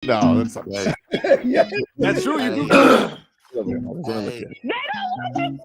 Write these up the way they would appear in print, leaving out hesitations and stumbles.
No, that's not Hey, Yeah. That's true. You do. hey, They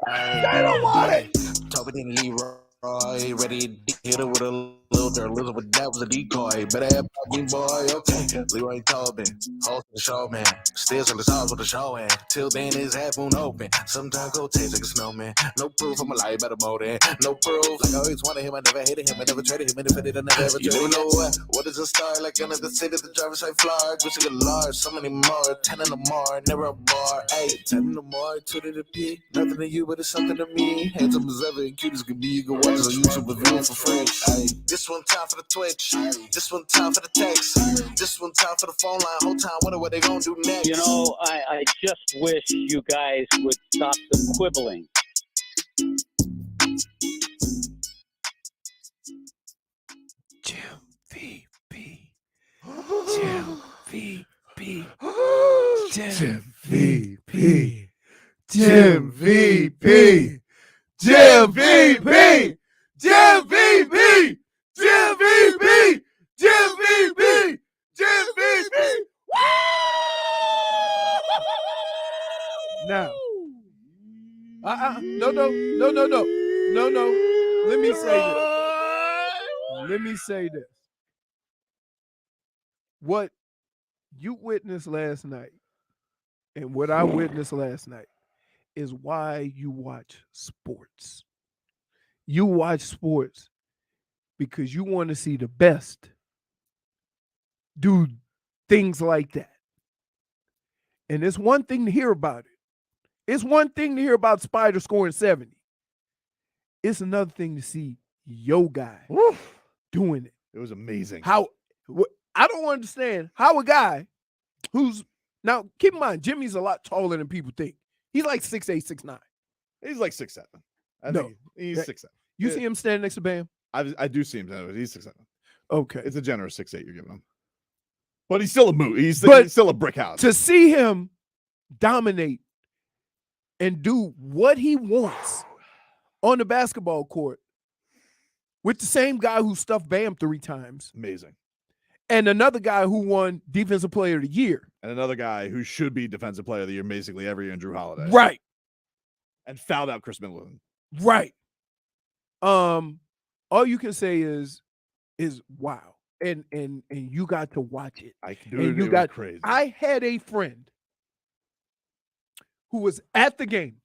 hey, don't want it. Tobin and Leroy, ready to hit her with a little dirt. Elizabeth, that was a decoy. Better have me, boy. Okay, Leroy Tobin, host the show, man. Still on the stars with the show, and till then it's half moon open. Sometimes go taste like a snowman. No proof of my life, better more than no proof. Like I always wanted him, I never hated him, I never traded him, and if I did, I never ever traded him. You know what is a star? Like another city, the driver's side floor. Wish I could large, so many more. 10 in the more, never a bar. 8, 10 in the more, 2 to the P. Nothing to you, but it's something to me. Handsome as ever, and cute as can be. You can watch us on YouTube with view for free. Ay, this one time for the Twitch. This one time for the text. This one time for the phone line. Whole time wonder what they gonna do next. You know, I just wish you guys would stop the quibbling. JIMVP. JIMVP. JIMVP. JIMVP. JIMVP. JIMVP. JIMVP. JIMVP. JIMVP. Now, no. Let me say this. What you witnessed last night and what I witnessed last night is why you watch sports. You watch sports because you want to see the best do things like that. And it's one thing to hear about it. It's one thing to hear about Spider scoring 70. It's another thing to see your guy doing it. It was amazing. I don't understand how a guy who's now keep in mind Jimmy's a lot taller than people think. He's like 6'8", 6'9". He's like 6'7". I No. think he's 6'7". You see him standing next to Bam? I do see him. He's 6'7". Okay. It's a generous 6'8" you're giving him. But he's still a moot. He's still a brick house. To see him dominate and do what he wants on the basketball court with the same guy who stuffed Bam 3 times. Amazing. And another guy who won Defensive Player of the Year. And another guy who should be Defensive Player of the Year basically every year in Drew Holiday. Right. And fouled out Chris Middleton. Right. All you can say is wow. And you got to watch it. It was crazy. I had a friend who was at the game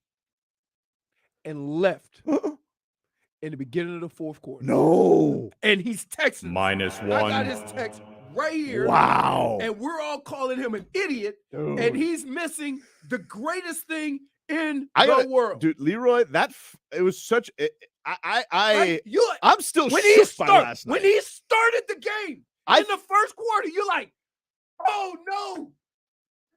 and left in the beginning of the fourth quarter. No. And he's texting. -1. I got his text right here. Wow. And we're all calling him an idiot. Dude. And he's missing the greatest thing in the world. Dude, Leroy, it was such I'm still when shook by last night. When he started the game in the first quarter, you're like, oh no.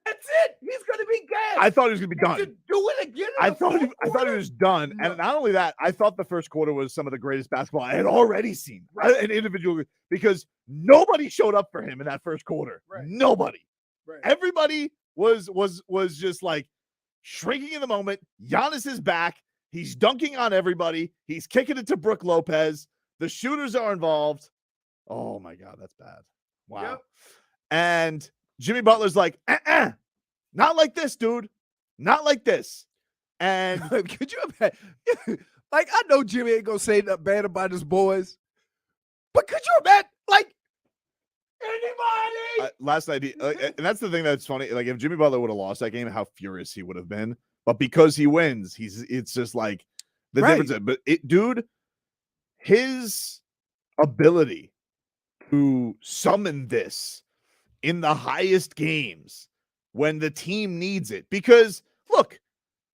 That's it. He's going to be gassed. I thought he was going to be done. To do it again. I thought he was done. No. And not only that, I thought the first quarter was some of the greatest basketball I had already seen. Right. An individual, because nobody showed up for him in that first quarter. Right. Nobody. Right. Everybody was just like shrinking in the moment. Giannis is back. He's dunking on everybody. He's kicking it to Brook Lopez. The shooters are involved. Oh my God, that's bad. Wow. Yep. And Jimmy Butler's like, not like this, dude. Not like this. And could you imagine? Like, I know Jimmy ain't gonna say nothing bad about his boys, but could you imagine, like, anybody? Last night, and that's the thing that's funny. Like, if Jimmy Butler would have lost that game, how furious he would have been. But because he wins, it's just like the difference. But dude, his ability to summon this in the highest games when the team needs it. Because, look,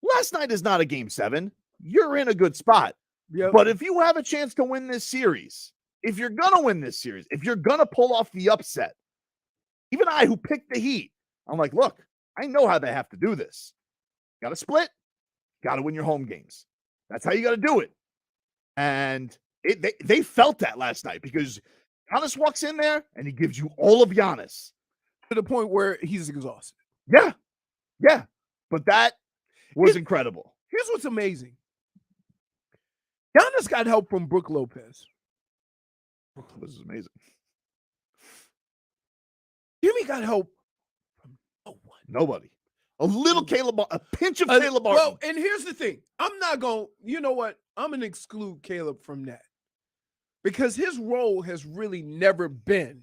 last night is not a game 7. You're in a good spot. Yep. But if you have a chance to win this series, if you're going to win this series, if you're going to pull off the upset, even I who picked the Heat, I'm like, look, I know how they have to do this. Got to split. Got to win your home games. That's how you got to do it. And they felt that last night because Giannis walks in there and he gives you all of Giannis. To the point where he's exhausted. Yeah. Yeah. But that was incredible. Here's what's amazing. Giannis got help from Brook Lopez. Brook Lopez is amazing. Jimmy got help Nobody. A little Caleb, a pinch of Caleb Martin. Well, and here's the thing. I'm not going to, you know what? I'm going to exclude Caleb from that. Because his role has really never been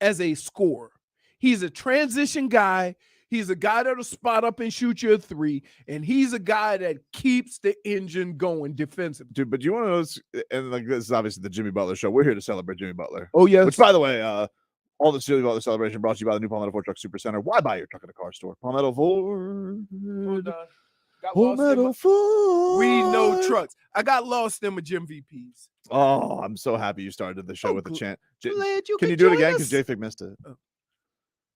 as a scorer. He's a transition guy. He's a guy that'll spot up and shoot you a three. And he's a guy that keeps the engine going defensively. Dude, but you want to know, and like this is obviously the Jimmy Butler show. We're here to celebrate Jimmy Butler. Oh, yes. Which, by the way, all this Jimmy Butler celebration brought to you by the new Palmetto Ford Truck Super Center. Why buy your truck at a car store? Palmetto Ford. Palmetto Ford. We know trucks. I got lost in my JIMVPs. Oh, I'm so happy you started the show with the chant. Glad you Can you could do it join again? us. Because J-Fig missed it. No.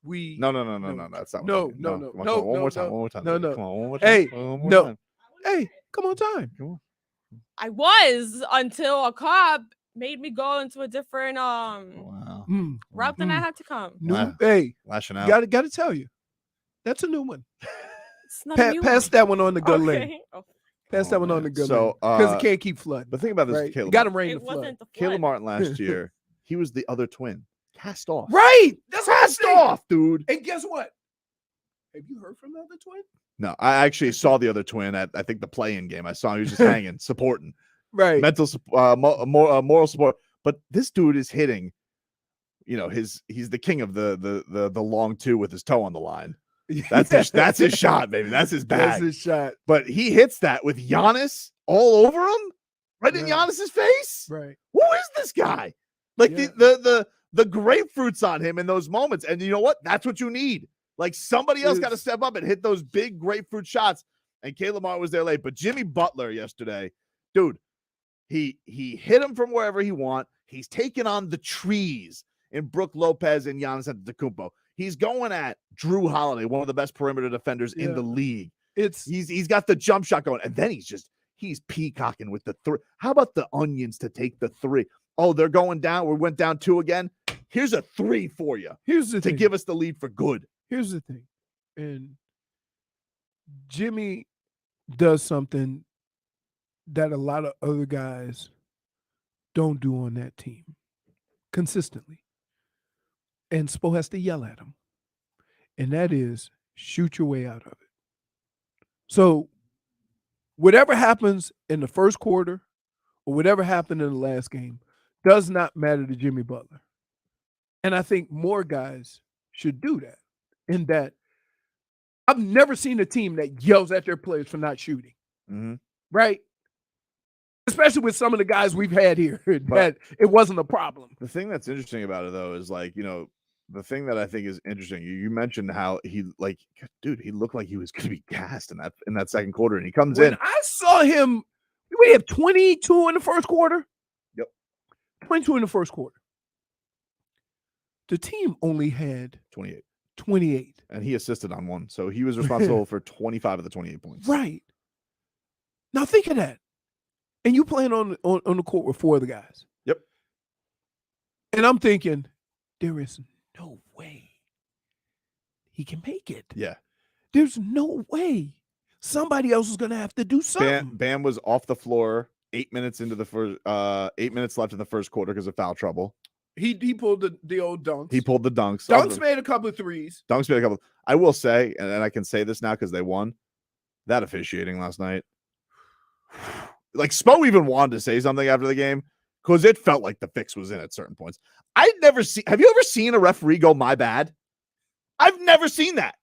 No. That's not No, what I'm no, doing. no, Come on, no, come on. One more time. no, One more time. no, no. Come on, one more time. Hey, One more no. time. Hey, come on, time. Come on. I was until a cop made me go into a different Wow. route than I had to come. Wow. Hey, Lashing out. got to tell you, that's a new one. It's not a new Pass one. that one on the good lane. Okay. Oh, Pass that one on the good lane. So, Because it can't keep flooding. But think about this, Right? Caleb. Got him rain it to flood. wasn't the flood. Caleb Martin last year, he was the other twin. Cast off. Right. That's what I'm Cast saying. off, dude. And guess what? Have you heard from the other twin? No, I actually saw the other twin at, I think, the play-in game. I saw him. He was just hanging, supporting. Right. Mental, moral support. But this dude is hitting, he's the king of the long two with his toe on the line. That's his shot, baby. That's his bag. That's his shot. But he hits that with Giannis all over him, right in Yeah. Giannis's face. Right. Who is this guy? Like Yeah. the grapefruits on him in those moments. And you know what? That's what you need. Like somebody else got to step up and hit those big grapefruit shots. And Caleb Martin was there late. But Jimmy Butler yesterday, dude, he hit him from wherever he want. He's taking on the trees in Brook Lopez and Giannis Antetokounmpo. He's going at Drew Holiday, one of the best perimeter defenders in the league. He's got the jump shot going, and then he's peacocking with the three. How about the onions to take the three? Oh, they're going down. We went down 2 again. Here's a 3 for you. Here's the to thing. give us the lead for good. Here's the thing. And Jimmy does something that a lot of other guys don't do on that team consistently. And Spo has to yell at him. And that is shoot your way out of it. So whatever happens in the first quarter or whatever happened in the last game does not matter to Jimmy Butler. And I think more guys should do that. In that I've never seen a team that yells at their players for not shooting. Mm-hmm. Right? Especially with some of the guys we've had here that it wasn't a problem. The thing that's interesting about it, though, is like, the thing that I think is interesting, you mentioned how he looked like he was going to be gassed in that second quarter, and he comes in. I saw him, we have 22 in the first quarter. Yep. 22 in the first quarter. The team only had 28. And he assisted on one. So he was responsible for 25 of the 28 points. Right. Now think of that. And you playing on the court with 4 of the guys. Yep. And I'm thinking, there is no way he can make it. Yeah. There's no way. Somebody else is going to have to do something. Bam was off the floor 8 minutes into the first 8 minutes left in the first quarter because of foul trouble. He pulled the old dunks. He pulled the dunks. Dunks made a couple of threes. Dunks made a couple. I will say, and I can say this now because they won, that officiating last night. Like Spo even wanted to say something after the game because it felt like the fix was in at certain points. Have you ever seen a referee go, my bad? I've never seen that.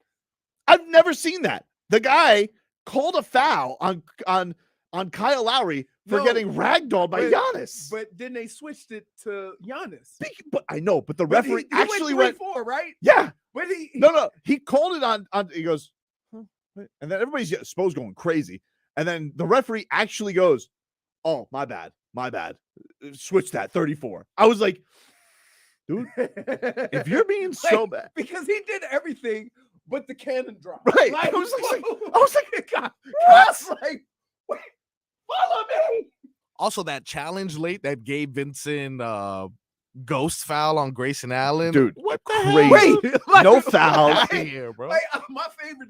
The guy called a foul on Kyle Lowry for getting ragdolled by Giannis. But then they switched it to Giannis. But I know, but the referee actually went 3-4, right? Yeah. But he called it on he goes, huh? And then everybody's Spo's going crazy. And then the referee actually goes, oh, my bad. Switch that 34. I was like, dude, if you're being so bad. Because he did everything but the cannon drop. Right. Like, I was like, God, like, wait, follow me. Also, that challenge late that Gabe Vincent ghost foul on Grayson Allen. Dude, what the crazy. hell? Like, No fouls. Out of here, bro. Like, my favorite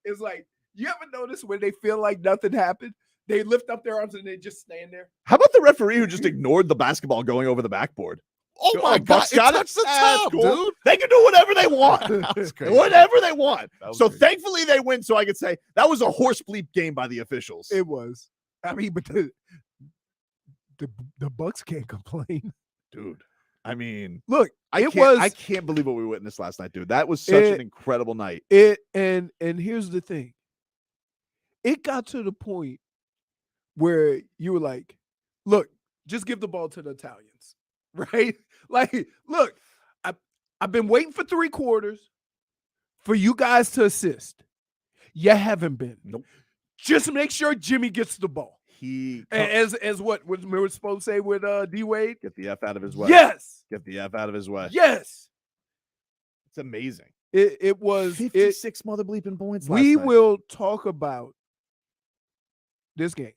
is like, you ever notice when they feel like nothing happened? They lift up their arms and they just stand there. How about the referee who just ignored the basketball going over the backboard? Oh my God! Bucks It got touched the That's top, cool. dude. They can do whatever they want. That was crazy. Whatever they want. That was So crazy. thankfully they win. So I could say that was a horse bleep game by the officials. It was. I mean, but the Bucks can't complain. Dude, I mean, Look, I can't believe what we witnessed last night, dude. That was such an incredible night. And here's the thing. It got to the point where you were like, look, just give the ball to the Italians, right? Like, look, I've been waiting for 3 quarters for you guys to assist. You haven't been. Nope. Just make sure Jimmy gets the ball. He As what we were supposed to say with D Wade. get the F out of his way. Yes. Get the F out of his way. Yes. It's amazing. It was 56 mother bleeping points. We last night. will talk about this game.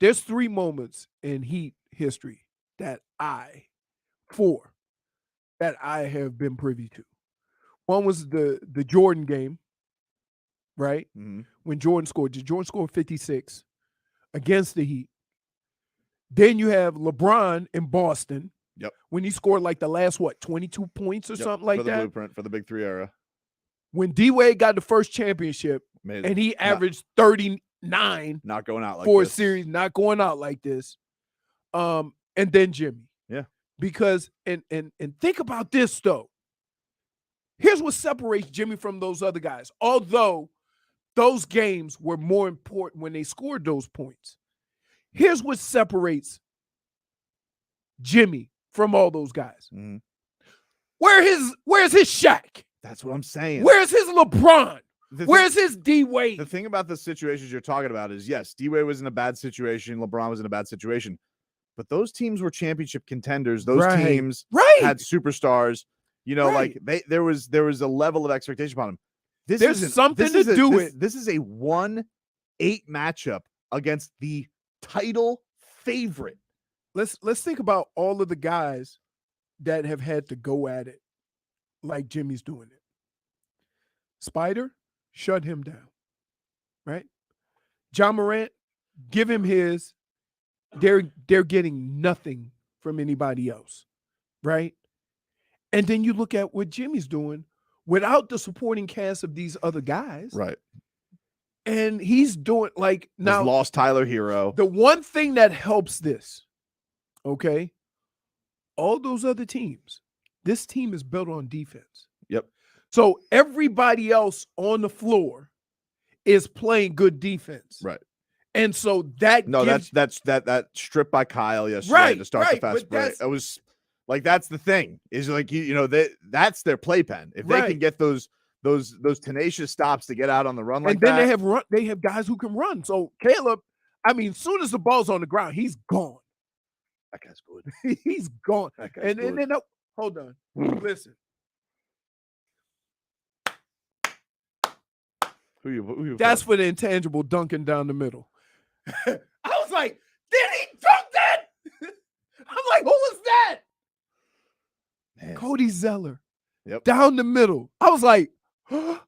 There's 3 moments in Heat history that I have been privy to. One was the Jordan game, right? Mm-hmm. When Jordan scored. Jordan scored 56 against the Heat. Then you have LeBron in Boston. Yep. When he scored like the last, 22 points or something like for the that. blueprint for the Big 3 era. When D-Wade got the first championship and he averaged 39 not going out like for this. a series, not going out like this. And then Jimmy. Yeah. Because and think about this though. Here's what separates Jimmy from those other guys. Although those games were more important when they scored those points. Here's what separates Jimmy from all those guys. Mm-hmm. Where's his Shaq? That's what I'm saying. Where's his LeBron? Where's his D-Wade? The thing about the situations you're talking about is, yes, D-Wade was in a bad situation. LeBron was in a bad situation. But those teams were championship contenders. Those teams had superstars. You know, like there was a level of expectation upon them. There's something to do with. This is a 1-8 matchup against the title favorite. Let's think about all of the guys that have had to go at it like Jimmy's doing it. Spider, shut him down. Right? John Morant, give him his. They're getting nothing from anybody else. Right? And then you look at what Jimmy's doing without the supporting cast of these other guys. Right. And he's doing like now. He's lost Tyler Hero. The one thing that helps this, okay, all those other teams, this team is built on defense. Yep. So everybody else on the floor is playing good defense. Right. And so that that strip by Kyle yesterday to start the fast break. It was like, that's the thing is like, that's their playpen. If they can get those tenacious stops to get out on the run like and then that. they have guys who can run. So Caleb, I mean, as soon as the ball's on the ground, he's gone. That guy's good. He's gone. That guy's good. And then hold on. Listen. Who you That's for the intangible dunking down the middle. I was like, did he dunk that? I'm like, who was that? Man. Cody Zeller. Yep. Down the middle. I was like, he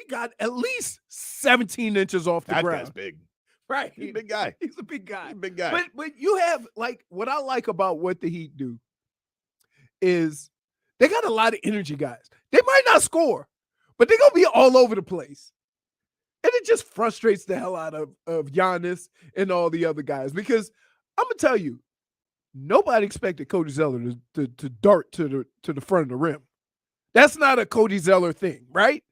got at least 17 inches off the ground. That guy's big. Right. He's a big guy. He's a big guy. He's a big guy. But you have, like, what I like about what the Heat do is they got a lot of energy guys. They might not score, but they're going to be all over the place. And it just frustrates the hell out of Giannis and all the other guys. Because I'm going to tell you, nobody expected Cody Zeller to dart to the front of the rim. That's not a Cody Zeller thing, right?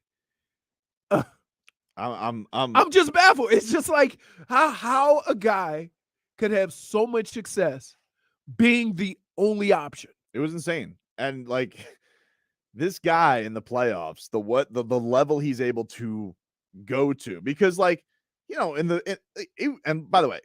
I'm just baffled. It's just like how a guy could have so much success being the only option. It was insane. And like this guy in the playoffs, the level he's able to go to, because like, you know, and by the way,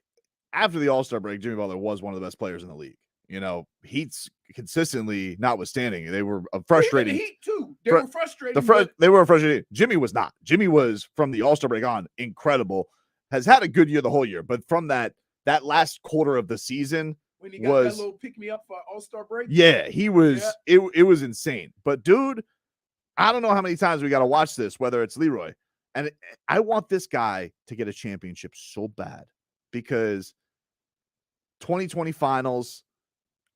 after the All-Star break, Jimmy Butler was one of the best players in the league. You know, Heat's consistently notwithstanding, they were frustrating. Even the Heat too. They were frustrating. They were frustrating. Jimmy was not. Jimmy was, from the All-Star break on, incredible. Has had a good year the whole year, but from that last quarter of the season, when he got that little pick me up for All-Star break. Yeah, he was. Yeah. It was insane. But dude, I don't know how many times we got to watch this, whether it's Leroy, and I want this guy to get a championship so bad, because 2020 finals,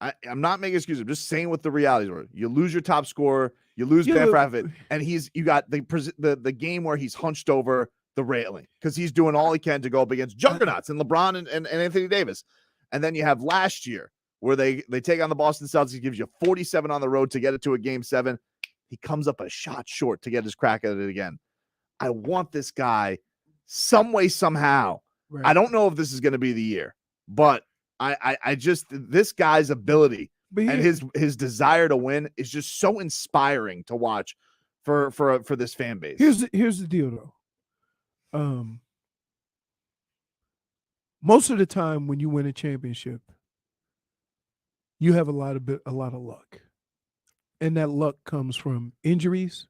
I'm not making excuses. I'm just saying what the realities were. You lose your top scorer, you lose Yeah, Ben look- Bradford, and you got the game where he's hunched over the railing because he's doing all he can to go up against juggernauts and LeBron and Anthony Davis. And then you have last year where they take on the Boston Celtics. He gives you 47 on the road to get it to a game 7. He comes up a shot short to get his crack at it again. I want this guy some way, somehow. Right. I don't know if this is going to be the year, but I just this guy's ability But and his desire to win is just so inspiring to watch for this fan base. Here's the deal though. Most of the time when you win a championship, you have a lot of luck. And that luck comes from injuries.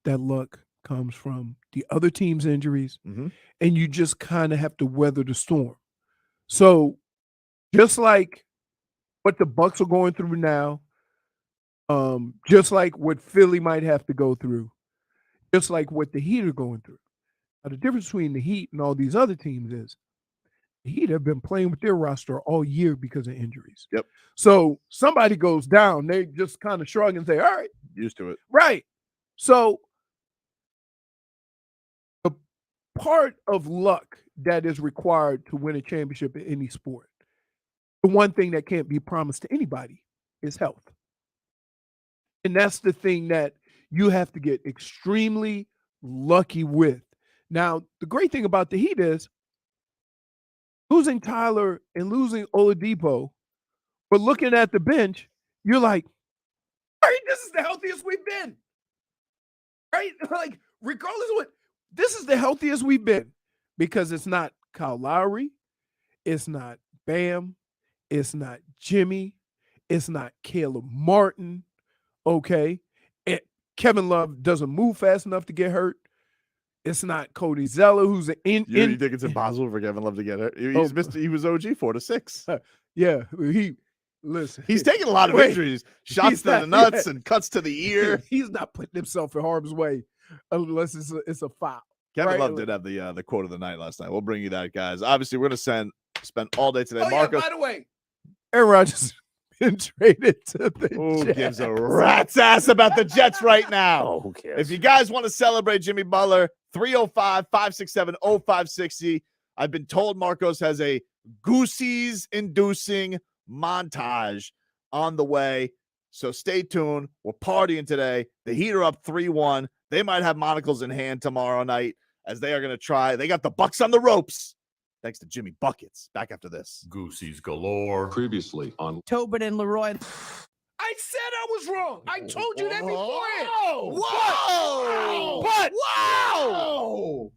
That luck comes from the other team's injuries. Mhm. And you just kind of have to weather the storm. So just like what the Bucks are going through now, just like what Philly might have to go through, just like what the Heat are going through. Now, the difference between the Heat and all these other teams is the Heat have been playing with their roster all year because of injuries. Yep. So somebody goes down, they just kind of shrug and say, all right, Used to it. right. So the part of luck that is required to win a championship in any sport, the one thing that can't be promised to anybody is health. And that's the thing that you have to get extremely lucky with. Now, the great thing about the Heat is losing Tyler and losing Oladipo, but looking at the bench, you're like, all right, this is the healthiest we've been. Right? Like, regardless of what, this is the healthiest we've been because it's not Kyle Lowry, it's not Bam, it's not Jimmy, it's not Caleb Martin. Okay. And Kevin Love doesn't move fast enough to get hurt. It's not Cody Zeller, who's You think it's impossible for Kevin Love to get it? He was OG 4 to 6. Yeah, listen. He's taking a lot of Wait, injuries, shots he's to the not- nuts yeah. and cuts to the ear. He's not putting himself in harm's way unless it's a foul. Kevin Right. Love did have the quote of the night last night. We'll bring you that, guys. Obviously, we're gonna spend all day today. Oh, Marco, yeah, by the way, Aaron Rodgers been traded to the who Jets. gives a rat's ass about the Jets right now? Oh, who cares? If you guys want to celebrate Jimmy Butler, 305-567-0560. I've been told Marcos has a Goosey's-inducing montage on the way. So stay tuned. We're partying today. The Heat are up 3-1. They might have monocles in hand tomorrow night as they are going to try. They got the Bucks on the ropes. Thanks to Jimmy Buckets. Back after this. Goosey's galore. Previously on Tobin and Leroy. I said I was wrong. I told you that beforehand. Whoa! But Whoa!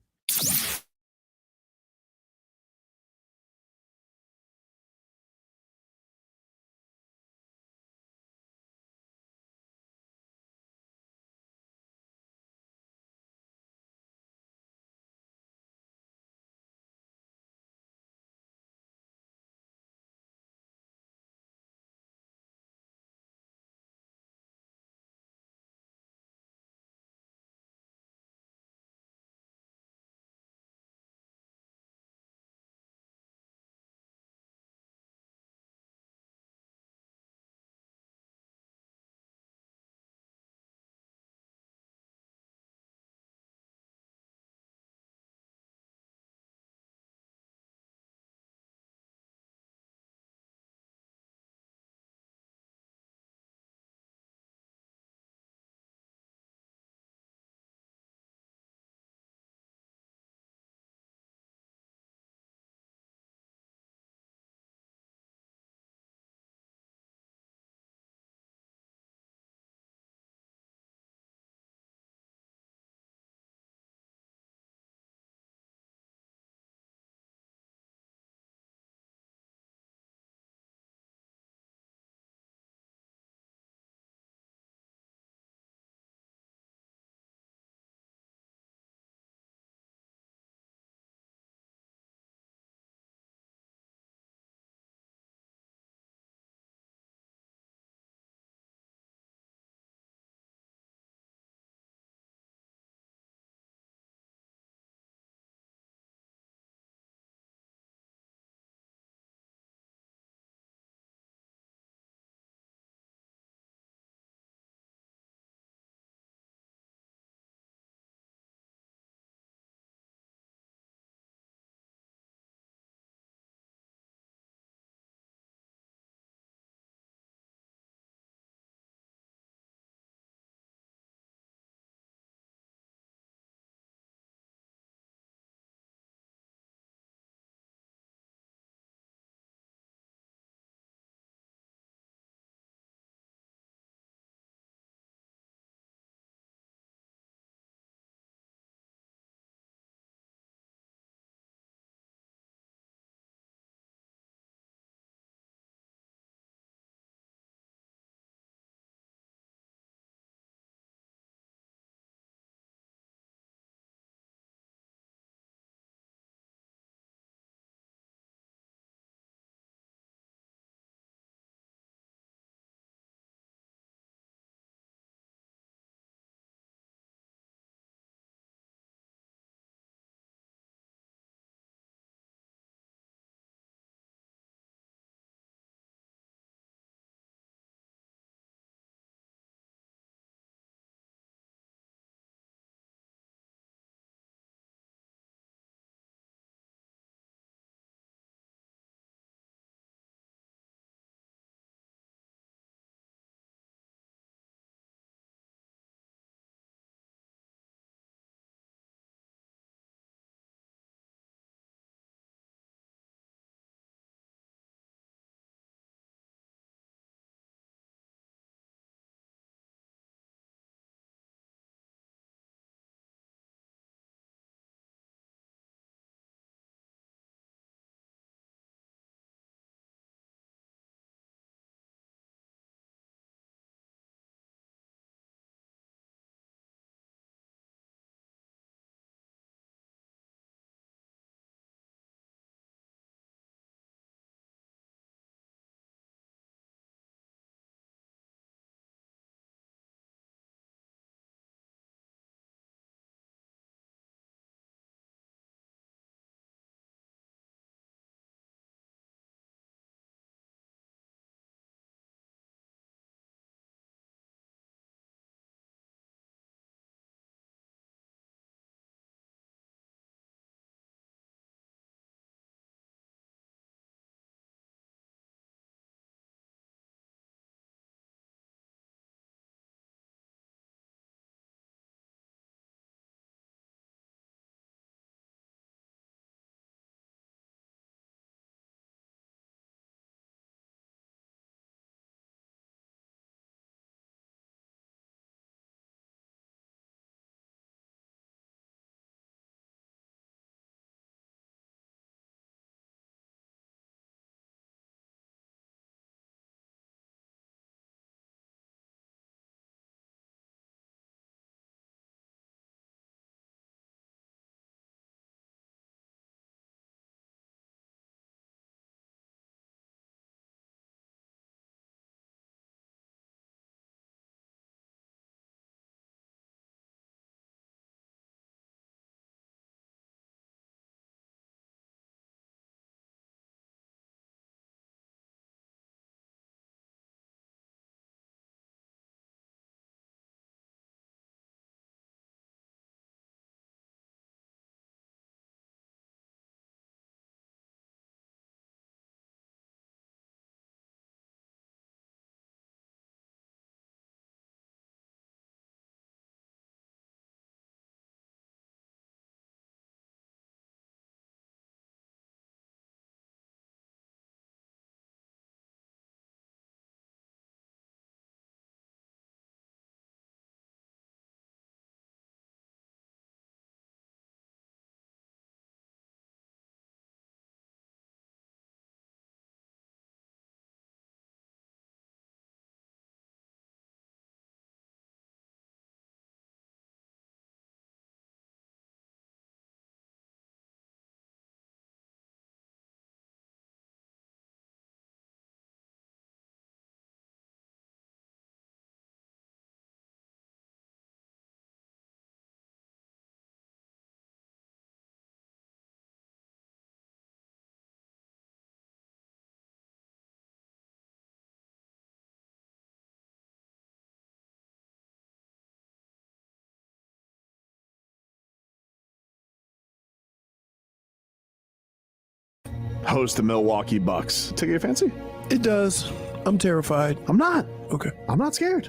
host the Milwaukee Bucks. Take your fancy? It does. I'm terrified. I'm not. Okay. I'm not scared.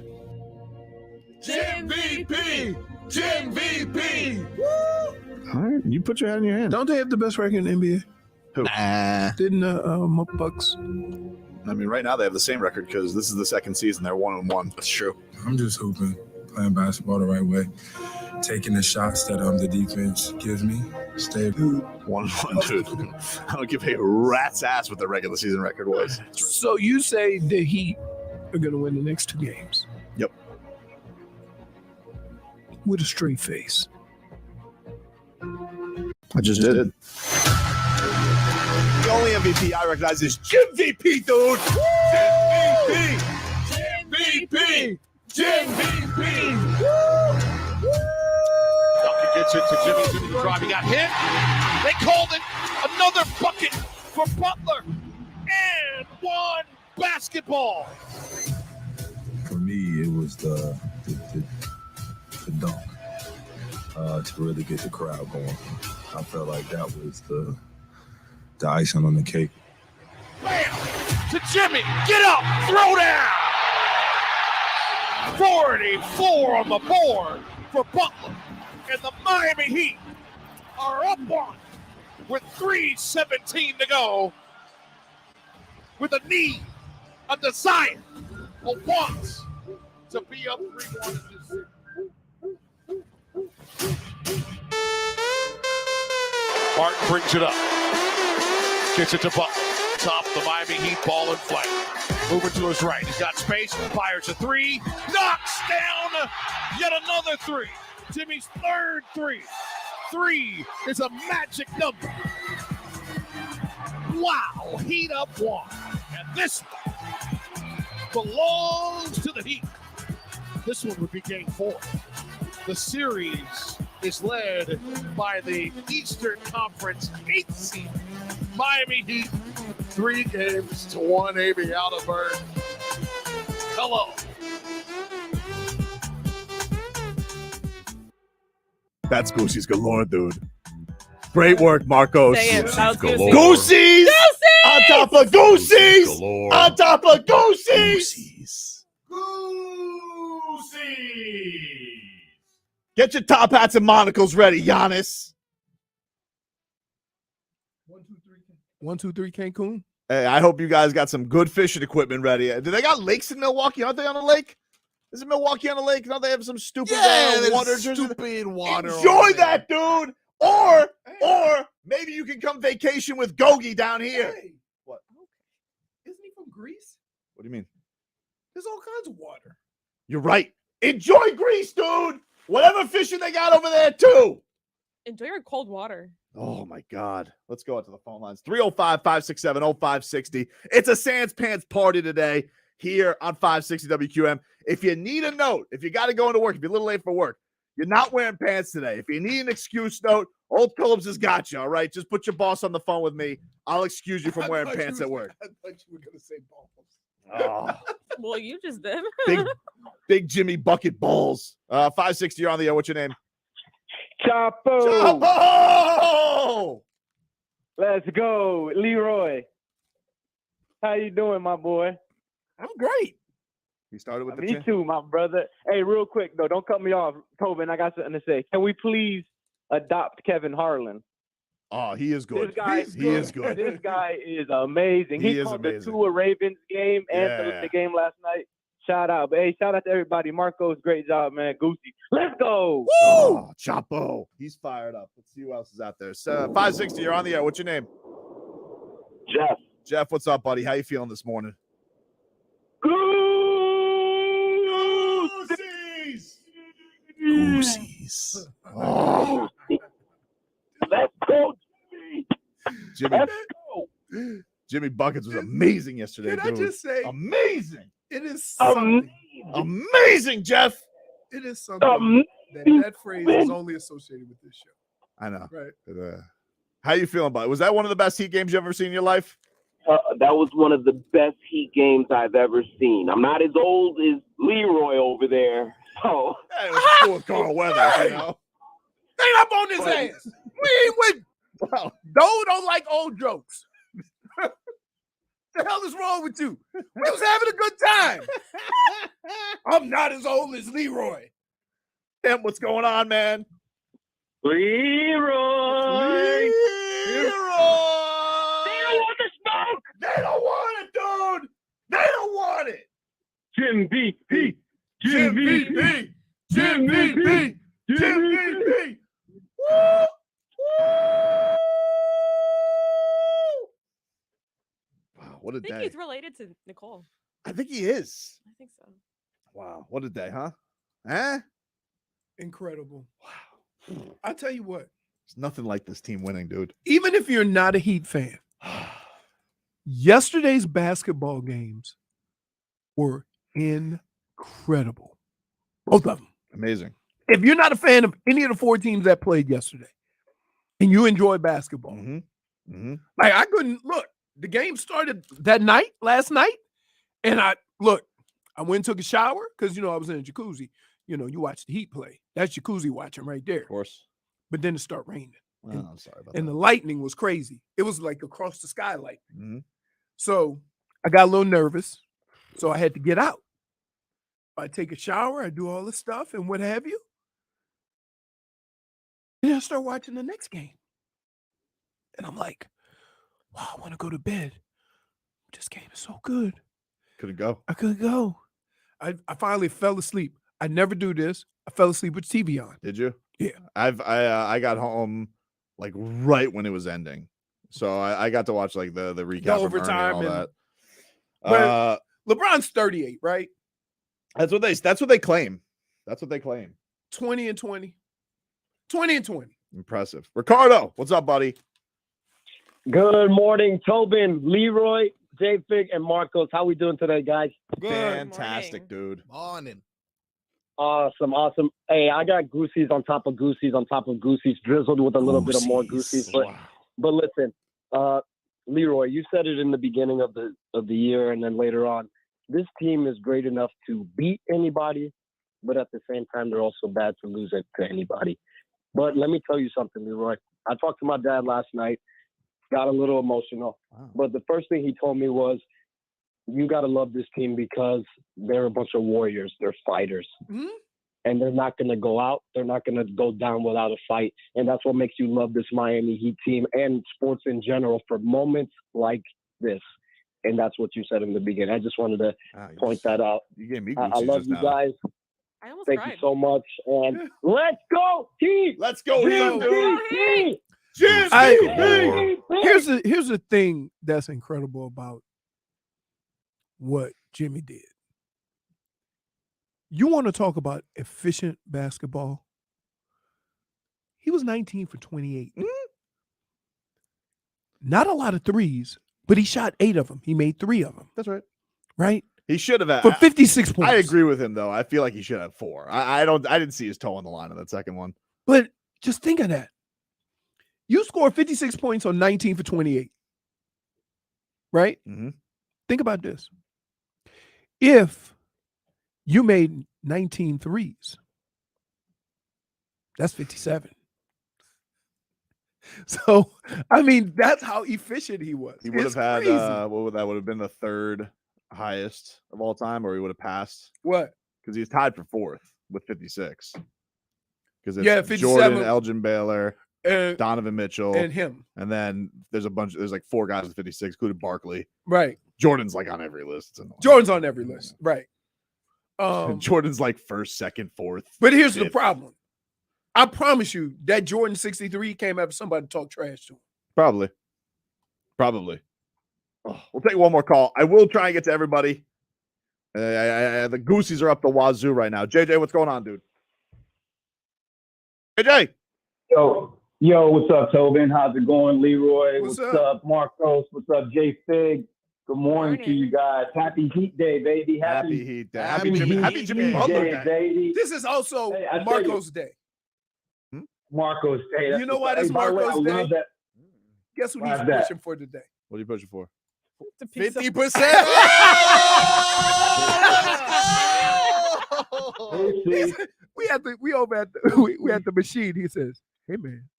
JIMVP! JIMVP! All right, you put your head in your hand. Don't they have the best record in the NBA? Who? Nah. Didn't Bucks? I mean, right now they have the same record because this is the second season. They're 1-1. That's true. I'm just hooping, playing basketball the right way, taking the shots that the defense gives me. Stay 1-1, dude. I don't give a rat's ass what the regular season record was. So you say the Heat are going to win the next 2 games? Yep. With a straight face. I just did it. The only MVP I recognize is JIMVP, dude. JIMVP. JIMVP. Duncan gets it to Jimmy. Jimmy drive. He got hit. They called it. Another bucket for Butler. And one basketball. For me, it was the dunk to really get the crowd going. I felt like that was the icing on the cake. Bam! To Jimmy. Get up. Throw down. 44 on the board for Butler. And the Miami Heat are up one with 3:17 to go. With a need, a desire, a want to be up 3-1. Martin brings it up. Gets it to Butler. Top of the Miami Heat, ball in flight. Moving to his right. He's got space. Fires a three. Knocks down yet another three. Jimmy's third three. 3 is a magic number. Wow. Heat up one. And this one belongs to the Heat. This one would be game 4. The series is led by the Eastern Conference 8th seed, Miami Heat. 3-1, AB Alderberg. Hello. That's Goosey's galore, dude. Great work, Marcos. Say it. That was Galore. Goosey's on top of Goosey's Galore. on top of Goosey's. Get your top hats and monocles ready, Giannis. 1, 2, 3, Cancun. Hey, I hope you guys got some good fishing equipment ready. Do they got lakes in Milwaukee? Aren't they on a lake? Is it Milwaukee on a lake? Don't they have some stupid water? Stupid water. Enjoy that, dude. Or maybe you can come vacation with Gogi down here. Hey. What? Isn't he from Greece? What do you mean? There's all kinds of water. You're right. Enjoy Greece, dude. Whatever fishing they got over there, too. Enjoy your cold water. Oh, my God. Let's go out to the phone lines. 305-567-0560. It's a Sans Pants party today here on 560 WQM. If you need a note, if you got to go into work, if you're a little late for work, you're not wearing pants today. If you need an excuse note, Old Phillips has got you, all right? Just put your boss on the phone with me. I'll excuse you from wearing pants at work. I thought you were going to say balls. Oh, Well, you just did. big Jimmy bucket balls. 560, you're on the air. What's your name? Chapo. Chapo! Let's go, Leroy. How you doing, my boy? I'm great. He started with the Me too, my brother. Hey, real quick though, don't cut me off, Tobin. I got something to say. Can we please adopt Kevin Harlan? Oh, he is good. This guy, He is good. This guy is amazing. He He is called amazing. the Tua Ravens game and Yeah. the game last night. Shout out, but hey, shout out to everybody. Marcos, great job, man. Goosey, let's go. Oh, Chapo. He's fired up. Let's see who else is out there. So, 560, you're on the air. What's your name? Jeff. Jeff, what's up, buddy? How you feeling this morning? Goosies. Oh. Let's go, Jimmy, Let's go. Jimmy Buckets was amazing yesterday, Can I dude. just say, Amazing. it is something. Amazing, Jeff. It is something that phrase is only associated with this show. I know. Right. How you feeling about it? Was that one of the best Heat games you ever seen in your life? That was one of the best Heat games I've ever seen. I'm not as old as Leroy over there, so. Yeah, it was cool with Carl Weathers, you know? Hang up on his ass. We ain't with. Well, Don't like old jokes. The hell is wrong with you? We was having a good time. I'm not as old as Leroy. Tim, what's going on, man? Leroy. They don't want the smoke. They don't want it, dude. They don't want it. JIMVP. JIMVP. JIMVP. JIMVP. Woo! Wow, what a I think day. he's related to Nicole. I think he is. I think so. Wow, what a day, huh? Eh? Incredible. Wow. I'll tell you what. It's nothing like this team winning, dude. Even if you're not a Heat fan, yesterday's basketball games were incredible. Both of them. Amazing. If you're not a fan of any of the 4 teams that played yesterday and you enjoy basketball, like I couldn't look. The game started that night, last night, and I went and took a shower because, I was in a jacuzzi. You watch the Heat play. That's jacuzzi watching right there. Of course. But then it started raining. Well, I'm sorry about And that. the lightning was crazy. It was like across the sky lightning. Mm-hmm. So I got a little nervous. So I had to get out. I take a shower, I do all this stuff and what have you. And then I start watching the next game. And I'm like, wow, I want to go to bed. This game is so good. Couldn't go. I couldn't go. I finally fell asleep. I never do this. I fell asleep with the TV on. Did you? Yeah. I got home like right when it was ending. So I got to watch like the recap, The from overtime Ernie and and- all that. But LeBron's 38, right? That's what they claim. That's what they claim. 20 and 20. 20 and 20. Impressive. Ricardo, what's up, buddy? Good morning, Tobin, Leroy, J-Fig, and Marcos. How we doing today, guys? Fantastic, dude. Morning. Awesome. Hey, I got goosies on top of goosies on top of goosies, drizzled with a little bit of more goosies. But listen, Leroy, you said it in the beginning of the year and then later on. This team is great enough to beat anybody, but at the same time, they're also bad to lose it to anybody. But let me tell you something, Leroy. I talked to my dad last night, got a little emotional. Wow. But the first thing he told me was, you got to love this team because they're a bunch of warriors. They're fighters. Mm-hmm. And they're not going to go out. They're not going to go down without a fight. And that's what makes you love this Miami Heat team and sports in general for moments like this. And that's what you said in the beginning. I just wanted to point that out. You gave me I love you guys. I almost Thank cried. you so much. And let's go, Heat! Let's go, Heat! Here's the thing that's incredible about what Jimmy did. You want to talk about efficient basketball? He was 19 for 28. Mm-hmm. Not a lot of threes, but he shot 8 of them. He made 3 of them. That's right. Right? He should have had for 56 points. I agree with him though. I feel like he should have 4. I didn't see his toe on the line on that second one. But just think of that. You scored 56 points on 19 for 28. Right? Mm-hmm. Think about this. If you made 19 threes, that's 57. So, I mean, that's how efficient he was. He would have had, what would that would have been the 3rd highest of all time, or he would have passed? What? Because he's tied for 4th with 56. Because it's 57, Jordan, Elgin Baylor, and Donovan Mitchell, and him. And then there's like 4 guys with 56, including Barkley. Right. Jordan's like on every list. Jordan's on every list. Right. Jordan's like 1st, 2nd, 4th. But here's the problem. I promise you that Jordan 63 came after somebody talk trash to him. Probably. Oh, we'll take one more call. I will try and get to everybody. The Goosies are up the wazoo right now. JJ, what's going on, dude? JJ. Yo, what's up, Tobin? How's it going, Leroy? What's up, Marcos? What's up, J-Fig? Good morning to you guys. Happy Heat Day, baby. Happy Heat Day. Happy Jimmy Butler Day, baby. This is also Marcos Day. Marcos Day. You know why this Marcos Day? Guess what he's pushing for today? What are you pushing for? 50%. we at the machine. He says, "Hey man,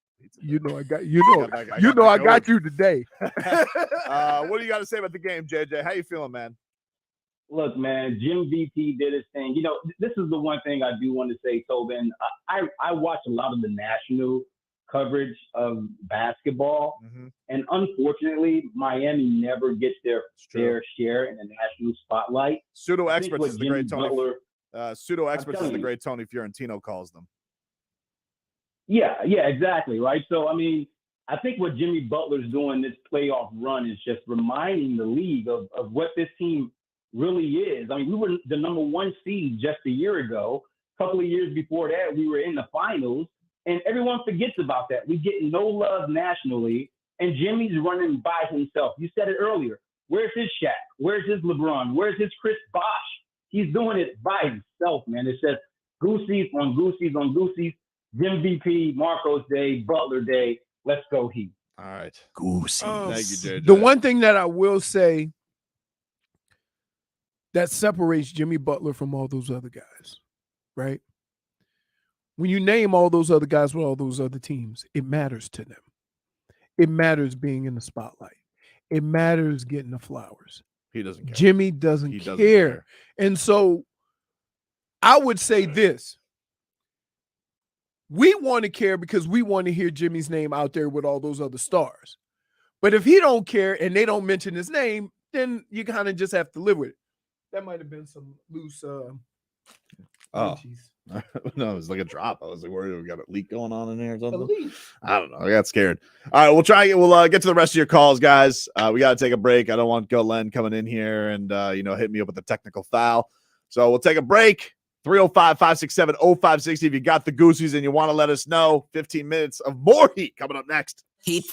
You know I got I got you today. What do you got to say about the game, JJ? How you feeling, man? Look, man, JIMVP did his thing. You know, this is the one thing I do want to say, Tobin. I watch a lot of the national coverage of basketball, and unfortunately, Miami never gets their fair share in the national spotlight. Pseudo experts is the great Tony. Pseudo experts is the you. great Tony Fiorentino calls them. Yeah, exactly, right? So, I mean, I think what Jimmy Butler's doing this playoff run is just reminding the league of what this team really is. I mean, we were the number 1 seed just a year ago. A couple of years before that, we were in the finals, and everyone forgets about that. We get no love nationally, and Jimmy's running by himself. You said it earlier. Where's his Shaq? Where's his LeBron? Where's his Chris Bosh? He's doing it by himself, man. It's just goosies on goosies on goosies. JIMVP, Marcos Day, Butler Day. Let's go Heat. All right. Goosey. Thank you, JJ. The one thing that I will say that separates Jimmy Butler from all those other guys, right? When you name all those other guys with all those other teams, it matters to them. It matters being in the spotlight. It matters getting the flowers. He doesn't care. Jimmy doesn't care. And so I would say this. We want to care because we want to hear Jimmy's name out there with all those other stars. But if he don't care and they don't mention his name, then you kind of just have to live with it. That might have been some loose no, it was like a drop. I was like, worried we got a leak going on in there or something. I don't know. I got scared. All right, we'll get to the rest of your calls, guys. We got to take a break. I don't want Glenn coming in here and hit me up with a technical foul. So we'll take a break. 305-567-0560 if you got the Goosies and you want to let us know. 15 minutes of more heat coming up next. Heat.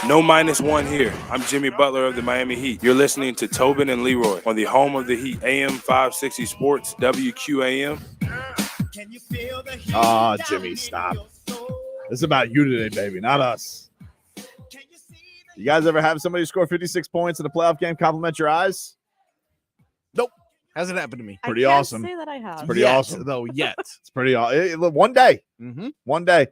No -1 here. I'm Jimmy Butler of the Miami Heat. You're listening to Tobin and Leroy on the home of the Heat, AM 560 Sports, WQAM. Ah, Jimmy, stop. This is about you today, baby, not us. You guys ever have somebody score 56 points in a playoff game compliment your eyes? Nope. Hasn't happened to me. Pretty I can't awesome. say that I have. It's pretty awesome. Though, yet. It's pretty awesome. One day. Mm-hmm. One day.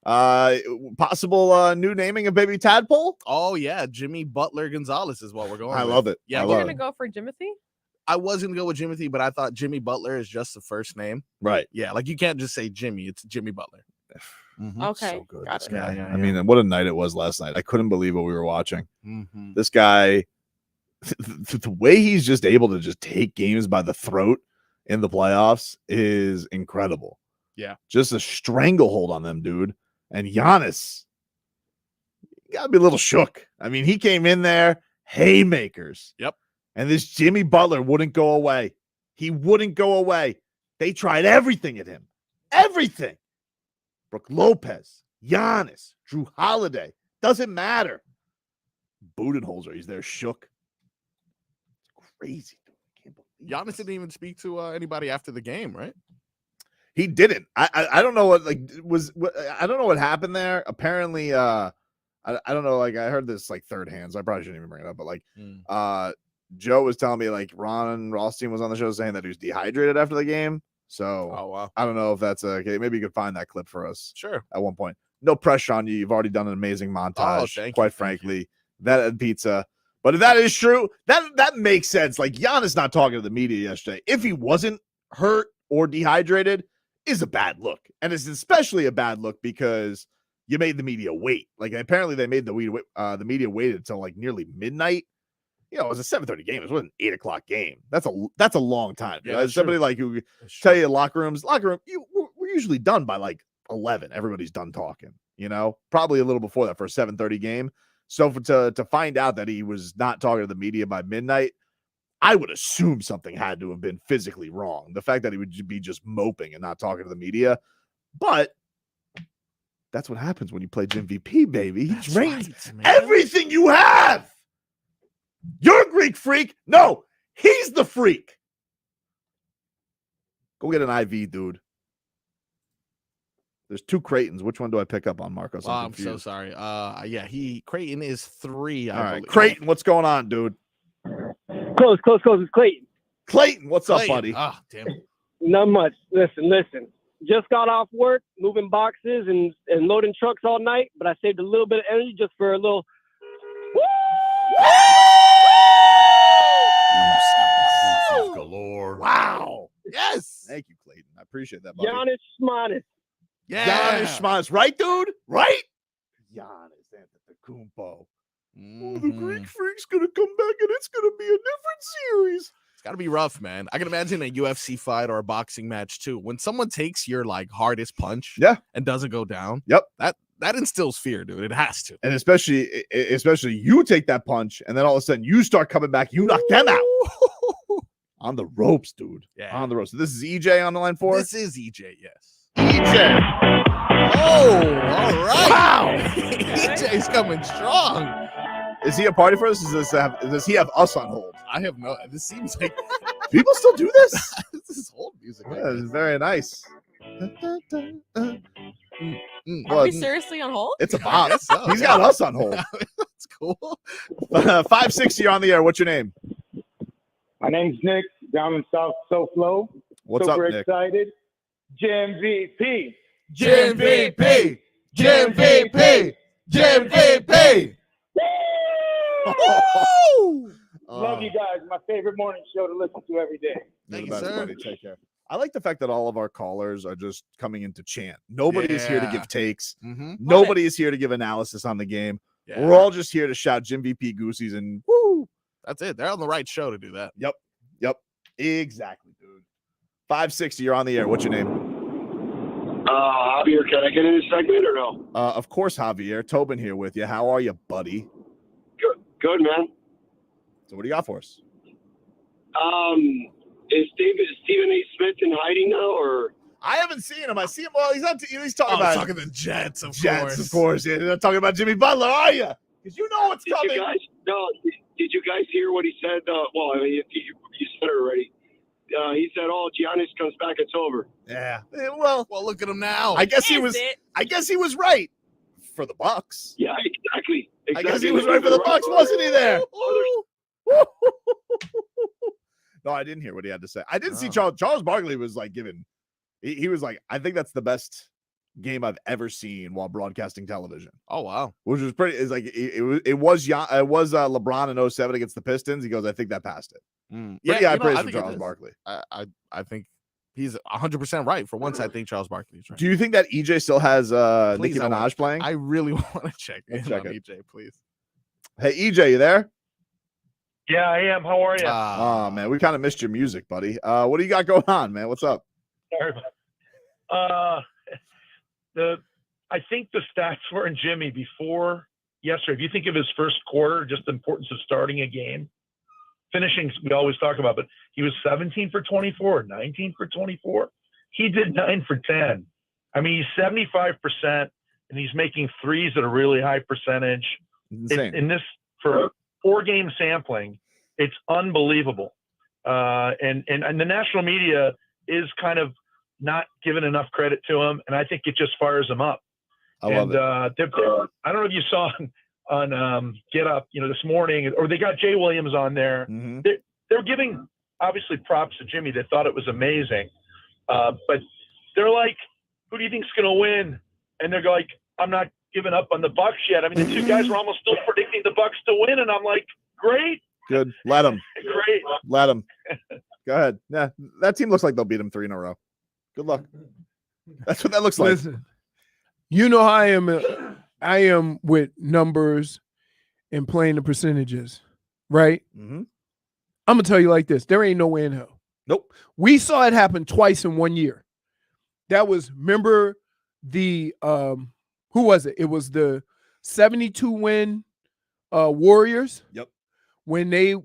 Possible new naming of baby tadpole? Oh, yeah. Jimmy Butler Gonzalez is what we're going I with. love it. Yeah, You're going to go for Jimothy? I was going to go with Jimothy, but I thought Jimmy Butler is just the first name. Right. Yeah, like you can't just say Jimmy. It's Jimmy Butler. Mm-hmm. Okay. So good. Got This it. guy. Yeah. I mean, what a night it was last night. I couldn't believe what we were watching. Mm-hmm. This guy, the way he's just able to just take games by the throat in the playoffs is incredible. Yeah. Just a stranglehold on them, dude. And Giannis, you got to be a little shook. I mean, he came in there, haymakers. Yep. And this Jimmy Butler wouldn't go away. He wouldn't go away. They tried everything at him. Everything. Brook Lopez, Giannis, Drew Holiday. Doesn't matter. Budenholzer, he's there shook. It's crazy. Dude. I can't believe Giannis didn't even speak to anybody after the game, right? He didn't. I don't know what I don't know what happened there. Apparently, I don't know. Like I heard this like third hand, so I probably shouldn't even bring it up. But like, Joe was telling me like Ron Rothstein was on the show saying that he was dehydrated after the game. So wow. I don't know if that's okay. Maybe you could find that clip for us. Sure. At one point, no pressure on you. You've already done an amazing montage. Thank you. Frankly, that and pizza. But if that is true, that makes sense. Like Giannis not talking to the media yesterday, if he wasn't hurt or dehydrated, is a bad look. And it's especially a bad look because you made the media wait. Like apparently they made the media waited until like nearly midnight. You know, it was a 7:30 game. It wasn't an 8 o'clock game. That's a long time. Yeah, that's somebody true. like who tell you locker room, we're usually done by like 11. Everybody's done talking, you know, probably a little before that for a 7:30 game. So to find out that he was not talking to the media by midnight, I would assume something had to have been physically wrong. The fact that he would be just moping and not talking to the media, but that's what happens when you play JIMVP, baby. He drains everything you have. You're a Greek freak. No, he's the freak. Go get an IV, dude. There's 2 Creightons. Which one do I pick up on, Marcos? I'm so sorry. Creighton is 3. All right, Creighton, what's going on, dude? Close. It's Clayton. Clayton, what's up, buddy? Ah, damn it. Not much. Listen. Just got off work, moving boxes and loading trucks all night, but I saved a little bit of energy just for a little. Galore. Wow. Yes. Thank you, Clayton. I appreciate that, buddy. Giannis Schmanis. Yeah. Giannis Schmanis. Right, dude? Right? Giannis Antetokounmpo. Mm-hmm. Oh, the Greek freak's going to come back, and it's going to be a different series. It's got to be rough, man. I can imagine a UFC fight or a boxing match, too. When someone takes your, like, hardest punch and doesn't go down, that instills fear, dude. It has to. And especially you take that punch, and then all of a sudden you start coming back. You knock them out. On the ropes, dude. Yeah. On the ropes. So this is EJ on the line for us? This is EJ, yes. EJ. Oh, all right. Wow. EJ's coming strong. Is he a party for us? Does he have us on hold? I have no. This seems like people still do this. This is hold music. Yeah, this is very nice. Are we seriously on hold? It's a bop. So, He's got us on hold. That's cool. 560, you're on the air. What's your name? My name's Nick, down in South SoFlo. What's Super up, Nick? excited. JIMVP. JIMVP. JIMVP. JIMVP. Love you guys. My favorite morning show to listen to every day. Thank you, sir. Take care. I like the fact that all of our callers are just coming in to chant. Nobody is here to give takes. Mm-hmm. Nobody is here to give analysis on the game. Yeah. We're all just here to shout JIMVP Goosies and woo. That's it. They're on the right show to do that. Yep. Exactly, dude. 560, you're on the air. What's your name? Javier, can I get in this segment or no? Of course, Javier. Tobin here with you. How are you, buddy? Good, man. So what do you got for us? Is Stephen A. Smith in hiding now, or? I haven't seen him. I see him. Well, he's not. He's talking about talking the Jets, of Jets, course. of course. Yeah, you're not talking about Jimmy Butler, are you? because you know what's coming. Did you guys hear what he said? Well, I mean, you said it already. He said, "Oh, Giannis comes back, it's over." Yeah. Well, look at him now. I guess he was. I guess he was right for the Bucks. Yeah, exactly. I guess he was right for the Bucks, wasn't he? There. No, I didn't hear what he had to say. I didn't see Charles Barkley was like giving. He was like, I think that's the best game I've ever seen while broadcasting television. Oh wow, which was pretty. It's like it was LeBron in 07 against the Pistons. He goes, I think that passed it. Pretty high praise for Charles Barkley. I think he's 100% right. For once, I think Charles Barkley is right. Do you think that EJ still has Nicki Minaj playing? I really want to check in on it. EJ, please. Hey EJ, you there? Yeah, I am. How are you? Oh man, we kind of missed your music, buddy. What do you got going on, man? What's up? Sorry. I think the stats were in Jimmy before yesterday. If you think of his first quarter, just the importance of starting a game, finishing, we always talk about, but he was 17 for 24, 19 for 24. He did 9 for 10. I mean, he's 75%, and he's making threes at a really high percentage. In this, for 4-game sampling, it's unbelievable. And the national media is kind of not giving enough credit to him, and I think it just fires him up. I love it. I don't know if you saw on Get Up, this morning, or they got Jay Williams on there. Mm-hmm. They're giving obviously props to Jimmy. They thought it was amazing, but they're like, "Who do you think's going to win?" And they're like, "I'm not giving up on the Bucks yet." I mean, the two guys were almost still predicting the Bucks to win, and I'm like, "Great, good, let them, great, let them." Go ahead. Yeah, that team looks like they'll beat them 3 in a row. Good luck. That's what that looks like. Listen, you know how I am with numbers and playing the percentages, right? Mm-hmm. I'm gonna tell you like this: there ain't no way in hell. Nope. We saw it happen twice in 1 year. That was, remember the who was it? It was the 72 win Warriors. Yep. When they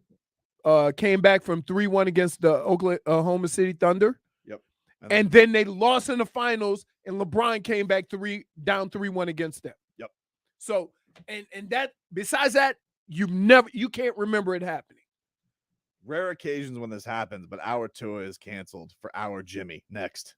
came back from 3-1 against the Oklahoma City Thunder. Yep. And then they lost in the finals, and LeBron came back down 3-1 against them. Yep. So, and that, besides that, you can't remember it happening. Rare occasions when this happens, but our tour is canceled for our Jimmy. Next.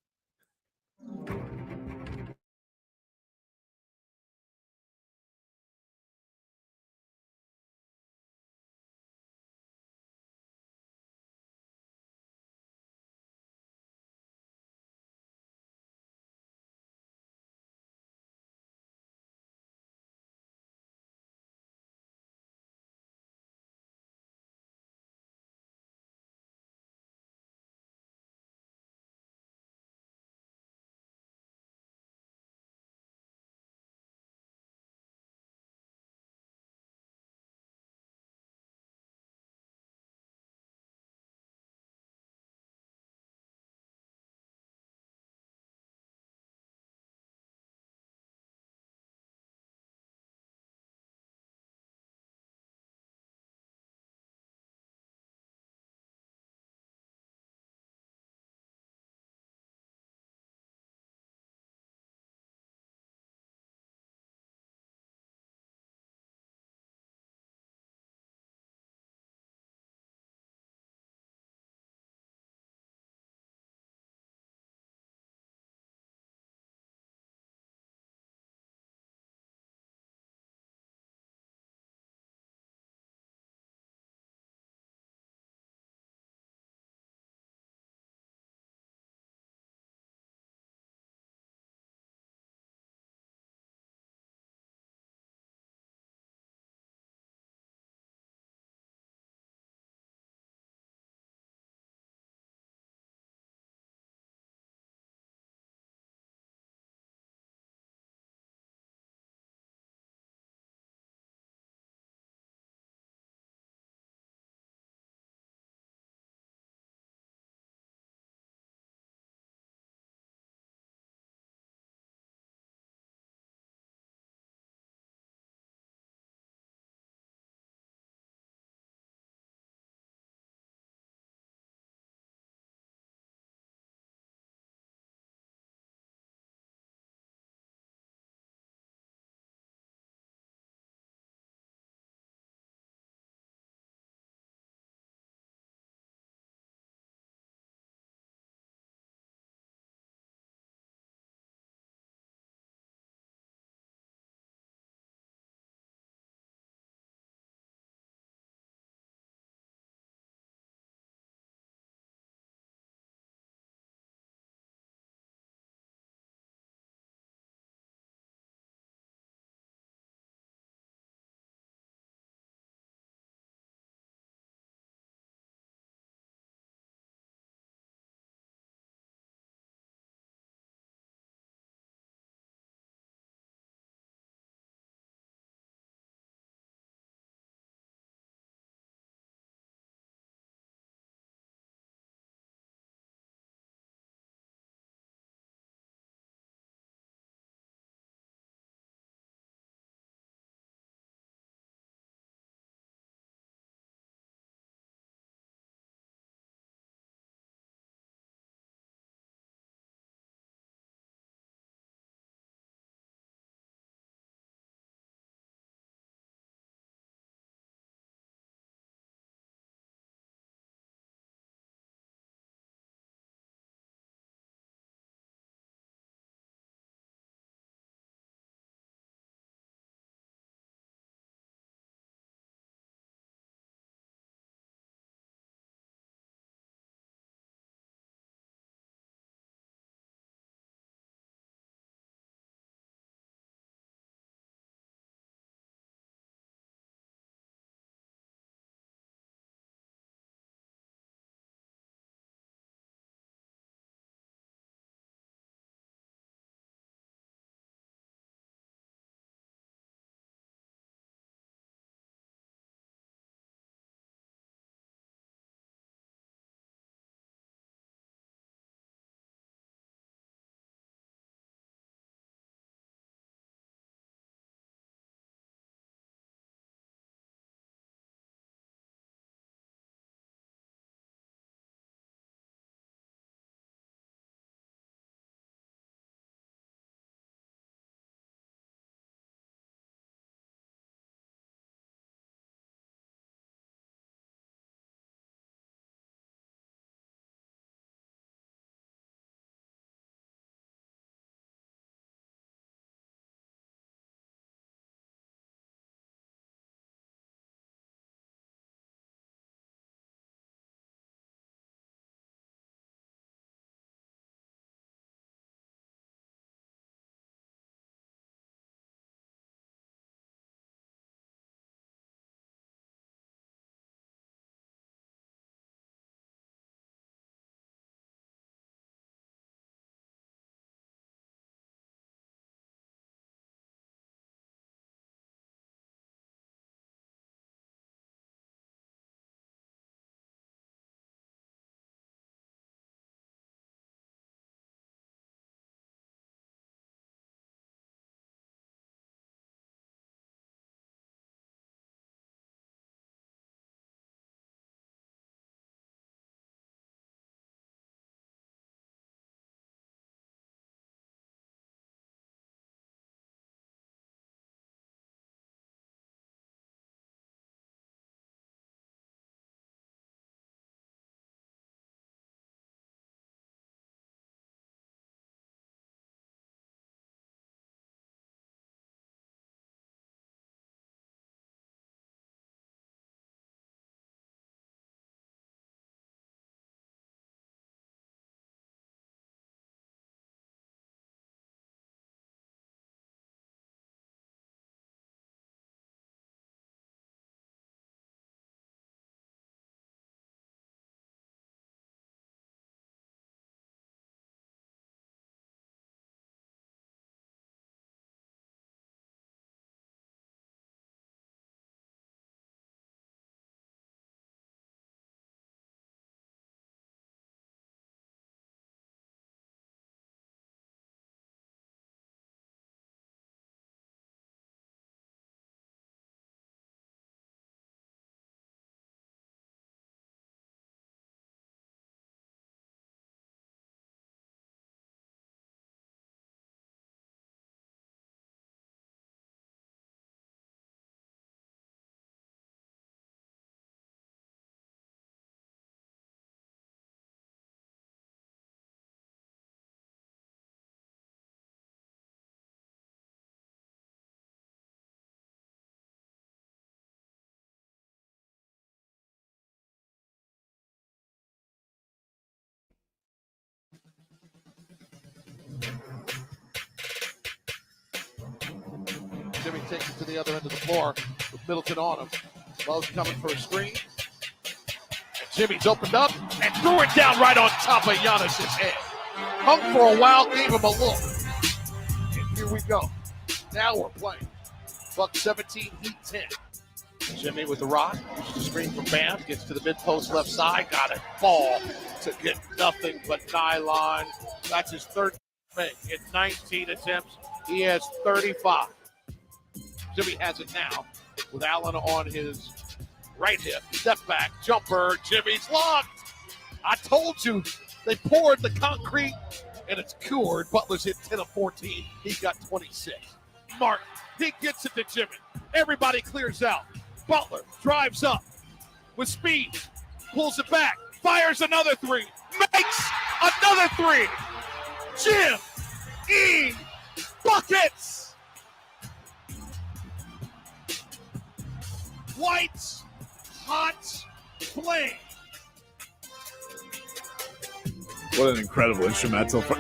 takes it to the other end of the floor with Middleton on him. Love's coming for a screen. And Jimmy's opened up and threw it down right on top of Giannis' head. Hung for a while, gave him a look. And here we go. Now we're playing. Bucks 17, Heat 10. Jimmy with the rock. Uses the screen from Bam. Gets to the mid-post left side. Got it. Ball to get nothing but nylon. That's his third make. In 19 attempts, he has 35. Jimmy has it now with Allen on his right hip. Step back. Jumper. Jimmy's locked. I told you. They poured the concrete, and it's cured. Butler's hit 10 of 14. He's got 26. Martin, he gets it to Jimmy. Everybody clears out. Butler drives up with speed, pulls it back, fires another three, makes another three. Jim E. Buckets. White's hot flame. What an incredible instrumental for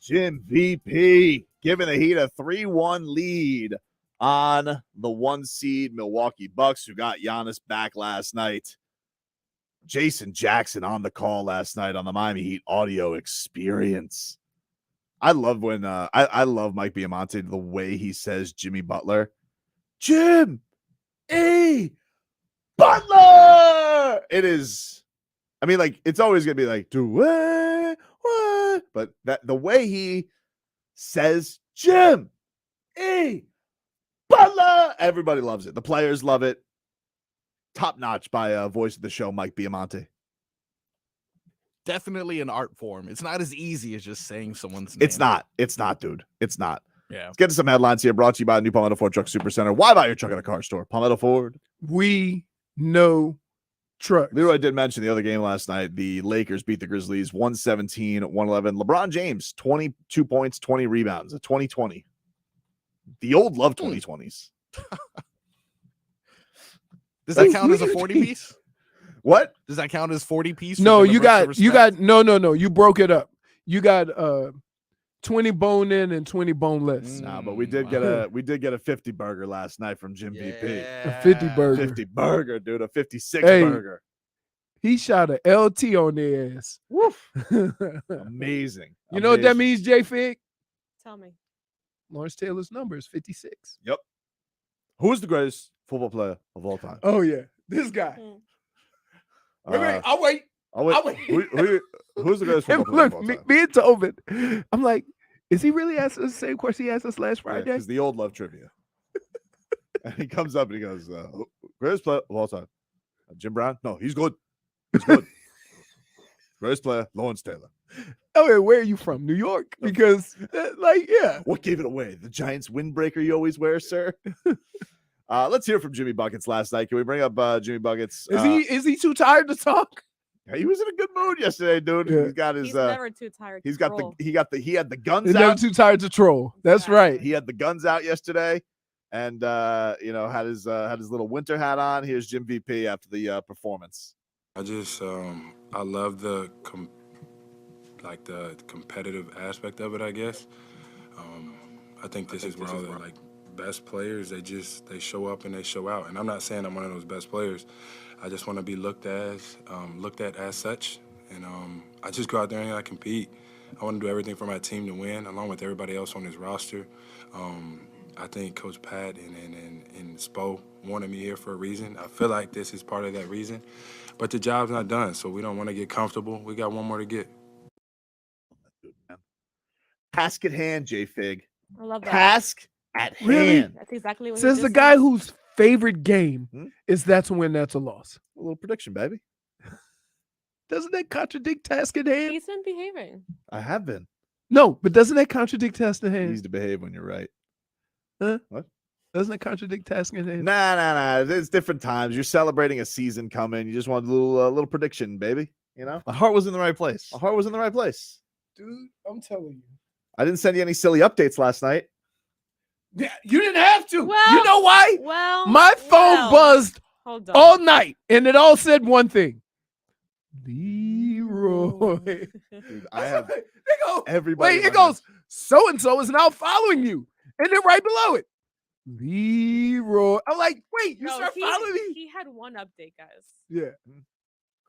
JIMVP giving the Heat a 3-1 lead on the 1 seed Milwaukee Bucks, who got Giannis back last night. Jason Jackson on the call last night on the Miami Heat audio experience. I love when I love Mike Biamonte, the way he says Jimmy Butler. Jim E. Butler. It is. I mean, like, it's always gonna be like, do what? But that the way he says Jim E. Butler, everybody loves it. The players love it. Top notch by voice of the show, Mike Biamonte. Definitely an art form. It's not as easy as just saying someone's name. It's not. It's not, dude. It's not. Yeah. Let's get to some headlines here. Brought to you by the new Palmetto Ford Truck Supercenter. Why buy your truck at a car store? Palmetto Ford. We know trucks. Leroy did mention the other game last night. The Lakers beat the Grizzlies 117-111. LeBron James, 22 points, 20 rebounds. A 2020. The old love 2020s. Does that count as a 40 piece? What? Does that count as 40 piece? No, you got no. You broke it up. You got 20 bone in and 20 boneless. Nah, but we did get a 50 burger last night from JIMVP. A 50 burger. 50 burger, dude. A 56 Hey, burger. He shot a LT on their ass. Woof. Amazing. You know what that means, J Fig? Tell me. Lawrence Taylor's number is 56. Yep. Who is the greatest football player of all time? Oh yeah, this guy. Wait, I'll wait. Who's the greatest football player of all time? Me and Tobin, I'm like, is he really asking us the same question he asked us last Friday? Because the old love trivia. And he comes up and he goes, greatest player of all time. Jim Brown? No, he's good. He's good. Greatest player, Lawrence Taylor. Oh, yeah, where are you from? New York? Because, yeah. What gave it away? The Giants windbreaker you always wear, sir? Let's hear from Jimmy Buckets last night. Can we bring up Jimmy Buckets? Is he too tired to talk? He was in a good mood yesterday, dude. Yeah. He's got his. He's never too tired. He had the guns He's out. never too tired to troll. That's right. He had the guns out yesterday, and had his little winter hat on. Here's JIMVP after the performance. I just I love the competitive aspect of it, I guess. I think this is where all the best players, they show up and they show out. And I'm not saying I'm one of those best players. I just want to be looked at as such. And I just go out there and I compete. I want to do everything for my team to win, along with everybody else on this roster. I think Coach Pat and Spo wanted me here for a reason. I feel like this is part of that reason. But the job's not done, so we don't want to get comfortable. We got one more to get. Task at hand, J-Fig. I love that. Task at Really? hand. That's exactly what Says he the just guy said. whose favorite game is that's a win, that's a loss. A little prediction, baby. Doesn't that contradict task at hand? He's been behaving. I have been. No, but doesn't that contradict task at He hand? needs to behave when you're right. Huh? What? Doesn't it contradict task at hand? Nah. It's different times. You're celebrating a season coming. You just want a little prediction, baby. You know, My heart was in the right place. my heart was in the right place. Dude, I'm telling you. I didn't send you any silly updates last night. Yeah, you didn't have to. Well, you know why? Well, My phone buzzed Hold on. all night, and it all said one thing. Leroy Leroy. Dude, I have They go, everybody. wait, it goes, so-and-so is now following you. And then right below it, Leroy. I'm like, wait, you start following me? He had one update, guys. Yeah.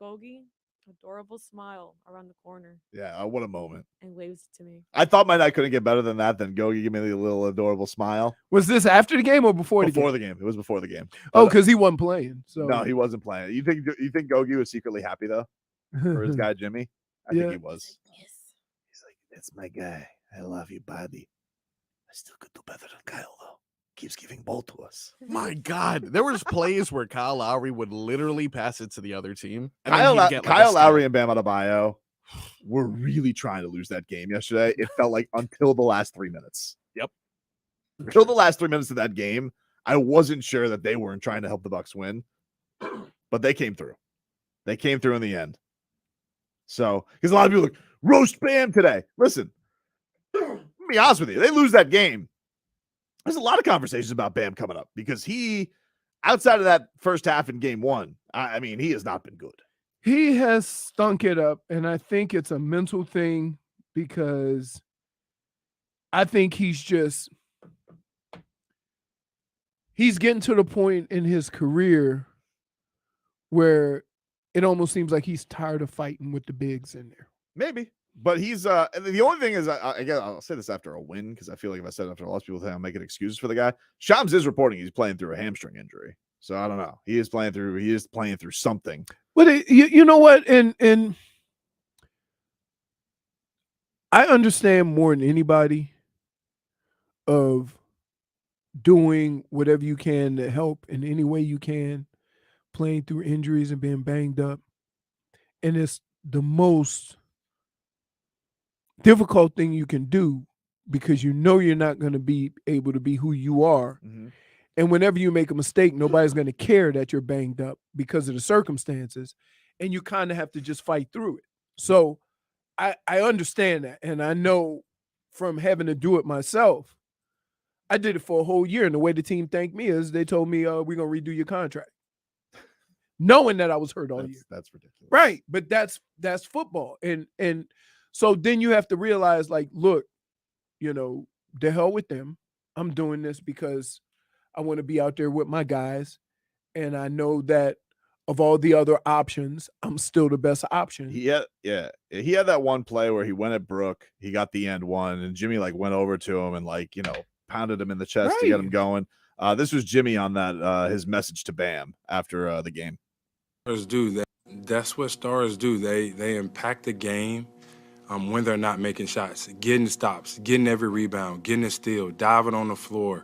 Gogi, adorable smile around the corner. Yeah, what a moment. And waves to me. I thought my night couldn't get better than that. Then Gogi give me a little adorable smile. Was this after the game or before the game? Before the game. It was before the game. Oh, because he wasn't playing. So no, he wasn't playing. You think Gogi was secretly happy though for his guy Jimmy? I think he was. Yes. He's like, that's my guy. I love you, buddy. I still could do better than Kyle though. Keeps giving ball to us. My God, there was plays where Kyle Lowry would literally pass it to the other team. And Kyle Kyle Lowry and Bam Adebayo were really trying to lose that game yesterday. It felt like until the last 3 minutes. Yep. Until the last 3 minutes of that game, I wasn't sure that they weren't trying to help the Bucks win, but they came through. They came through in the end. So, because a lot of people are like, roast Bam today. Listen, let me be honest with you. They lose that game. There's a lot of conversations about Bam coming up because he, outside of that first half in game one, I mean, he has not been good. He has stunk it up, and I think it's a mental thing because I think he's getting to the point in his career where it almost seems like he's tired of fighting with the bigs in there. Maybe. But he's the only thing is again, I'll say this after a win because I feel like if I said it after a loss, people think I'm making excuses for the guy. Shams is reporting he's playing through a hamstring injury, so I don't know. He is playing through something. But you know what, and I understand more than anybody of doing whatever you can to help in any way you can, playing through injuries and being banged up, and it's the most difficult thing you can do because you know you're not going to be able to be who you are. Mm-hmm. And whenever you make a mistake, nobody's going to care that you're banged up because of the circumstances. And you kind of have to just fight through it. So I understand that. And I know from having to do it myself, I did it for a whole year. And the way the team thanked me is they told me, we're going to redo your contract. Knowing that I was hurt all year. That's ridiculous. Right. But that's football. And so then you have to realize, like, look, the hell with them. I'm doing this because I want to be out there with my guys. And I know that of all the other options, I'm still the best option. He had that one play where he went at Brook. He got the end one, and Jimmy went over to him and pounded him in the chest to get him going. This was Jimmy on that his message to Bam after the game. That's what stars do. They impact the game. When they're not making shots, getting stops, getting every rebound, getting a steal, diving on the floor.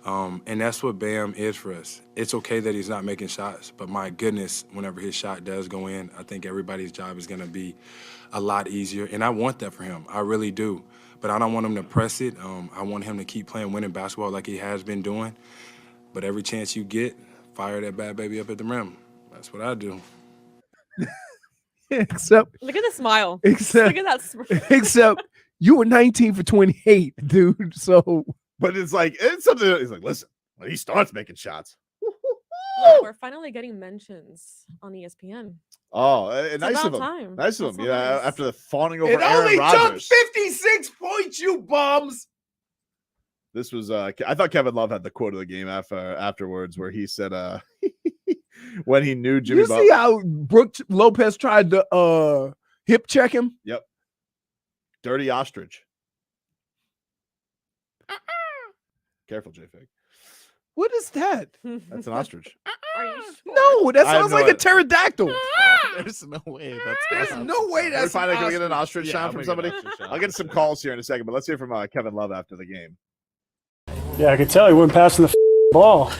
And that's what Bam is for us. It's okay that he's not making shots, but my goodness, whenever his shot does go in, I think everybody's job is going to be a lot easier. And I want that for him. I really do. But I don't want him to press it. I want him to keep playing winning basketball like he has been doing. But every chance you get, fire that bad baby up at the rim. That's what I do. Except look at the smile. Except look at that smile. Except you were 19 for 28, dude. So, but it's something. He's like, listen, when he starts making shots. Look, we're finally getting mentions on ESPN. Oh, it's nice of him. Time. Nice of him. So nice. After the fawning over it Aaron only Rodgers. took 56 points, you bums. This was I thought Kevin Love had the quote of the game afterwards where he said when he knew Jimmy Butler. You see how Brook Lopez tried to hip check him? Yep. Dirty ostrich. Careful, J-Fig. What is that? That's an ostrich. Are you sure? No, that sounds like a pterodactyl. There's no way. There's no way that's Can we get an ostrich sound from somebody? I'll I'll get some calls here in a second, but let's hear from Kevin Love after the game. Yeah, I could tell he wasn't passing the ball.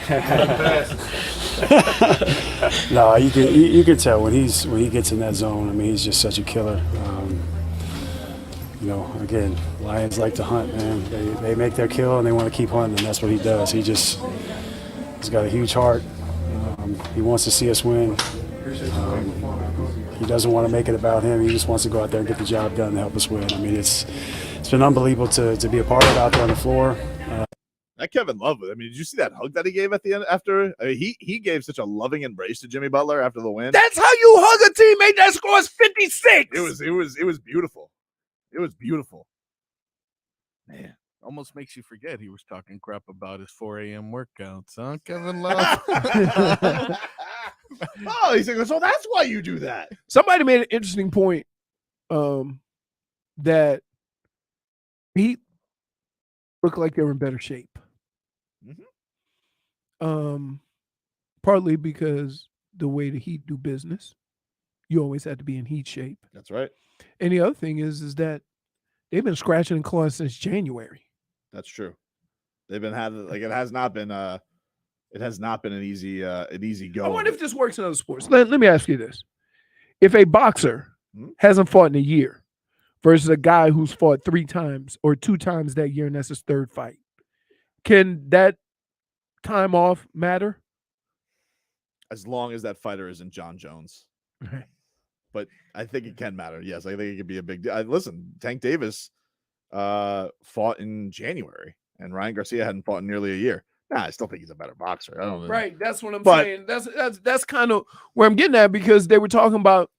No, you can tell when he gets in that zone. I mean, he's just such a killer. Again, Lions like to hunt, man. They make their kill and they want to keep hunting, and that's what he does. He's got a huge heart. He wants to see us win. He doesn't want to make it about him. He just wants to go out there and get the job done and help us win. I mean, it's been unbelievable to be a part of it out there on the floor. That Kevin Love. I mean, did you see that hug that he gave at the end after? I mean, he gave such a loving embrace to Jimmy Butler after the win. That's how you hug a teammate that scores 56. It was beautiful. It was beautiful. Man, almost makes you forget he was talking crap about his 4 a.m. workouts, huh, Kevin Love? Oh, he's like, so that's why you do that. Somebody made an interesting point that Heat look like they're in better shape. Partly because the way the Heat do business, you always have to be in Heat shape. That's right. And the other thing is that they've been scratching and clawing since January. That's true. They've been having like it has not been an easy go. I wonder if this works in other sports. Let me ask you this: if a boxer hasn't fought in a year versus a guy who's fought 3 times or 2 times that year, and that's his 3rd fight, can that time off matter? As long as that fighter isn't John Jones. But I think it can matter. Yes, I think it could be a big deal. Listen, Tank Davis fought in January, and Ryan Garcia hadn't fought in nearly a year. Nah, I still think he's a better boxer. I don't know. Right, that's what I'm saying. That's kind of where I'm getting at, because they were talking about,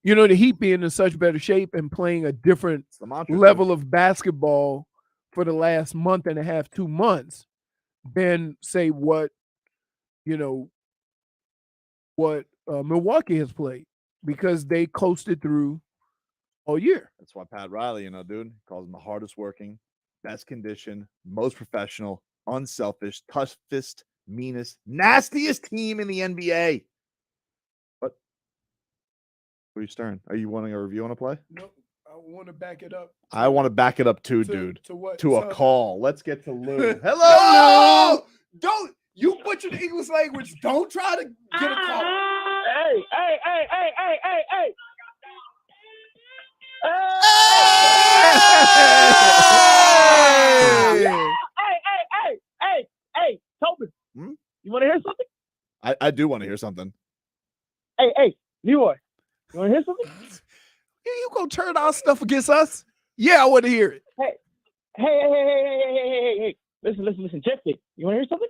the Heat being in such better shape and playing a different level of basketball for the last month and a half, 2 months, than say what Milwaukee has played, because they coasted through all year. That's why Pat Riley, dude, calls them the hardest working, best conditioned, most professional, unselfish, toughest, meanest, nastiest team in the NBA. What? What are you staring? Are you wanting a review on a play? Nope. I want to back it up. I want to back it up too, dude. To what? To a call. Let's get to Lou. Hello, No! Don't you butcher the English language. Don't try to get a call. Hey. Hey, Tobin. You want to hear something? I do want to hear something. Hey, Leroy. You want to hear something? You gonna turn our stuff against us? Yeah, I want to hear it. Hey. Listen. Jesse, you want to hear something?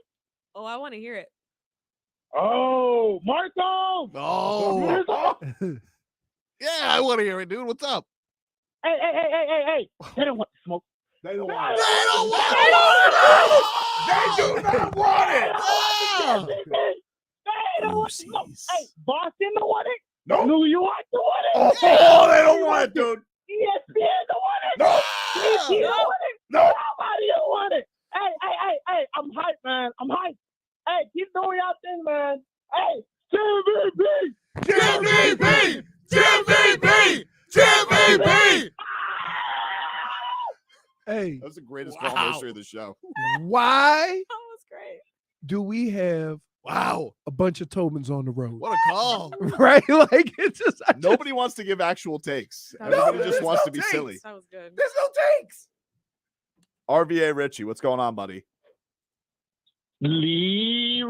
Oh, I want to hear it. Oh, Marco. Oh. Yeah, I want to hear it, dude. What's up? Hey. They don't want to smoke. They don't want it. They don't want They do not want it. They don't want it. Hey, Boston don't want it. No. New York don't want it. Oh, they don't want it, dude. ESPN don't want it. No. BT don't want it. No. Nobody don't want it. Hey, I'm hyped, man. I'm hyped. Hey, keep doing your thing, man. Hey, JIMVP. Hey, that was the greatest call in the history of the show. Why That was great. do we have a bunch of Tobins on the road? What a call. Right? Like, it's just Nobody wants to give actual takes. Everybody just wants to be silly. That was good. There's no takes. RVA Richie, what's going on, buddy? Nico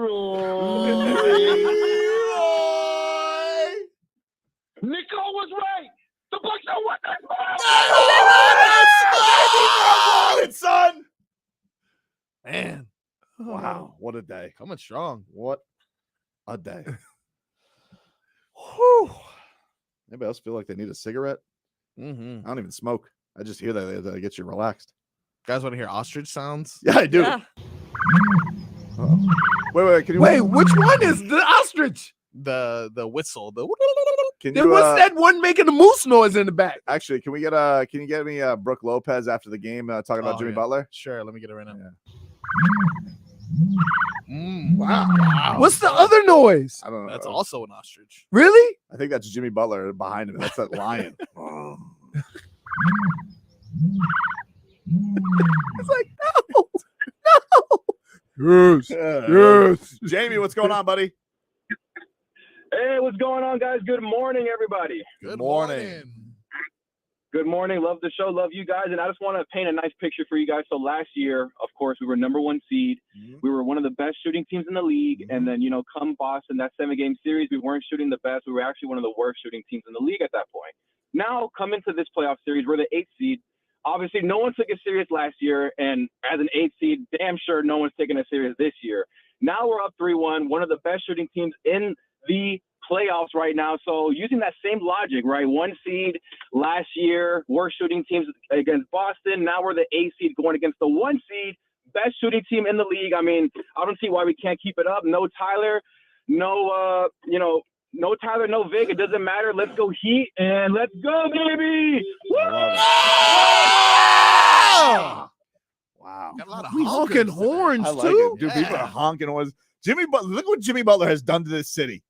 was right. The Bucks don't want that. Son. Man. Wow, what a day. Coming strong. What a day. Whew. Anybody else feel like they need a cigarette? Mm-hmm. I don't even smoke. I just hear that gets you relaxed. Guys want to hear ostrich sounds? Yeah, I do. Yeah. Wait, can you Wait, which one is the ostrich? The whistle. Can Then you what's that one making the moose noise in the back? Actually, can you get me Brooke Lopez after the game talking about Jimmy Butler? Sure, let me get it right now. Wow. What's the other noise? I don't know. That's also an ostrich. Really? I think that's Jimmy Butler behind him. That's that lion. It's like, no. Yes. Jamie, what's going on, buddy? Hey, what's going on, guys? Good morning, everybody. Good morning. Good morning. Love the show. Love you guys. And I just want to paint a nice picture for you guys. So last year, of course, we were #1 seed. We were one of the best shooting teams in the league. And then, come Boston, that 7-game series, we weren't shooting the best. We were actually one of the worst shooting teams in the league at that point. Now, come into this playoff series, we're the 8th seed. obviously no one took it serious last year, and as an 8 seed, damn sure no one's taking it serious this year. Now we're up 3-1, one of the best shooting teams in the playoffs right now. So using that same logic, right? 1 seed last year, worst shooting teams against Boston. Now we're the 8 seed going against the 1 seed, best shooting team in the league. I mean, I don't see why we can't keep it up. No Tyler, no Tyler, no Vic. It doesn't matter. Let's go Heat and let's go, baby. Wow. Got a lot of We honking honkers horns I like too. it. Dude, people are honking horns. Jimmy Butler, look what Jimmy Butler has done to this city.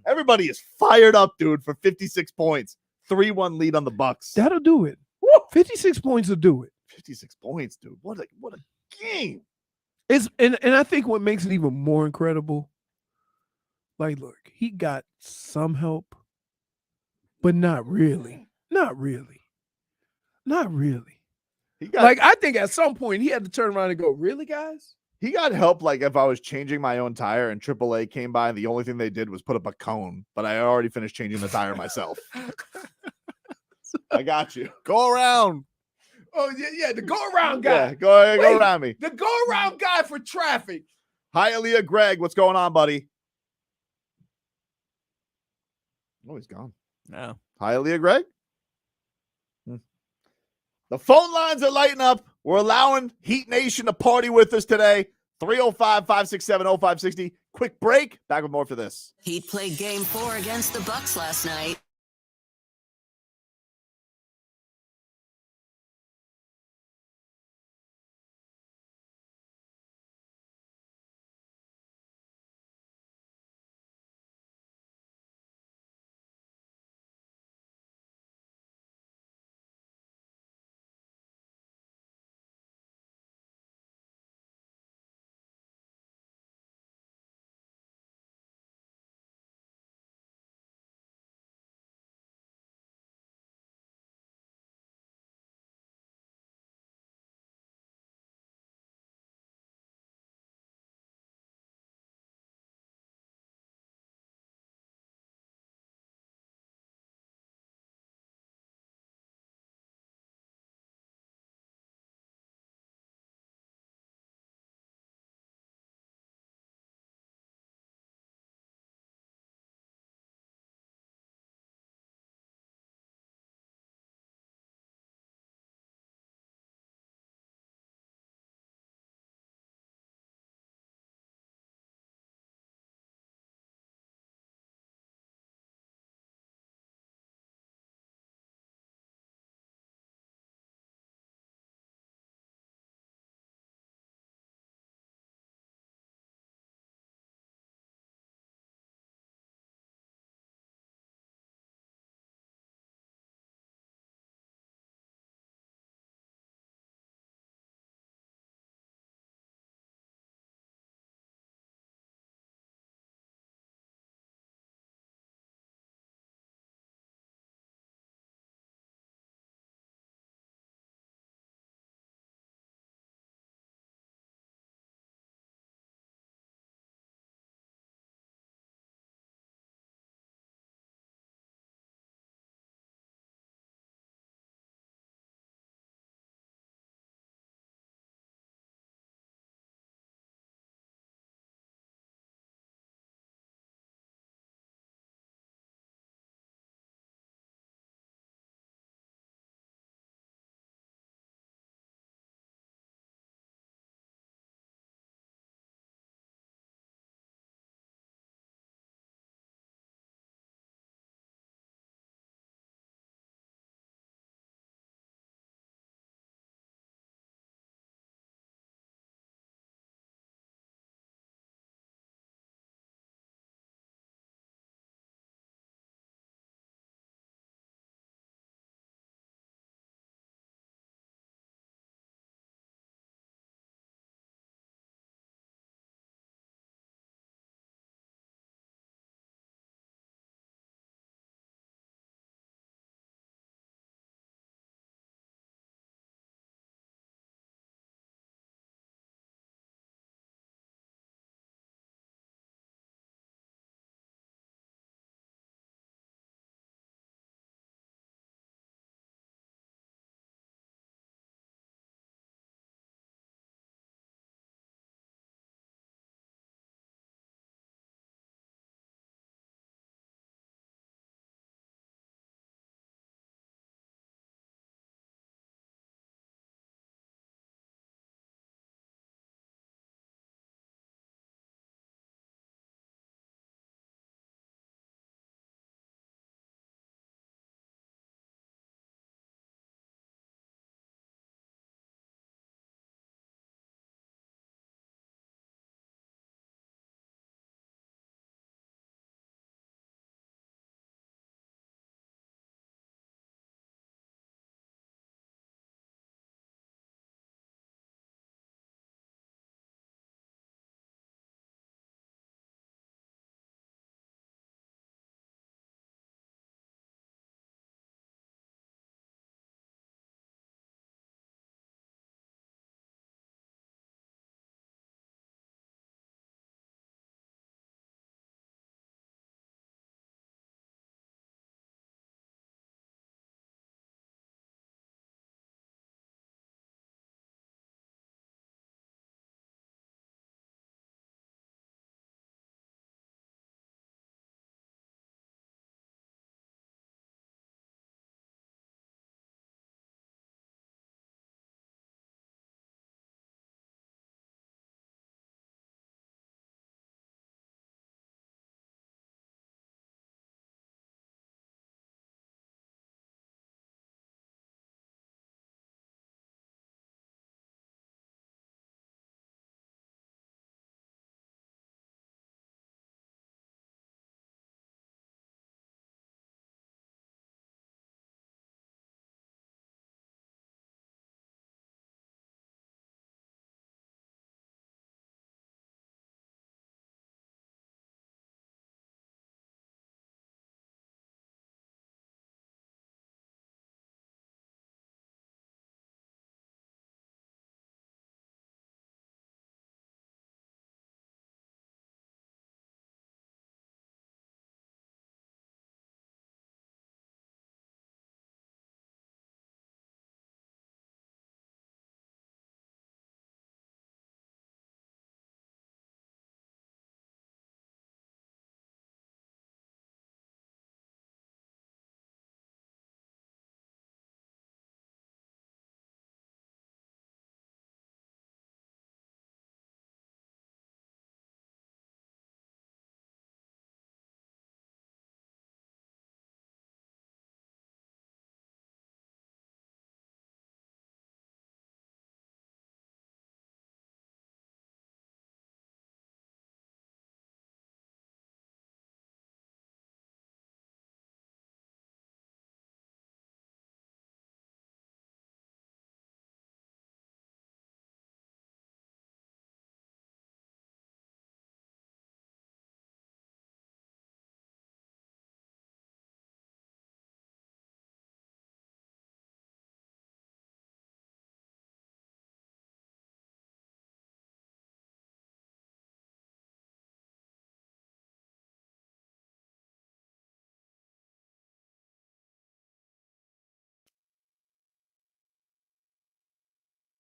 Everybody is fired up, dude, for 56 points. 3-1 lead on the Bucks. That'll do it. 56 points will do it. 56 points, dude. What a game. And I think what makes it even more incredible, like, look, he got some help, but not really. Not really. Not really. Like, I think at some point he had to turn around and go, really, guys? He got help, like if I was changing my own tire and AAA came by and the only thing they did was put up a cone, but I already finished changing the tire myself. I got you. Go around. Oh, yeah, the go-around guy. Yeah, go around me. The go-around guy for traffic. Hi, Aaliyah Greg. What's going on, buddy? Oh, he's gone. No. Hi, Aaliyah Greg. The phone lines are lighting up. We're allowing Heat Nation to party with us today. 305-567-0560. Quick break. Back with more after this. Heat played Game 4 against the Bucks last night.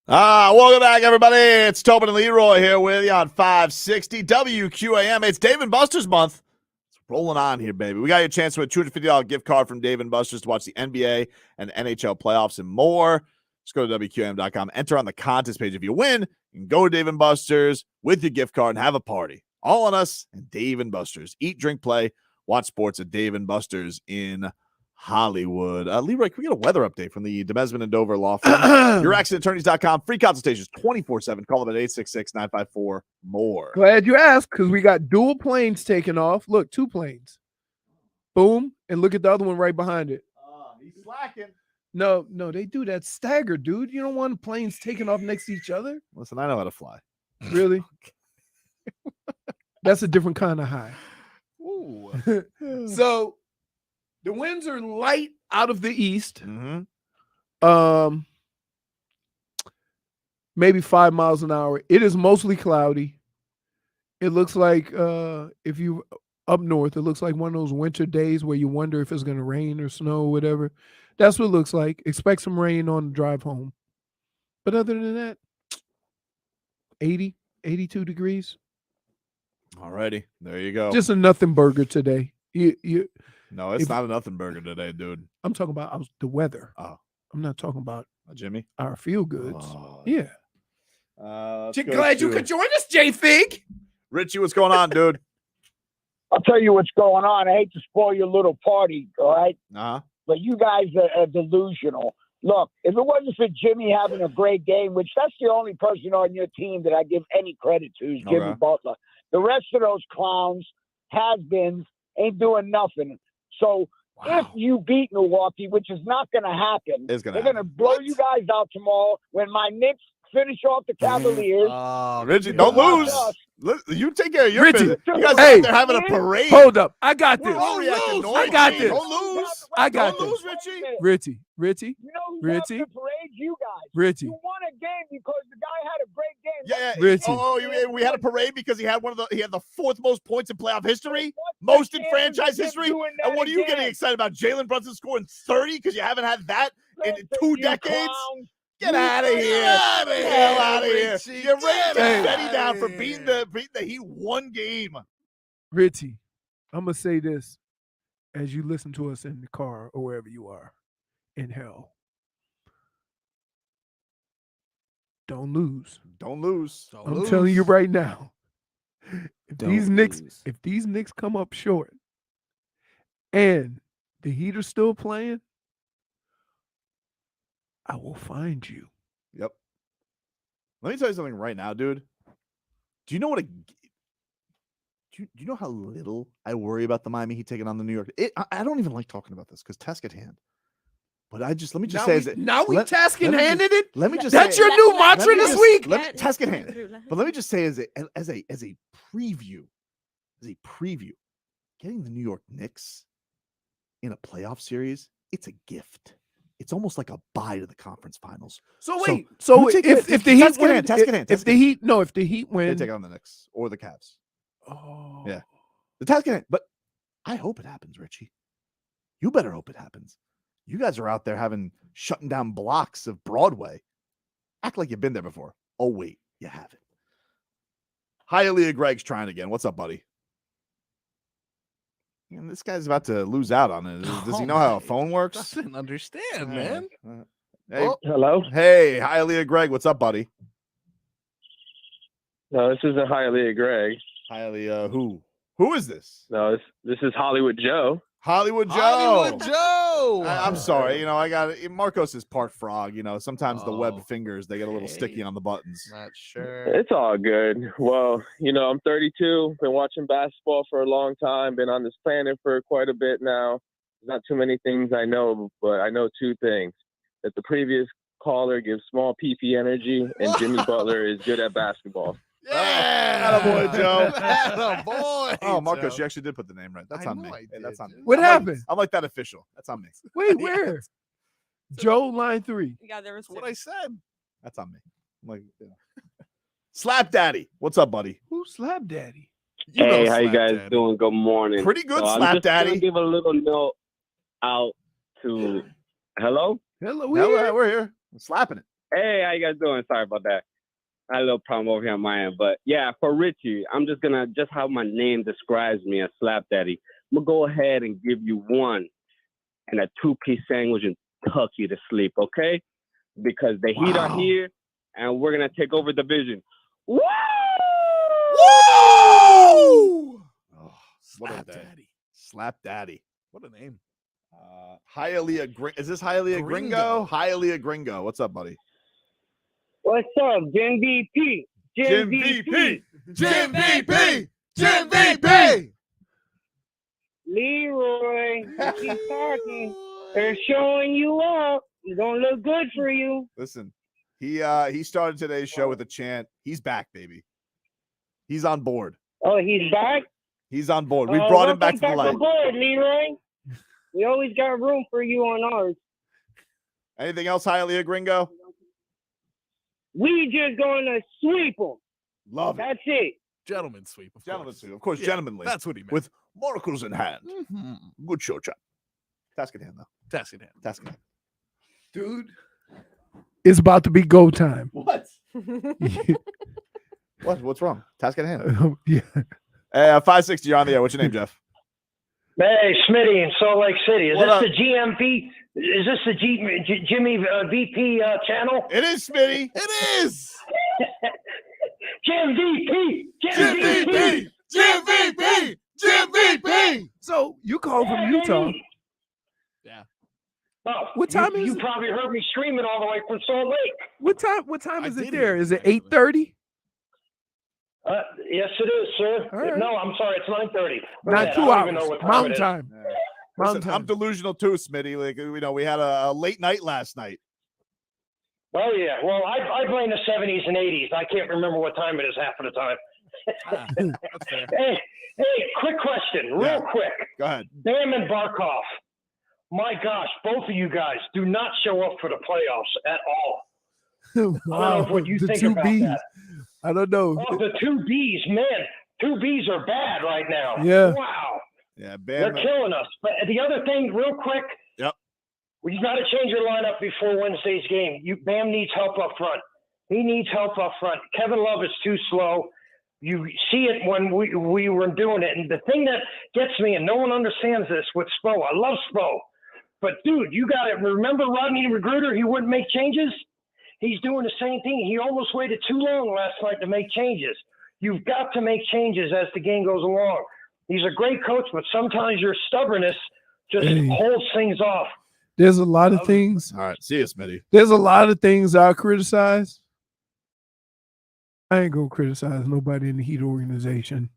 Welcome back, everybody. It's Tobin and Leroy here with you on 560 WQAM. It's Dave & Buster's month. It's rolling on here, baby. We got you a chance to win a $250 gift card from Dave & Buster's to watch the NBA and NHL playoffs and more. Just go to WQAM.com. Enter on the contest page. If you win, you can go to Dave & Buster's with your gift card and have a party. All on us and Dave & Buster's. Eat, drink, play, watch sports at Dave & Buster's in Hollywood. Leroy, can we get a weather update from the Demesman and Dover law firm? YourAccidentAttorneys.com. Free consultations 24/7. Call them at 866-954-MORE. Glad you asked, because we got dual planes taking off. Look, 2 planes. Boom. And look at the other one right behind it. He's slacking. No, they do that stagger, dude. You don't want planes taking off next to each other. Listen, I know how to fly. Really? That's a different kind of high. Ooh. So the winds are light out of the east. Maybe 5 miles an hour. It is mostly cloudy. It looks like if you up north, it looks like one of those winter days where you wonder if it's going to rain or snow or whatever. That's what it looks like. Expect some rain on the drive home. But other than that, 80, 82 degrees. All righty. There you go. Just a nothing burger today. No, it's not a nothing burger today, dude. I'm talking about the weather. Oh. I'm not talking about Jimmy. Our feel goods. Oh. Yeah. Glad you could join us, J-Fig. Richie, what's going on, dude? I'll tell you what's going on. I hate to spoil your little party, all right? Uh-huh. But you guys are delusional. Look, if it wasn't for Jimmy having a great game, which that's the only person on your team that I give any credit to is Jimmy Butler. The rest of those clowns, has-beens, ain't doing nothing. So if you beat Milwaukee, which is not going to happen, they're going to blow you guys out tomorrow when my Knicks finish off the Cavaliers. Richie, don't lose. You take care of your business. You guys hey, out there having a parade. Hold up. I got this. I got this. Don't lose. I got Don't this. lose, Richie. You know who's Richie. the parade? You guys. Richie. You won a game because the guy had a great game. Yeah. Richie. We had a parade because he had the 4th most points in playoff history, most in franchise history. And what are you getting excited about? Jalen Brunson scoring 30 because you haven't had that in 2 decades? Get out of here. Hell out of here. You're ready to Betty down for beating the Heat 1 game. Richie, I'm going to say this as you listen to us in the car or wherever you are in hell. Don't lose. Don't lose. I'm telling you right now. If these Knicks come up short and the Heat are still playing, I will find you. Yep. Let me tell you something right now, dude. Do you know do you know how little I worry about the Miami Heat taking on the New York? I don't even like talking about this because task at hand. But let me just say, task in handed it. Let me just. That's say, your new mantra this week. Task at hand. But let me just say, as a preview, getting the New York Knicks in a playoff series, it's a gift. It's almost like a bye to the conference finals. So wait, if the Heat win, if the Heat win, they take on the Knicks or the Cavs. Oh, yeah, the task at hand. But I hope it happens, Richie. You better hope it happens. You guys are out there shutting down blocks of Broadway. Act like you've been there before. Oh wait, you haven't. Hi, Leah. Greg's trying again. What's up, buddy? And this guy's about to lose out on it. Does he know how a phone works? Doesn't understand, man. Hey, hello. Hey, Hialeah Greg. What's up, buddy? No, this isn't Hialeah Greg. Hialeah who? Who is this? No, this is Hollywood Joe. Hollywood Joe. Hollywood Joe. I'm sorry. I got it. Marcos is part frog. Sometimes the web fingers, they get a little sticky on the buttons. Not sure. It's all good. Well, I'm 32. Been watching basketball for a long time. Been on this planet for quite a bit now. Not too many things I know, but I know 2 things. That the previous caller gives small PP energy, and Jimmy Butler is good at basketball. Yeah, attaboy, Joe. Attaboy, oh, Marcos, Joe. you actually did put the name right. That's on me. That's on me. What happened? I'm like that official. That's on me. Wait, where? Joe, line 3. Yeah, there was what I said. That's on me. I'm like, Slap Daddy. What's up, buddy? Who's Slap Daddy? Hey, how you guys doing? Good morning. Pretty good, I'm Slap just Daddy. gonna give a little note out to. Hello. Hello, we're here. I'm slapping it. Hey, how you guys doing? Sorry about that. I had a little problem over here on my end. But yeah, for Richie, I'm just gonna just how my name describes me as Slap Daddy. I'm gonna go ahead and give you one and a 2-piece sandwich and tuck you to sleep, okay? Because the Heat are here and we're gonna take over the division. Woo! Woo! Oh, Slap Daddy. Slap Daddy. What a name. Is this Hialeah Gringo? Hialeah Gringo. What's up, buddy? What's up, JIMVP? JIMVP. JIMVP. JIMVP. Leroy, keep talking. They're showing you up. It's gonna look good for you. Listen, he started today's show with a chant. He's back, baby. He's on board. Oh, he's back? He's on board. We brought him back to the light. Board, Leroy. We always got room for you on ours. Anything else, Hialeah Gringo? We just gonna sweep them. Love it. That's it. Gentleman sweep. Gentleman sweep. Of course, Yeah, gentlemanly. That's what he meant. With monocles in hand. Good show, chap. Task at hand, though. Task in hand. Task at hand. Dude, it's about to be go time. What? What's wrong? Task at hand. Yeah. Hey, 560, you're on the air. What's your name, Jeff? Hey, Smitty in Salt Lake City. Is What this up? the GMP? Is this the Jimmy VP channel? It is, Smitty. It is. JIMVP. JIMVP. JIMVP. JIMVP. So you called from Utah. Yeah. Oh, What time is you it? probably heard me screaming all the way from Salt Lake. What time is I it did there? hear Is you, it 8:30? Yes, it is, sir. All right. No, I'm sorry. It's 9:30. Not 2 I don't even know hours. what time Mountain it is. time. Listen, Mountain I'm time. delusional too, Smitty. Like, we had a late night last night. Oh, yeah. Well, I blame the 70s and 80s. I can't remember what time it is half of the time. That's fair. Hey, quick question, real quick. Go ahead. Bam and Barkov. My gosh, both of you guys do not show up for the playoffs at all. I don't know what you the think two about B's. that. I don't know. Oh, the two Bs, man. Two Bs are bad right now. Yeah. Wow. Yeah, They're Bam. killing us. But the other thing, real quick, Yep. you got to change your lineup before Wednesday's game. Bam needs help up front. He needs help up front. Kevin Love is too slow. You see it when we were doing it. And the thing that gets me, and no one understands this with Spo, I love Spo. But, dude, you got to remember Rodney Magruder, he wouldn't make changes? He's doing the same thing. He almost waited too long last night to make changes. You've got to make changes as the game goes along. He's a great coach, but sometimes your stubbornness just holds things off. There's a lot of things. All right. See you, Smitty. There's a lot of things I criticize. I ain't gonna criticize nobody in the Heat organization.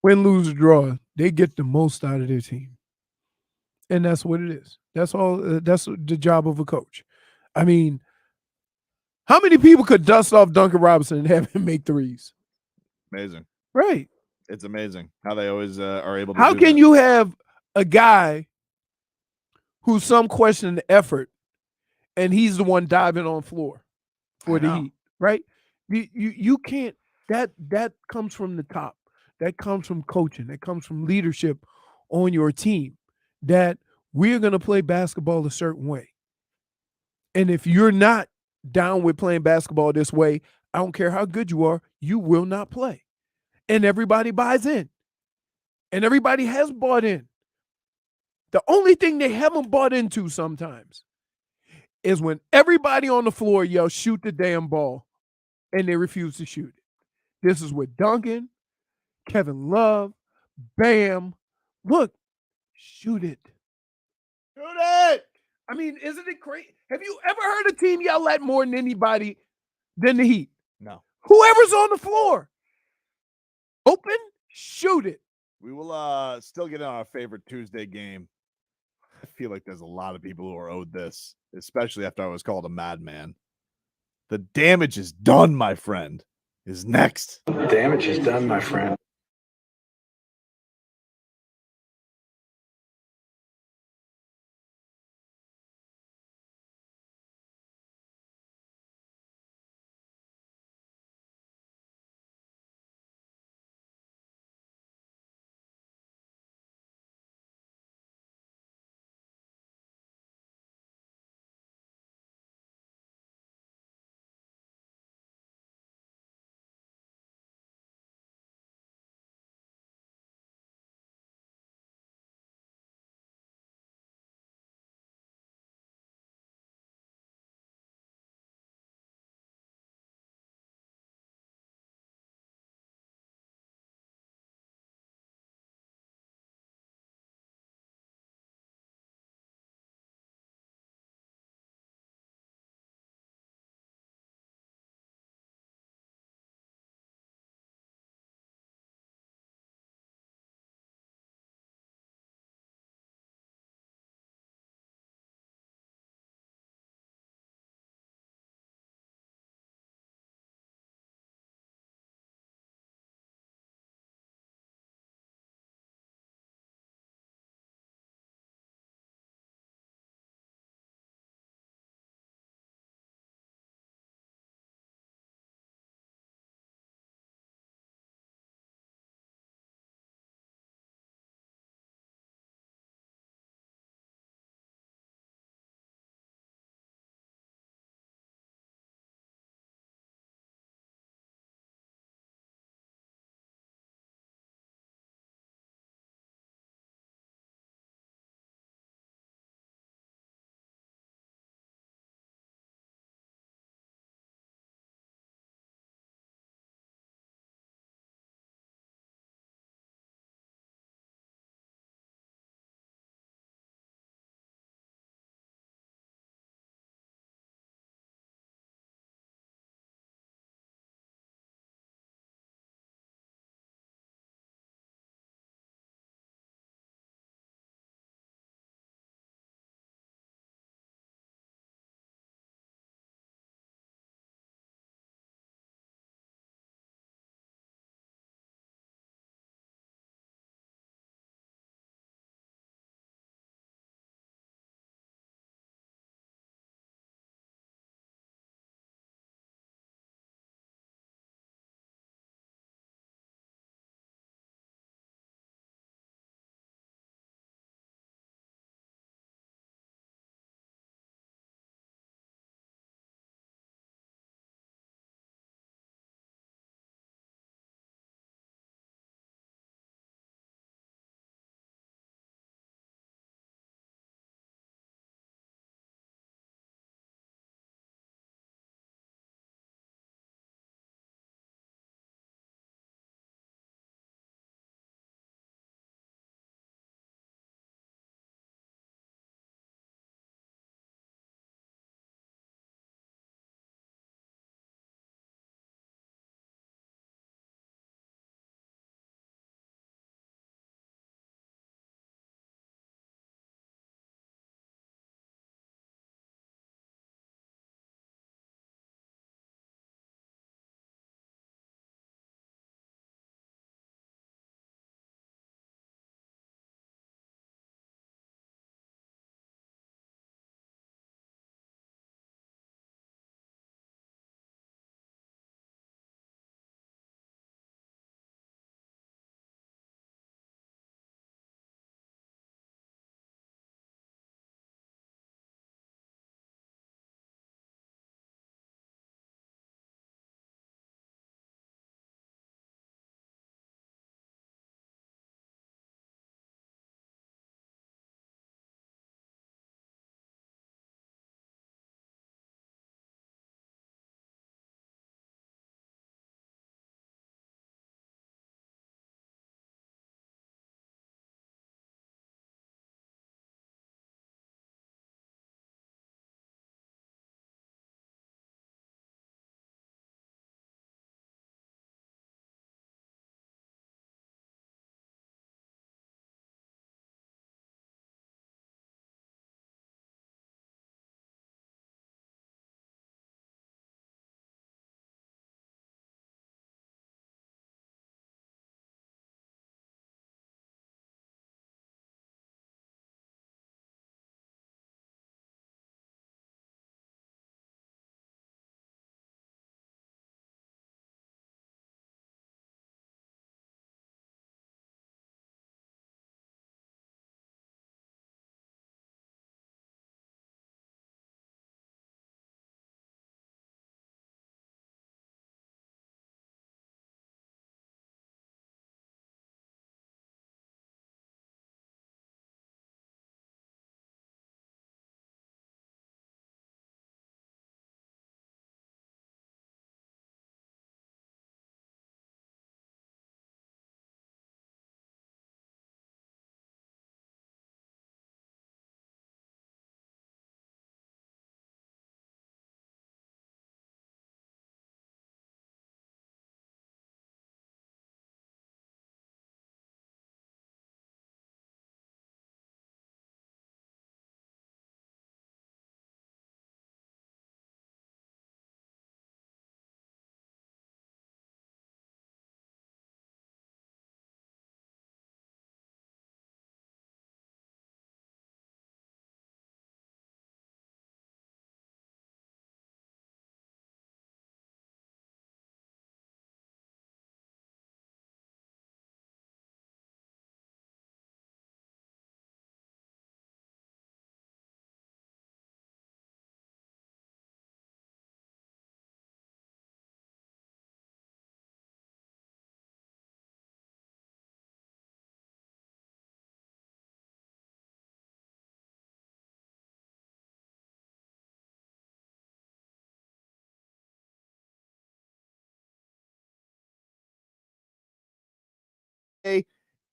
Win, lose, or draw, they get the most out of their team, and that's what it is. That's all. That's the job of a coach. I mean, how many people could dust off Duncan Robinson and have him make threes? Amazing. Right. It's amazing how they always are able to How do can that. you have a guy who's some question the effort, and he's the one diving on floor for the Heat, right? You can't. That comes from the top. That comes from coaching. That comes from leadership on your team. That we're gonna play basketball a certain way, and if you're not down with playing basketball this way, I don't care how good you are, you will not play. And everybody buys in. And everybody has bought in. The only thing they haven't bought into sometimes is when everybody on the floor yells, shoot the damn ball, and they refuse to shoot it. This is with Duncan, Kevin Love, Bam. Look, shoot it. Shoot it. I mean, isn't it great? Have you ever heard a team yell at more than anybody than the Heat? No. Whoever's on the floor, open, shoot it. We will still get in our favorite Tuesday game. I feel like there's a lot of people who are owed this, especially after I was called a madman. The damage is done, my friend, is next. Damage is done, my friend.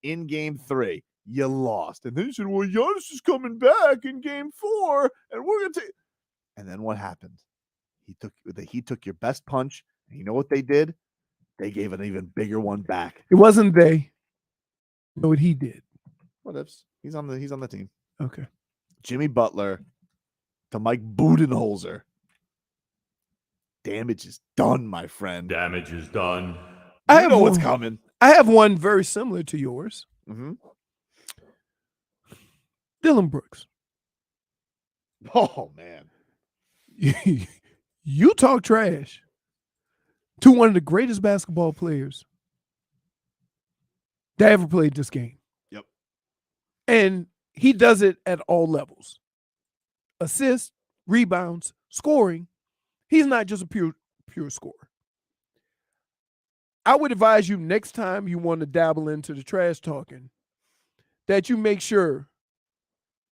in game 3. You lost. And then you said, well, Giannis is coming back in game 4, and we're going to take. And then what happened? He took your best punch, and you know what they did? They gave an even bigger one back. It wasn't they. You know what he did? What ifs? He's on the team. Okay. Jimmy Butler to Mike Budenholzer. Damage is done, my friend. Damage is done. I know what's coming. I have one very similar to yours. Mm-hmm. Dylan Brooks. Oh, man. You talk trash to one of the greatest basketball players that ever played this game. Yep. And he does it at all levels. Assists, rebounds, scoring. He's not just a pure scorer. I would advise you next time you want to dabble into the trash talking that you make sure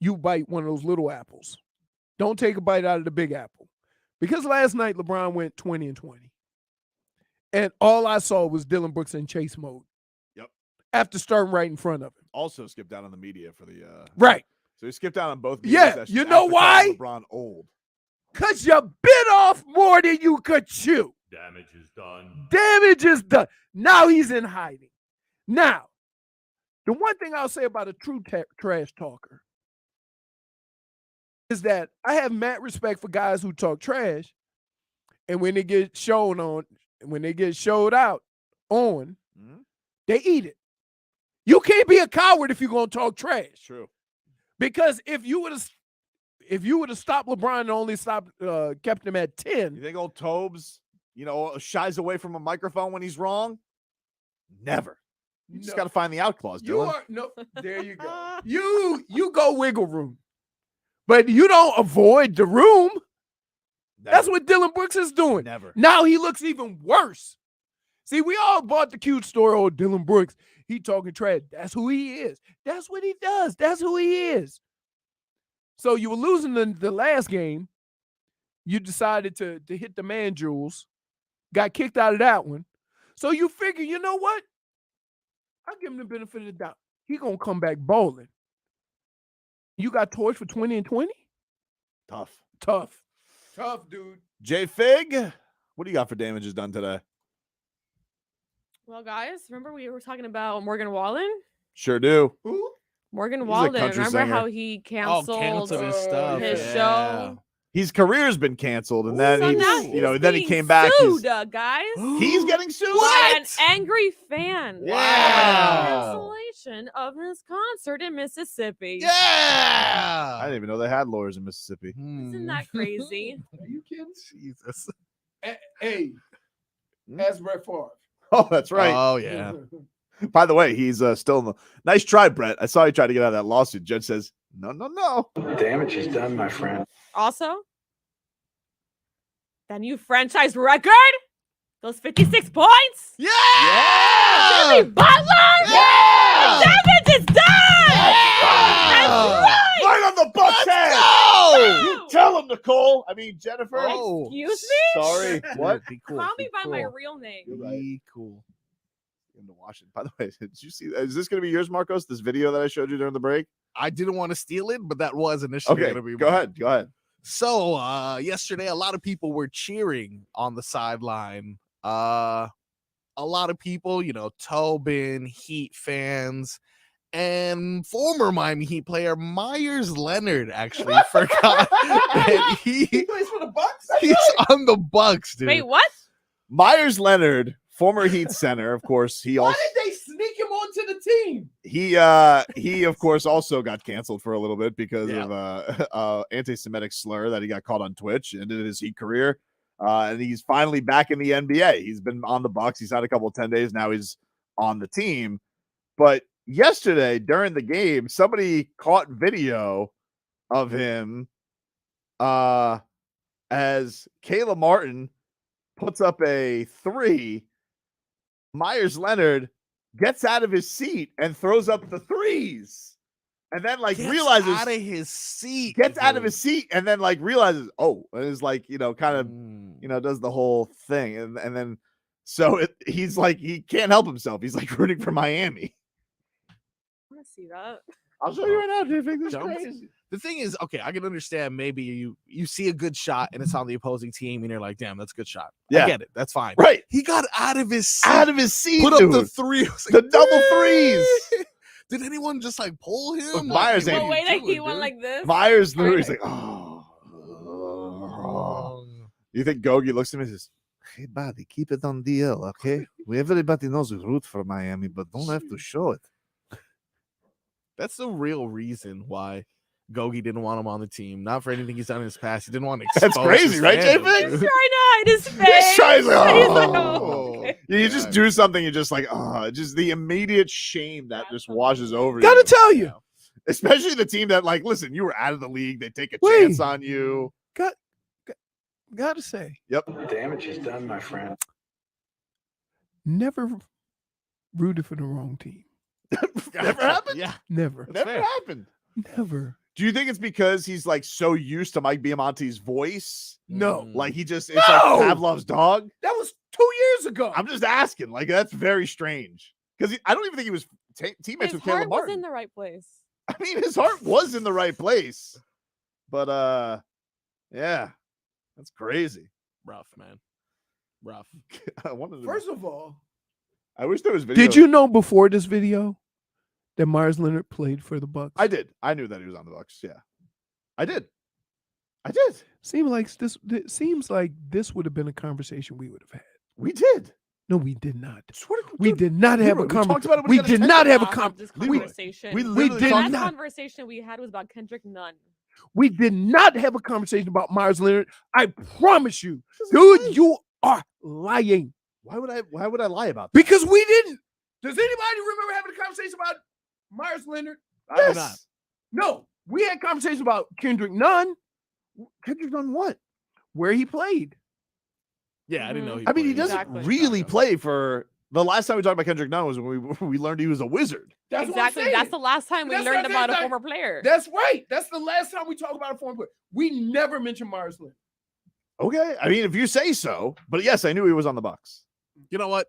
you bite one of those little apples. Don't take a bite out of the big apple. Because last night LeBron went 20 and 20. And all I saw was Dylan Brooks in chase mode. Yep. After starting right in front of him. Also skipped out on the media for the right. So he skipped out on both media Yeah, sessions you know after why? calling LeBron old. Because you bit off more than you could chew. Damage is done. Damage is done. Now he's in hiding. Now, the one thing I'll say about a true trash talker is that I have mad respect for guys who talk trash, and when they get showed out on, they eat it. You can't be a coward if you're gonna talk trash. True. Because if you would have stopped LeBron and only kept him at 10. You think old Tobes, shies away from a microphone when he's wrong? Never. You just got to find the out clause, Dylan. There you go. You go wiggle room. But you don't avoid the room. Never. That's what Dylan Brooks is doing. Never. Now he looks even worse. See, we all bought the cute story. Oh, Dylan Brooks, he talking trash. That's who he is. That's what he does. That's who he is. So you were losing the last game. You decided to hit the man jewels. Got kicked out of that one. So you figure, you know what? I'll give him the benefit of the doubt. He going to come back bowling. You got torched for 20 and 20? Tough, dude. J Fig, what do you got for damages done today? Well, guys, remember we were talking about Morgan Wallen? Sure do. Who? Morgan He's a Wallen. country Remember singer. how he canceled his stuff. his Yeah. show? His career's been canceled, and then So he's, now then he being came back. Sued, guys. He's getting sued. By an angry fan. Wow. Cancellation of his concert in Mississippi. I didn't even know they had lawyers in Mississippi. Isn't that crazy? Are you kidding? Jesus. Hey, that's Brett Favre. Oh, that's right. Oh, yeah. By the way, he's still in the. Nice try, Brett. I saw you try to get out of that lawsuit. Judge says, no. Damage is done, my friend. Also, that new franchise record, those 56 points. Yeah! Jimmy Butler. Yeah! Damage is done. That's right. Right on the Bucks head. You tell him, Nicole. I mean, Jennifer. Excuse me? Sorry. What? Be cool. Call me Be by cool. my real name. Be cool. Into Washington. By the way, did you see? Is this going to be yours, Marcos? This video that I showed you during the break? I didn't want to steal it, but that was initially Okay, going to be go ahead. Go ahead. So yesterday, a lot of people were cheering on the sideline. A lot of people, Tobin, Heat fans, and former Miami Heat player Myers Leonard actually forgot that he plays for the Bucks. he's on the Bucks, dude. Wait, what? Myers Leonard, former Heat center, of course. Why did they sneak him onto the team? He of course also got canceled for a little bit because of anti-Semitic slur that he got caught on Twitch, ended his Heat career. And he's finally back in the NBA. He's been on the Bucks. He's had a couple of 10 days. Now he's on the team. But yesterday during the game, somebody caught video of him as Kayla Martin puts up a 3. Myers Leonard gets out of his seat and throws up the 3s. And then realizes out of his seat. Gets out of his seat and then realizes, and is kind of does the whole thing. And then so he's he can't help himself. He's rooting for Miami. want to see that. I'll show you right now, dude. This is Jumps. crazy. The thing is, okay, I can understand maybe you see a good shot and it's on the opposing team and you're like, damn, that's a good shot. Yeah. I get it. That's fine. Right. He got out of his seat. Out of his seat, Put up the dude. three. I was The like, double threes. Did anyone just like pull him? Look, Myers Like, ain't- The what are way you that he doing, went dude? like this. Myers literally is Right. like, oh. You think Gogi looks at me and says, hey, buddy, keep it on DL, okay? Everybody knows we root for Miami, but don't have to show it. That's the real reason why Gogi didn't want him on the team. Not for anything he's done in his past. He didn't want to expose That's crazy, his right, fandom, JP? dude. He's trying to hide his face. He's trying to, He's like, oh. okay. Yeah, you just do something, you're just like, oh, just the immediate shame that just washes over Gotta you. tell you. Especially the team that, like, listen, you were out of the league. They take a Wait. chance on you. Gotta say, Yep. Damage is done, my friend. never rooted for the wrong team. Never happened? Yeah. Never. Never happened. Never. Do you think it's because he's like so used to Mike Biamonte's voice? No. Like he just, it's No! like Pavlov's dog? That was 2 years ago. I'm just asking. Like, that's very strange. Because I don't even think he was teammates His with Caleb heart was Martin. in the right place. I mean, his heart was in the right place. But, yeah, that's crazy. Rough, man. Rough. I wanted to, First of all, I wish there was video. did you know before this video that Myers Leonard played for the Bucks? I did. I knew that he was on the Bucks. Yeah, I did. I did. Seems like this would have been a conversation we would have had. We did. No, we did not. Swear to- We dude, did not have Leroy, a we talked about conversation. it when We he got did his not head have a Not con- this Leroy, conversation. we we literally did The talked last not. conversation we had was about Kendrick Nunn. We did not have a conversation about Myers Leonard. I promise you, dude, you are lying Why would I lie about that? because we didn't. Does anybody remember having a conversation about Myers Leonard? I do Yes. No, we had conversations about Kendrick Nunn, Kendrick Nunn what? where he played. Yeah, I didn't know. I mean, he played. doesn't Exactly. really play for. The last time we talked about Kendrick Nunn was when we learned he was a wizard. That's what I'm Exactly. saying. That's the last time we That's learned what I'm about a saying. former player. That's right. That's the last time we talk about a former player. We never mentioned Myers Leonard. Okay, I mean, if you say so, but yes, I knew he was on the Bucks. You know what?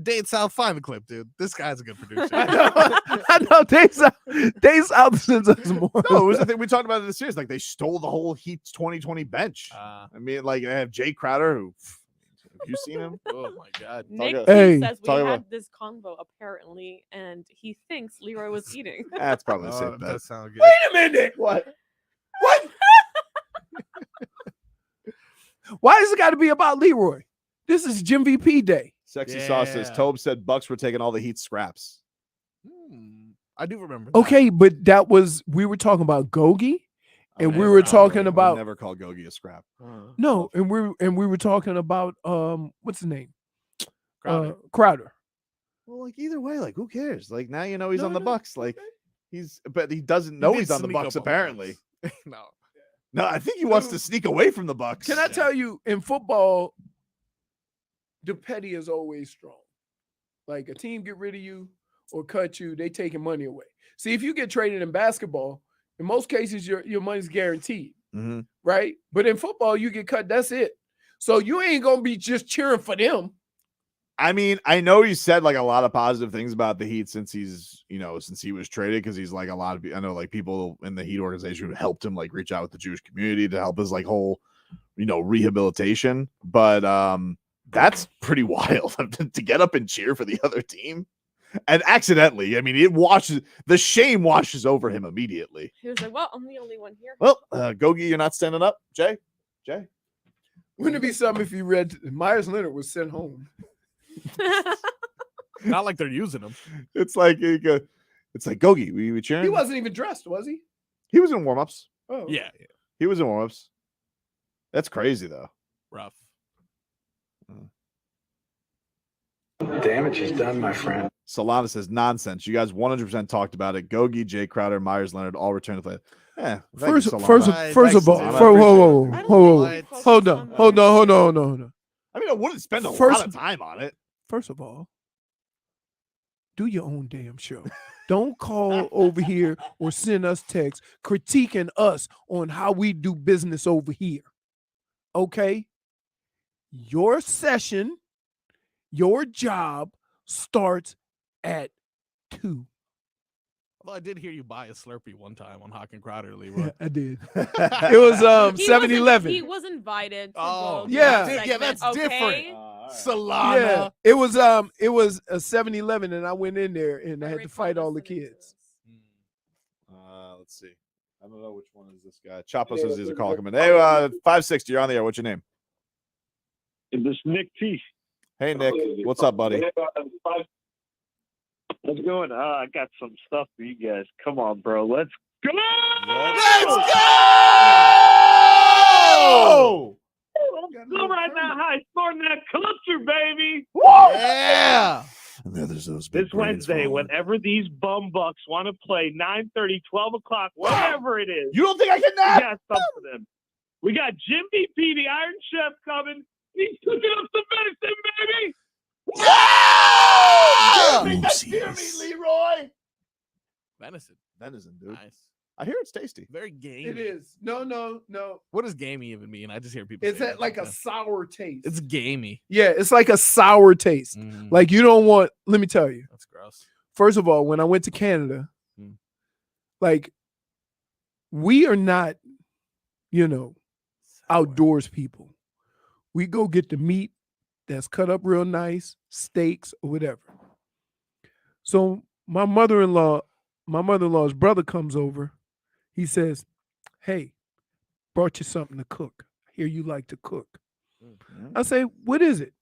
Dane South, find the clip, dude. This guy's a good producer. I know. They sends us more. No, it was the thing we talked about in the series. Like they stole the whole Heat's 2020 bench. I mean, like they have Jay Crowder, who have you seen him? Oh my god. Nick about- T Hey. says we Talk had about- this convo apparently, and he thinks Leroy was eating. That's probably the Oh, same that bet. sounds good. Wait a minute. What? What? Why has it got to be about Leroy? This is JIMVP day. Sexy Sauce says Yeah. Tobe said Bucks were taking all the Heat scraps. I do remember. That. Okay, but we were talking about Gogi, and we were talking about never call Gogi a scrap. no, and we were talking about what's his name? Crowder. Crowder. Well, like either way, like who cares? Like now you know he's No, on the no, Bucks. Like but he doesn't know did he's on the sneak Bucks up on the apparently. Bucks. No. No, I think he wants to sneak away from the Bucks. Can I tell you, in football, the petty is always strong. Like a team get rid of you or cut you, they taking money away. See, if you get traded in basketball, in most cases your money's guaranteed, Mhm. right? But in football, you get cut, that's it. So you ain't gonna be just cheering for them. I mean, I know he said like a lot of positive things about the Heat since since he was traded, because he's like a lot of I know like people in the Heat organization who helped him like reach out with the Jewish community to help his like whole rehabilitation. But that's pretty wild to get up and cheer for the other team. And accidentally, I mean, the shame washes over him immediately. He was like, "Well, I'm the only one here." Well, Gogi, you're not standing up, Jay. Wouldn't it be something if you read Myers Leonard was sent home? Not like they're using him. It's like Gogi, were you cheering? He wasn't even dressed, was he? He was in warmups. Oh, Yeah. He was in warmups. That's crazy though. Rough. Damage is done, my friend. Solana says nonsense. You guys 100% talked about it. Gogi, Jay Crowder, Myers Leonard all return to play. Yeah. First of all, Solana. hold on. I mean, I wouldn't spend a First- lot of time on it. First of all, do your own damn show. Don't call over here or send us texts critiquing us on how we do business over here. Okay? Your session, your job starts at 2. Although I did hear you buy a Slurpee one time on Hawk and Crowder, Leroy. I did. It was 7-Eleven. He was invited to Oh, go. to yeah. that Yeah, that's segment, different. okay? Solana. Yeah, it was a 7-Eleven, and I went in there and I had to fight all the kids. Let's see. I don't know which one is this guy. Chapo says he's a call coming. Hey, 560, you're on the air. What's your name? This Nick T. Hey, Nick. What's up, buddy? How's it going? I got some stuff for you guys. Come on, bro. Let's go! Let's go right now. High scoring that culture, baby. Yeah. And then there's those This Wednesday, whenever these bum bucks want to play 9:30, 12 o'clock, whatever it is. You don't think I can We nap? got something for them. We got JIMVP, the Iron Chef, coming. He's cooking up some medicine, baby. That's dear me, Leroy. Venison. Venison, dude. Nice. I hear it's tasty. Very gamey. It is. No. What does gamey even mean? I just hear people It's say that like a sour taste. It's gamey. Yeah, it's like a sour taste. Like you don't want. Let me tell you. That's gross. First of all, when I went to Canada, like we are not, outdoors people. We go get the meat that's cut up real nice, steaks or whatever. So my mother-in-law's brother comes over. He says, "Hey, brought you something to cook. I hear you like to cook." I say, "What is it?"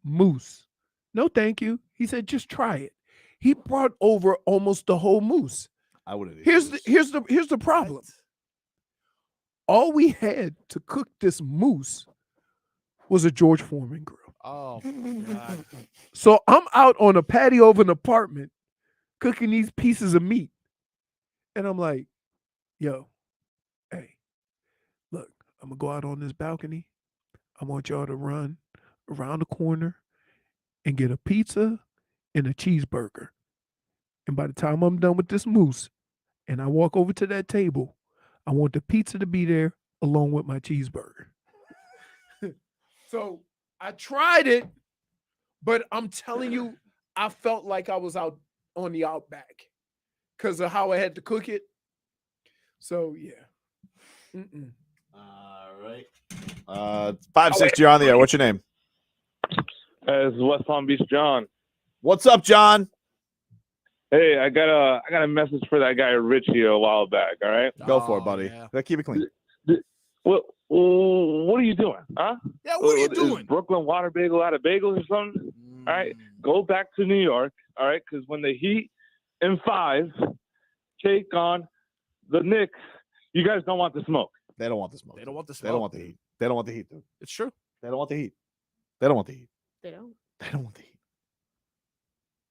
"Moose." "No, thank you." He said, "Just try it." He brought over almost the whole moose. I would have. Here's the problem. All we had to cook this moose was a George Foreman grill. Oh, God. So I'm out on a patio of an apartment cooking these pieces of meat. And I'm like, yo, hey, look, I'm going to go out on this balcony. I want y'all to run around the corner and get a pizza and a cheeseburger. And by the time I'm done with this moose and I walk over to that table, I want the pizza to be there along with my cheeseburger. So I tried it, but I'm telling you, I felt like I was out on the outback because of how I had to cook it. So yeah. All right. 560, you're on the air. What's your name? It's West Palm Beach John. What's up, John? Hey, I got a message for that guy Richie a while back. All right, Go for it, buddy. Keep it clean. What are you doing, huh? Yeah, what are you doing? Is Brooklyn Water Bagel out of bagels or something? All right, go back to New York. All right, because when the Heat in 5 take on the Knicks, you guys don't want the smoke. They don't want the smoke. They don't want the They don't smoke. want the heat. They don't want the heat, dude. It's true. They don't want the heat. They don't want the heat. They don't. They don't want the heat.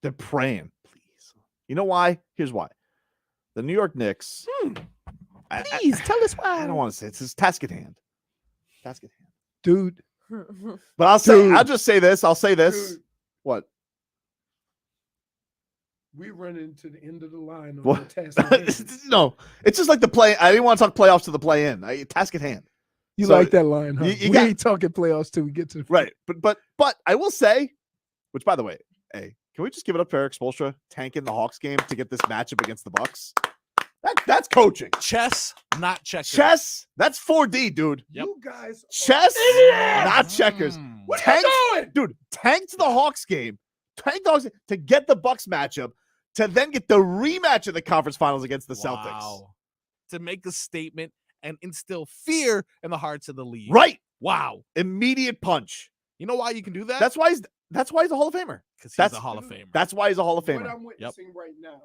They're praying, please. You know why? Here's why. The New York Knicks. Please tell us why. I don't want to say it's his task at hand. Task at hand. Dude. But I'll just say this. I'll say this. Dude. What? We run into the end of the line on What? the task at hand. No, it's just like the play. I didn't want to talk playoffs to the play in. Task at hand. You So, like that line, huh? you We got- ain't talking playoffs till we get to the Right. But I will say, which by the way, hey, can we just give it up to Erik Spoelstra tanking the Hawks game to get this matchup against the Bucks? That's coaching. Chess, not checkers. Chess, that's 4D, dude. You guys, Chess, not checkers. What are you doing? Dude, tanked the Hawks game, tanked the Hawks to get the Bucks matchup, to then get the rematch of the conference finals against the Celtics. Wow. To make a statement and instill fear in the hearts of the league. Right. Wow. Immediate punch. You know why you can do that? That's why he's a Hall of Famer. Because he's a Hall of Famer. That's why he's a Hall of What Famer. I'm witnessing right now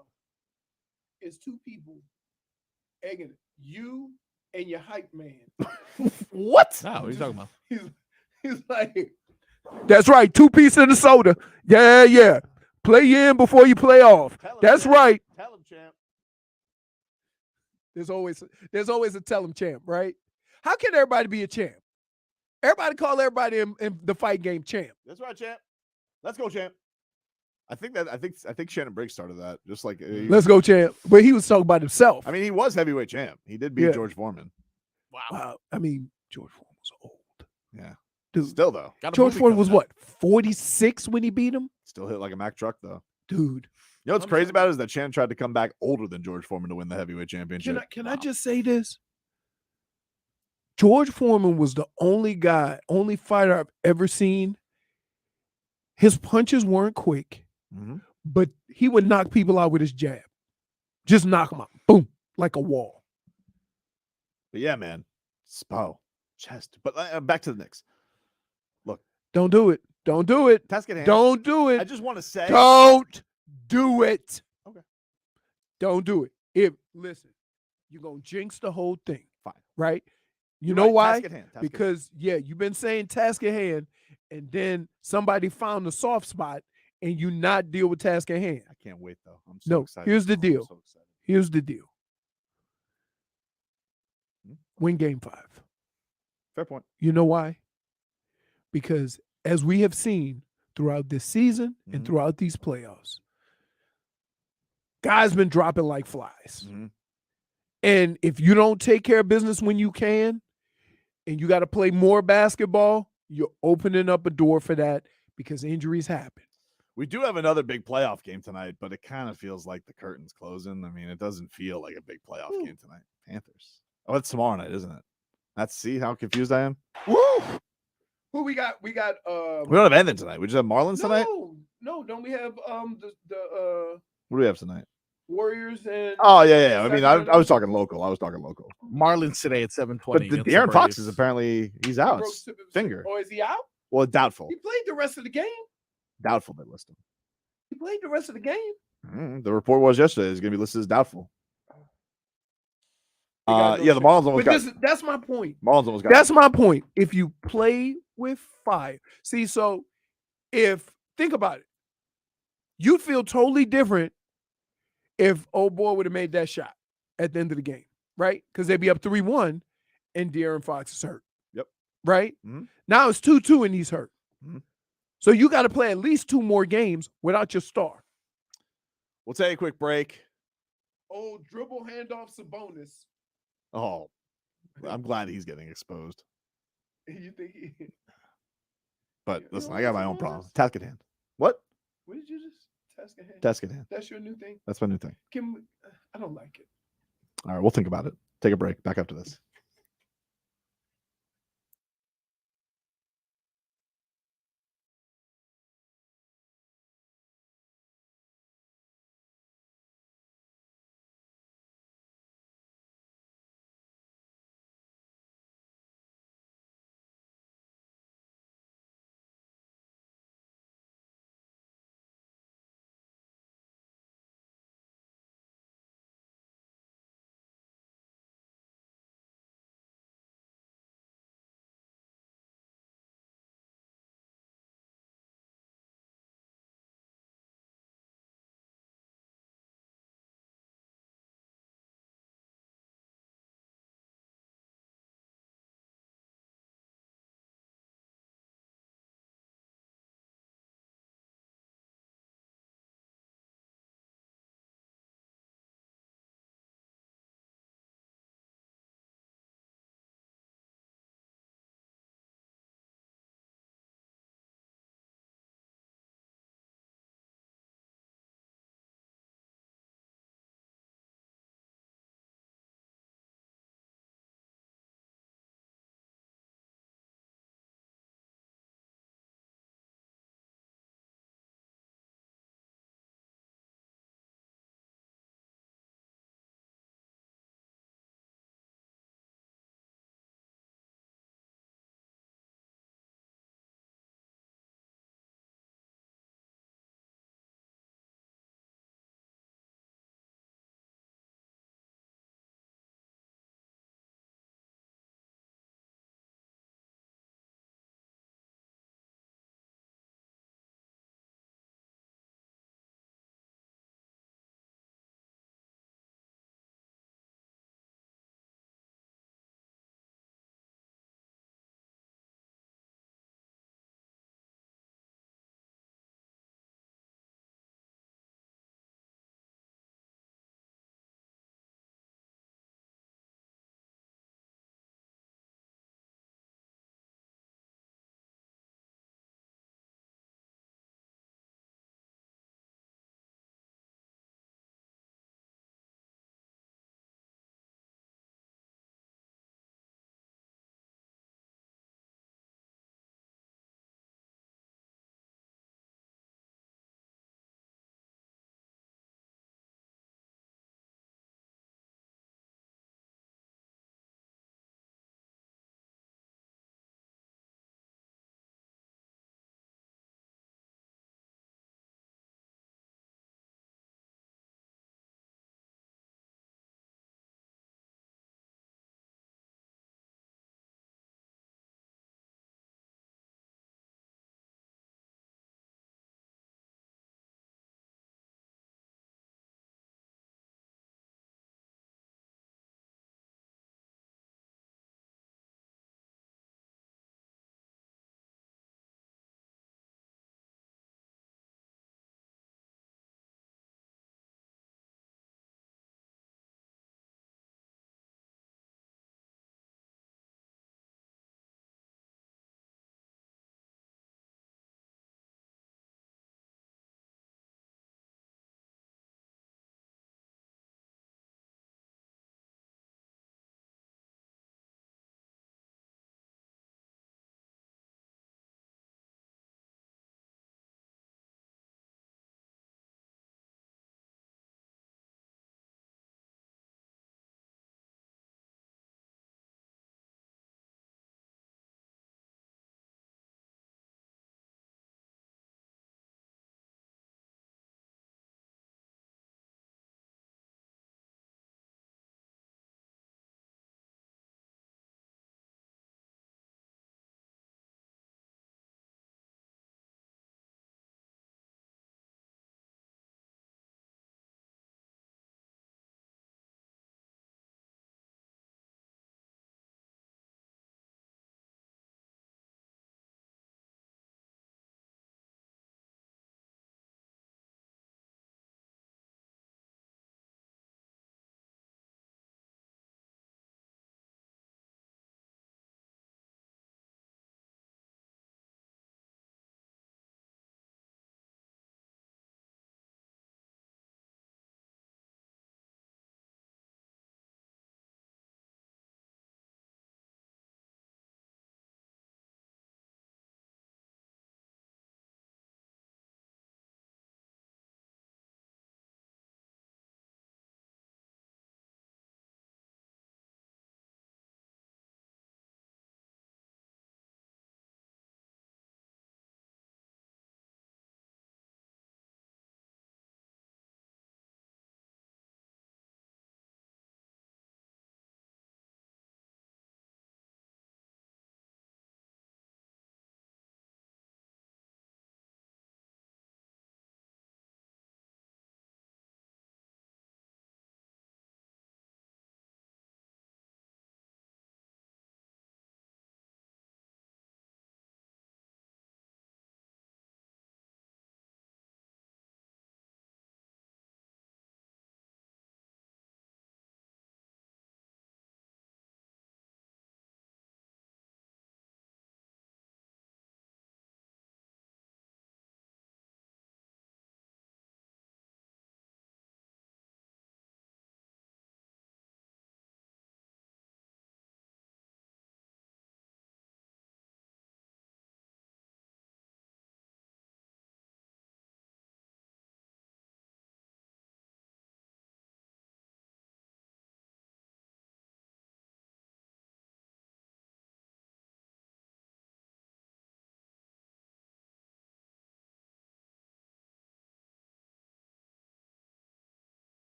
is two people egging it. You and your hype man. What? No, what are you talking about? He's like, that's right, 2 pieces of the soda. Yeah. Play in before you play off. That's right. Tell him, champ. There's always a tell him champ, right? How can everybody be a champ? Everybody call everybody in the fight game champ. That's right, champ. Let's go, champ. I think Shannon Briggs started that. Just like Let's go, champ. But he was talking about himself. I mean, he was heavyweight champ. He did beat Yeah. George Foreman. Wow. I mean, George Foreman was old. Yeah. Dude. Still though. George Foreman was what, 46 when he beat him? Still hit like a Mack truck though. Dude. You know what's crazy about it is that Chant tried to come back older than George Foreman to win the heavyweight championship. Can I just say this? George Foreman was the only fighter I've ever seen. His punches weren't quick, but he would knock people out with his jab. Just knock them out. Boom. Like a wall. But yeah, man. Spo. Chest. But back to the Knicks. Look. Don't do it. Don't do it. Task at hand. Don't do it. I just want to say. Don't do it. Okay. Don't do it. Listen, you're going to jinx the whole thing. Fine. Right? You You're know right. why? Task at hand. Task Because, you've been saying task at hand, and then somebody found the soft spot, and you not deal with task at hand. I can't wait, though. I'm so excited. Here's the deal. So excited. Here's the deal. Win game 5. Fair point. You know why? Because as we have seen throughout this season and throughout these playoffs, guys been dropping like flies. And if you don't take care of business when you can, and you got to play more basketball, you're opening up a door for that because injuries happen. We do have another big playoff game tonight, but it kind of feels like the curtain's closing. I mean, it doesn't feel like a big playoff game tonight. Panthers. Oh, it's tomorrow night, isn't it? See how confused I am? Woo! Who we got? We got We don't have anything tonight. We just have Marlins tonight? No, don't we have What do we have tonight? Warriors and Oh, yeah. I mean, I was talking local. Marlins today at 7:20. But against the De'Aaron Fox Braves. is apparently he's out. broke It's his finger. Oh, is he out? Well, doubtful. He played the rest of the game. Doubtful they list him. He played the rest of the game. The report was yesterday he's going to be listed as doubtful. The Marlins almost got. That's my point. Marlins almost got. That's my point. If you play with fire, so think about it, you'd feel totally different if old boy would have made that shot at the end of the game, right? Because they'd be up 3-1, and De'Aaron Fox is hurt. Yep. Right. Now it's 2-2, and he's hurt. So you got to play at least 2 more games without your star. We'll take a quick break. Oh, dribble handoff Sabonis. Oh, I'm glad he's getting exposed. You think he? But listen, I got my own problems. Task at hand. What? What did you just task at hand? Task at hand. That's your new thing. That's my new thing. I don't like it. All right, we'll think about it. Take a break. Back after this.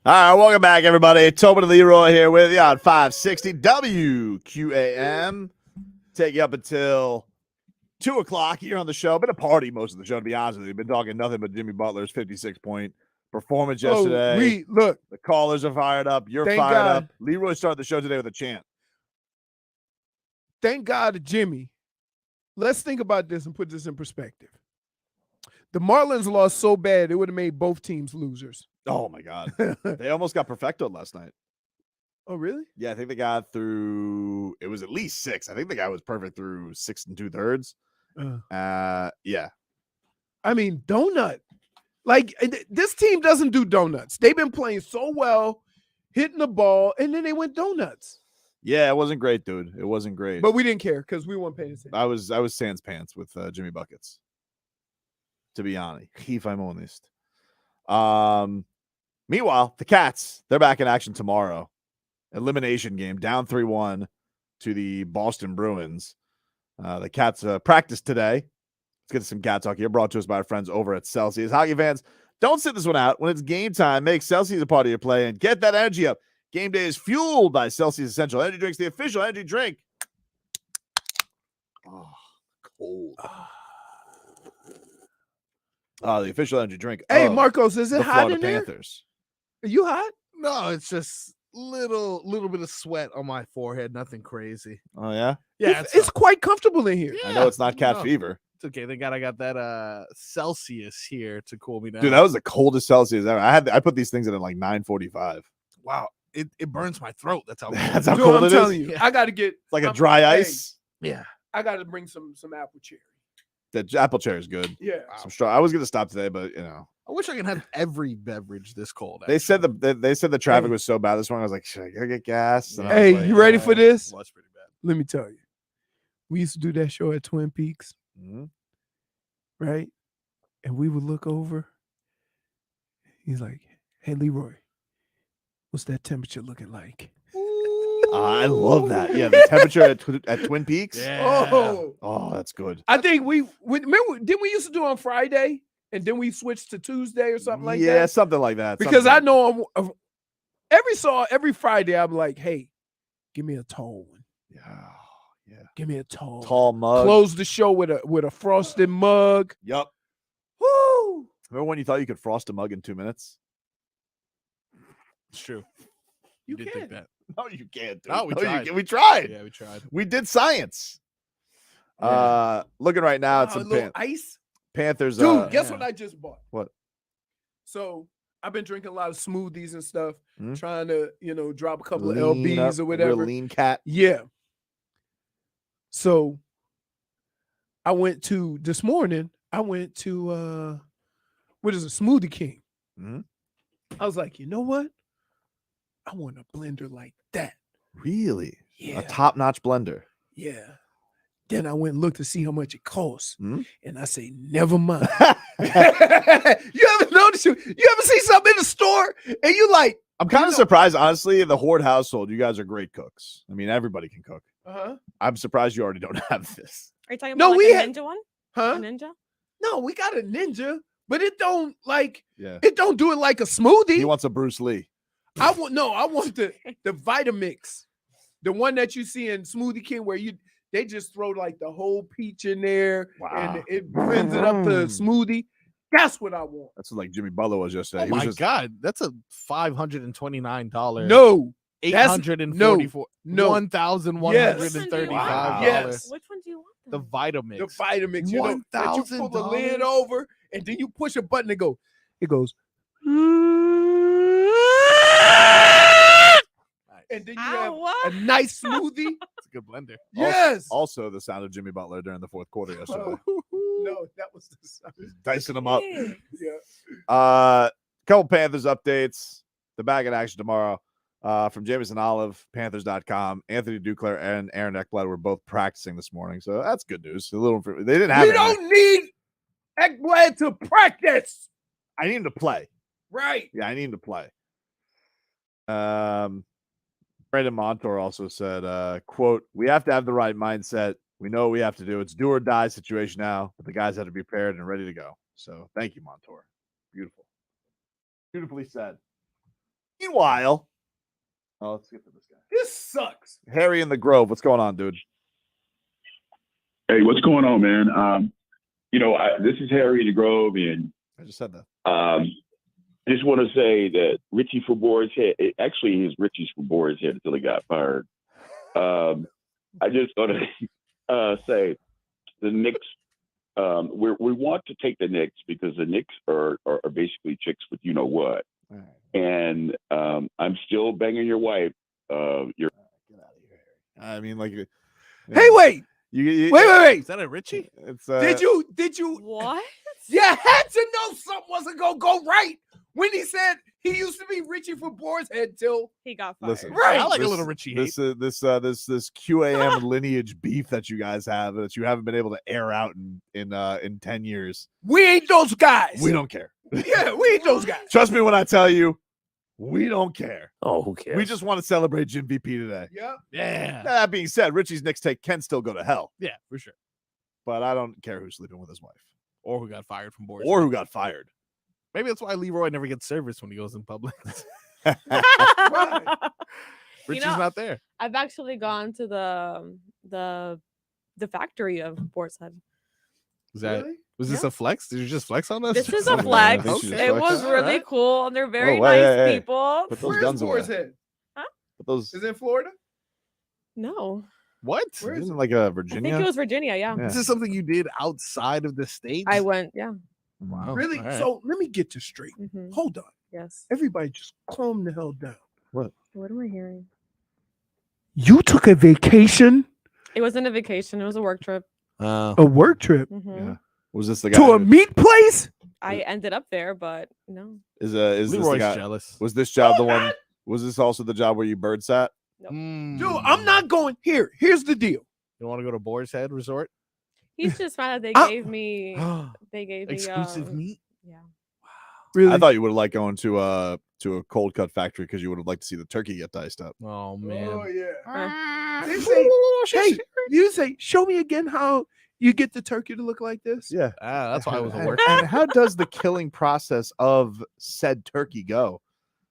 All right, welcome back, everybody. Tobin and Leroy here with you on 560 WQAM. Take you up until 2 o'clock here on the show. Been a party most of the show, to be honest with you. Been talking nothing but Jimmy Butler's 56-point performance yesterday. Look. The callers are fired up. You're Thank fired God. up. Leroy started the show today with a chant. Thank God to Jimmy. Let's think about this and put this in perspective. The Marlins lost so bad, it would have made both teams losers. Oh, my God. They almost got perfectoed last night. Oh, really? Yeah, I think they got through, it was at least 6. I think the guy was perfect through 6 2/3. Yeah. I mean, donut. Like, this team doesn't do donuts. They've been playing so well, hitting the ball, and then they went donuts. Yeah, it wasn't great, dude. It wasn't great. But we didn't care because we weren't paying attention. I was sans pants with Jimmy Buckets. To be honest, if I'm honest. Meanwhile, the Cats, they're back in action tomorrow. Elimination game, down 3-1 to the Boston Bruins. The Cats practiced today. Let's get some Cat talk here, brought to us by our friends over at Celsius. Hockey fans, don't sit this one out. When it's game time, make Celsius a part of your play and get that energy up. Game day is fueled by Celsius Essential Energy Drinks, the official energy drink. Oh, cold. The official energy drink. Hey, Marcos, is it the hot Florida in there? Panthers. Are you hot? No, it's just little bit of sweat on my forehead. Nothing crazy. Oh, yeah? Yeah, It's quite comfortable in here. I know it's not cat fever. It's okay. Thank God I got that Celsius here to cool me down. Dude, that was the coldest Celsius ever. I put these things in at like 9:45. Wow. It burns my throat. That's how That's how Dude, cold I'm it is. telling you, I got to get It's like a dry ice. Yeah. I got to bring some apple cherry. The apple cherry is good. Yeah. Some straw. I was gonna stop today, but you know, I wish I could have every beverage this cold. they said the traffic was so bad this morning. I was like, should I go get gas? And I was Hey, like, you ready for this? Well, that's pretty bad. Let me tell you. We used to do that show at Twin Peaks, right? And we would look over. He's like, "Hey, Leroy, what's that temperature looking like?" I love that. Yeah, the temperature at Twin Peaks. Yeah. Oh, that's good. I think we remember. Didn't we used to do on Friday, and then we switched to Tuesday or something like that? Yeah, something like that. Because I know every Friday I'm like, "Hey, give me a tall one. Yeah. Give me a tall Tall mug. Close the show with a frosted mug. Yup. Woo! Remember when you thought you could frost a mug in 2 minutes? It's true. You did think that. No, you can't. Dude. No, we you tried. can't. We tried. Yeah, we tried. We did science. Looking right now at A some little ice. Panthers. Dude, guess what I just bought? What? So I've been drinking a lot of smoothies and stuff, Mhm. trying to, drop a couple of Lean LBs up, or whatever. real lean cat. Yeah. So I went to this morning, what is a Smoothie King? Mhm. I was like, you know what? I want a blender like that. Really? Yeah. A top-notch blender. Yeah. Then I went and looked to see how much it costs. Mhm. And I say, never mind. You ever notice you ever see something in the store and you like, I'm kind of surprised, honestly, in the Horde household, you guys are great cooks. I mean, everybody can cook. uh-huh. I'm surprised you already don't have this. Are you talking No, about we like a had- ninja one? Huh? A ninja? No, we got a Ninja, but it don't Yeah. it don't do it like a smoothie. He wants a Bruce Lee. I want the Vitamix, the one that you see in Smoothie King where they just throw like the whole peach in there and it blends it up to a smoothie. That's what I want. That's what like Jimmy Butler was yesterday. Oh He was my just, God, that's a $529. No, $844. no. $1,135. Wow. Yes. Which one do you want? The Vitamix. The Vitamix, that you pull the lid $1,000? over and then you push a button and it goes. And then you have a nice smoothie. It's a good blender. Yes. Also, the sound of Jimmy Butler during the fourth quarter yesterday. No, that was the sound. Dicing them up. Yeah. Couple Panthers updates. The back in action tomorrow. From Jameson Olive, Panthers.com. Anthony Duclair and Aaron Ekblad were both practicing this morning, so that's good news. They didn't have. We don't need Ekblad to practice. I need him to play. Right. Yeah, I need him to play. Brandon Montour also said, quote, "We have to have the right mindset. We know what we have to do. It's do or die situation now, but the guys have to be prepared and ready to go." So thank you, Montour. Beautiful. Beautifully said. Meanwhile, let's get to this guy. This sucks. Harry in the Grove. What's going on, dude? Hey, what's going on, man? This is Harry in the Grove, and I just said that. I just want to say that Richie for Boar's Head. Actually, he's Richie's for Boar's Head until he got fired. I just want to say the Knicks. We want to take the Knicks because the Knicks are basically chicks with you know what. Right. And I'm still banging your wife. I mean, like, Hey, wait. Wait. Is that a Richie? It's Did you what? You had to know something wasn't gonna go right when he said he used to be Richie for Boar's Head till he got fired. Listen, right. I like a little Richie hate. This QAM lineage beef that you guys have that you haven't been able to air out in 10 years. We ain't those guys. We don't care. Yeah, we ain't those guys. Trust me when I tell you, we don't care. Oh, who cares? We just want to celebrate JIMVP today. Yep. Yeah. That being said, Richie's Knicks take can still go to hell, Yeah, for sure. but I don't care who's sleeping with his wife Or who got fired from boards. or who got fired. Maybe that's why Leroy never gets service when he goes in public. Richie's not there. I've actually gone to the factory of Boar's Head. Was that was this a flex? Did you just flex on us? This is a flex. It was really cool, and they're very nice people. Put those Where's guns away. Boar's Head? Put those. Is it in Florida? No, What? Where is Isn't it like a I Virginia? think it was Virginia. Yeah, Yeah. This is something you did outside of the state? I went. Yeah. Wow. Really? All right. So let me get this straight. Mhm. Hold on. Yes. Everybody just calm the hell down. What? What am I hearing? You took a vacation, It wasn't a vacation. It was a work trip. a work trip, Mhm. Yeah. Was this the guy? to a meat place? I ended up there, but no. Is this the Leroy's guy? jealous. Was this job the one? Was this also the job where you bird sat? Dude, I'm not going here. Here's the deal. You want to go to Boar's Head Resort? He's just mad that they I- gave me. They gave me Exclusive meat? Yeah. Really? I thought you would have liked going to a cold cut factory because you would have liked to see the turkey get diced up. Oh man. Oh yeah. They say, hey, you say, show me again how you get the turkey to look like this. Yeah, That's why I was a And- work. And how does the killing process of said turkey go?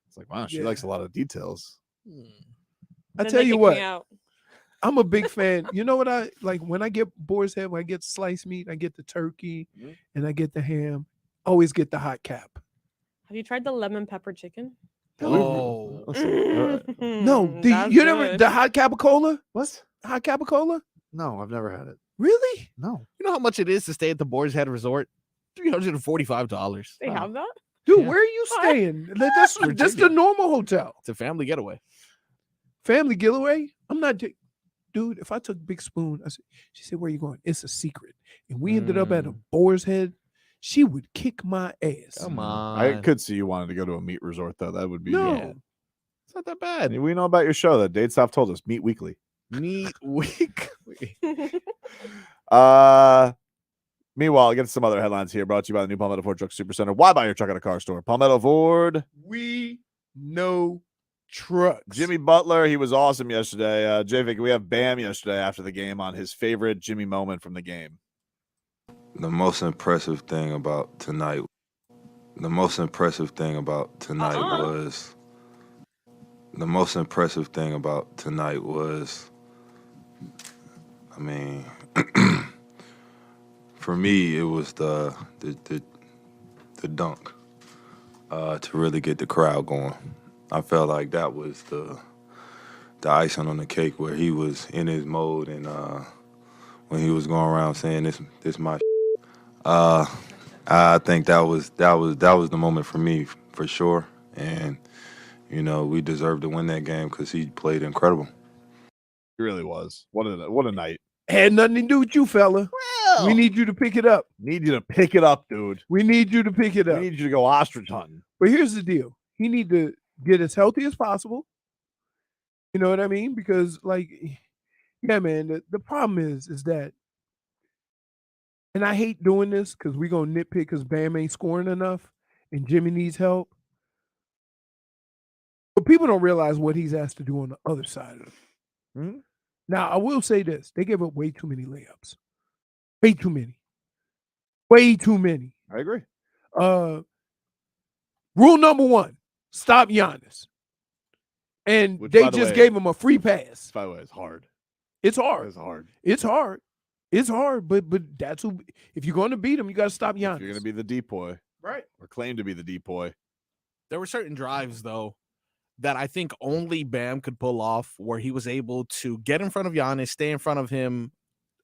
It's like, wow, she Yeah. likes a lot of details. I Then tell they you kicked what, me out. I'm a big fan. You know what I like when I get Boar's Head, when I get sliced meat, I get the turkey and I get the ham. Always get the hot cap. Have you tried the lemon pepper chicken? Oh. No, That's you never good. the hot capicola? What? Hot capicola? No, I've never had it. Really? No. You know how much it is to stay at the Boar's Head Resort? $345. They have that? Dude, Yeah. where are you staying? That's the Virginia. normal hotel. It's a family getaway. Family getaway? I'm not dude, if I took Big Spoon, she said, where you going? It's a secret. And we ended up at a Boar's Head. She would kick my ass. Come on. I could see you wanting to go to a meat resort though. That would be No. yeah. It's not that bad. We know about your show that Dade Stop told us. Meat Weekly. Meat weekly. Meanwhile, get some other headlines here brought to you by the new Palmetto Ford Truck Supercenter. Why buy your truck at a car store? Palmetto Ford. We know trucks. Jimmy Butler, he was awesome yesterday. JV, we have Bam yesterday after the game on his favorite Jimmy moment from the game. The most impressive thing about tonight was I mean, for me it was the dunk to really get the crowd going. I felt like that was the icing on the cake where he was in his mode and when he was going around saying this my I think that was the moment for me for sure, and you know we deserved to win that game because he played incredible. He really was. What a night. Had nothing to do with you, fella. Well, we need you to pick it up. Need you to pick it up, dude. We need you to pick it up. We need you to go ostrich hunting. But here's the deal. He need to get as healthy as possible. You know what I mean? Because, like, yeah, man, the problem is that, and I hate doing this because we're going to nitpick because Bam ain't scoring enough and Jimmy needs help. But people don't realize what he's asked to do on the other side of it. Mm-hmm. Now, I will say this. They gave up way too many layups. Way too many. Way too many. I agree. Rule number one, stop Giannis. And Which, they by the just way- gave him a free pass. By the way, it's hard. It's hard. It's hard. It's hard. It's hard. But that's who. If you're going to beat him, you got to stop If Giannis. you're going to be the depoy. Right. Or claim to be the depoy. There were certain drives, though, that I think only Bam could pull off, where he was able to get in front of Giannis, stay in front of him,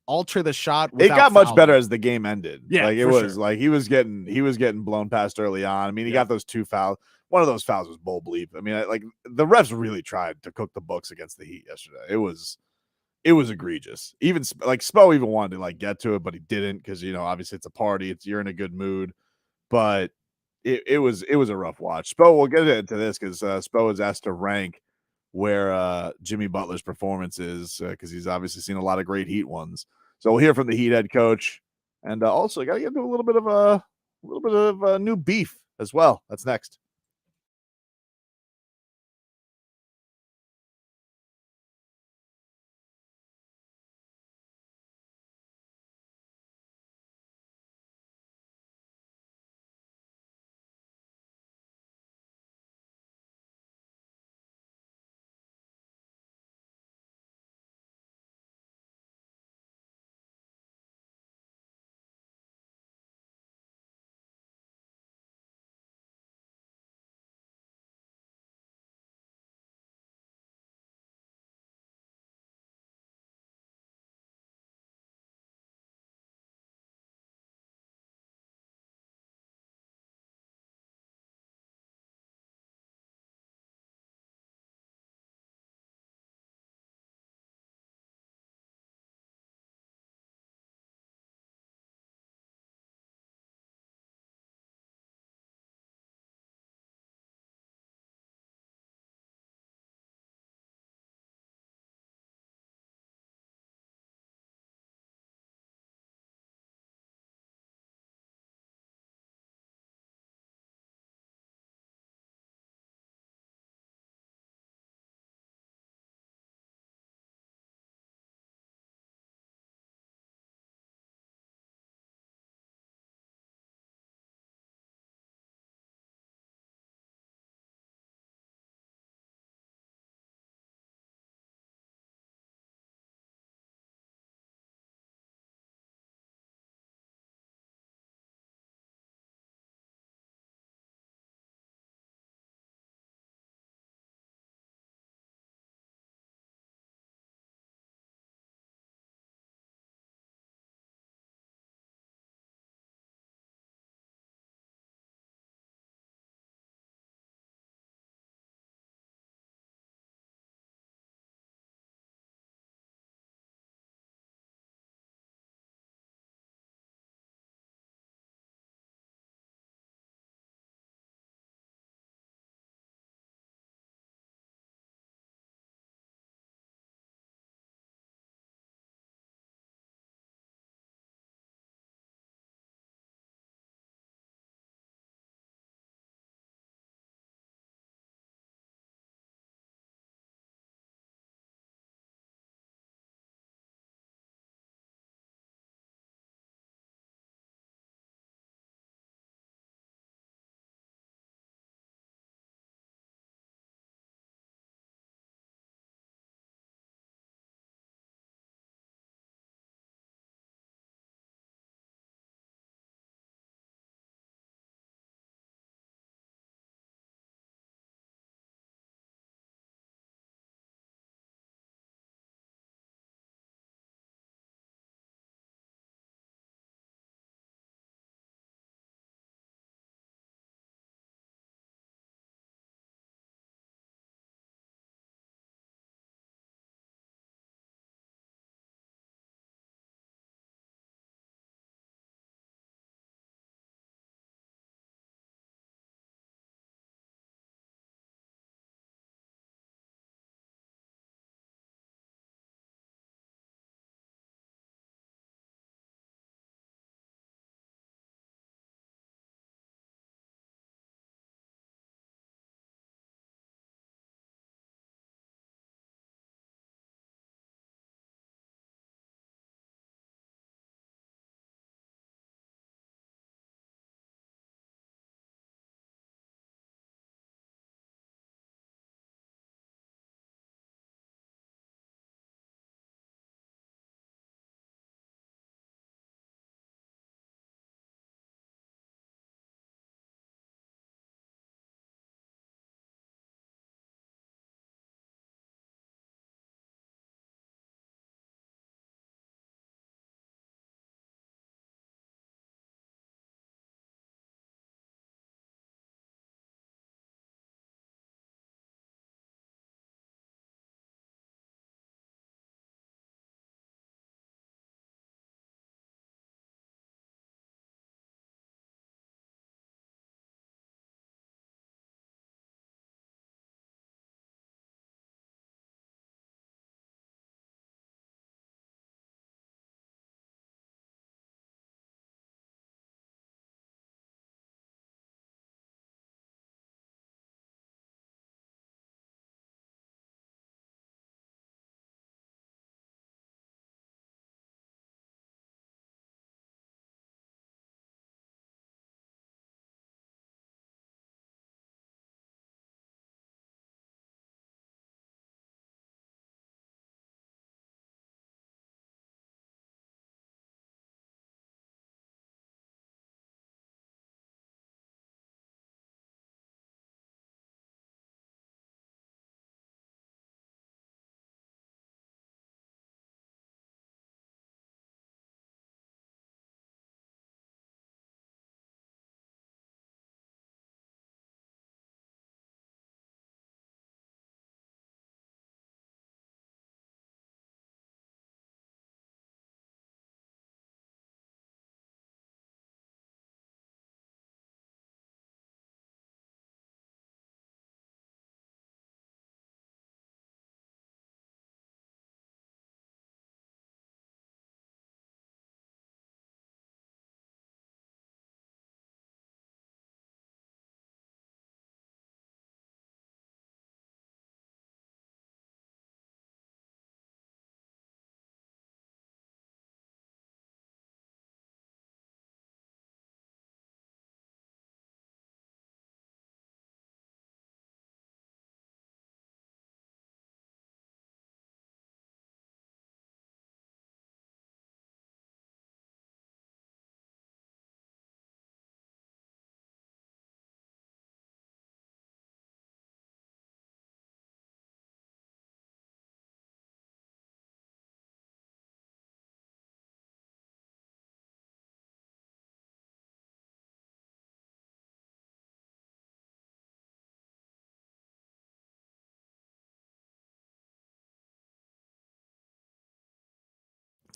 alter the shot. It got much fouling. better as the game ended. Yeah, like it for was sure. like he was getting blown past early on. I mean, he got those 2 fouls. One of those fouls was bull bleep. I mean, like the refs really tried to cook the books against the Heat yesterday. It was egregious. Even like Spo even wanted to like get to it, but he didn't because obviously it's a party. You're in a good mood, but it was a rough watch. Spo, we'll get into this because Spo was asked to rank where Jimmy Butler's performance is because he's obviously seen a lot of great Heat ones. So we'll hear from the Heat head coach, and also got to get into a little bit of new beef as well. That's next.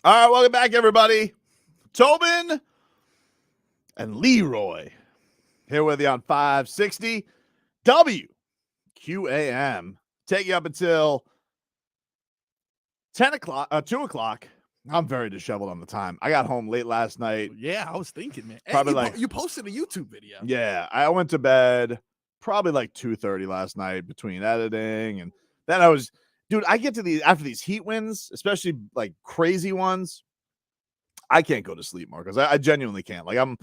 All right, welcome back, everybody. Tobin and Leroy here with you on 560 WQAM. Take you up until 2 o'clock. I'm very disheveled on the time. I got home late last night. Yeah, I was thinking, man. Probably You posted a YouTube video. Yeah, I went to bed probably like 2:30 last night between editing, and then I get to after these Heat wins, especially like crazy ones. I can't go to sleep, Marcus. I genuinely can't. Like I'm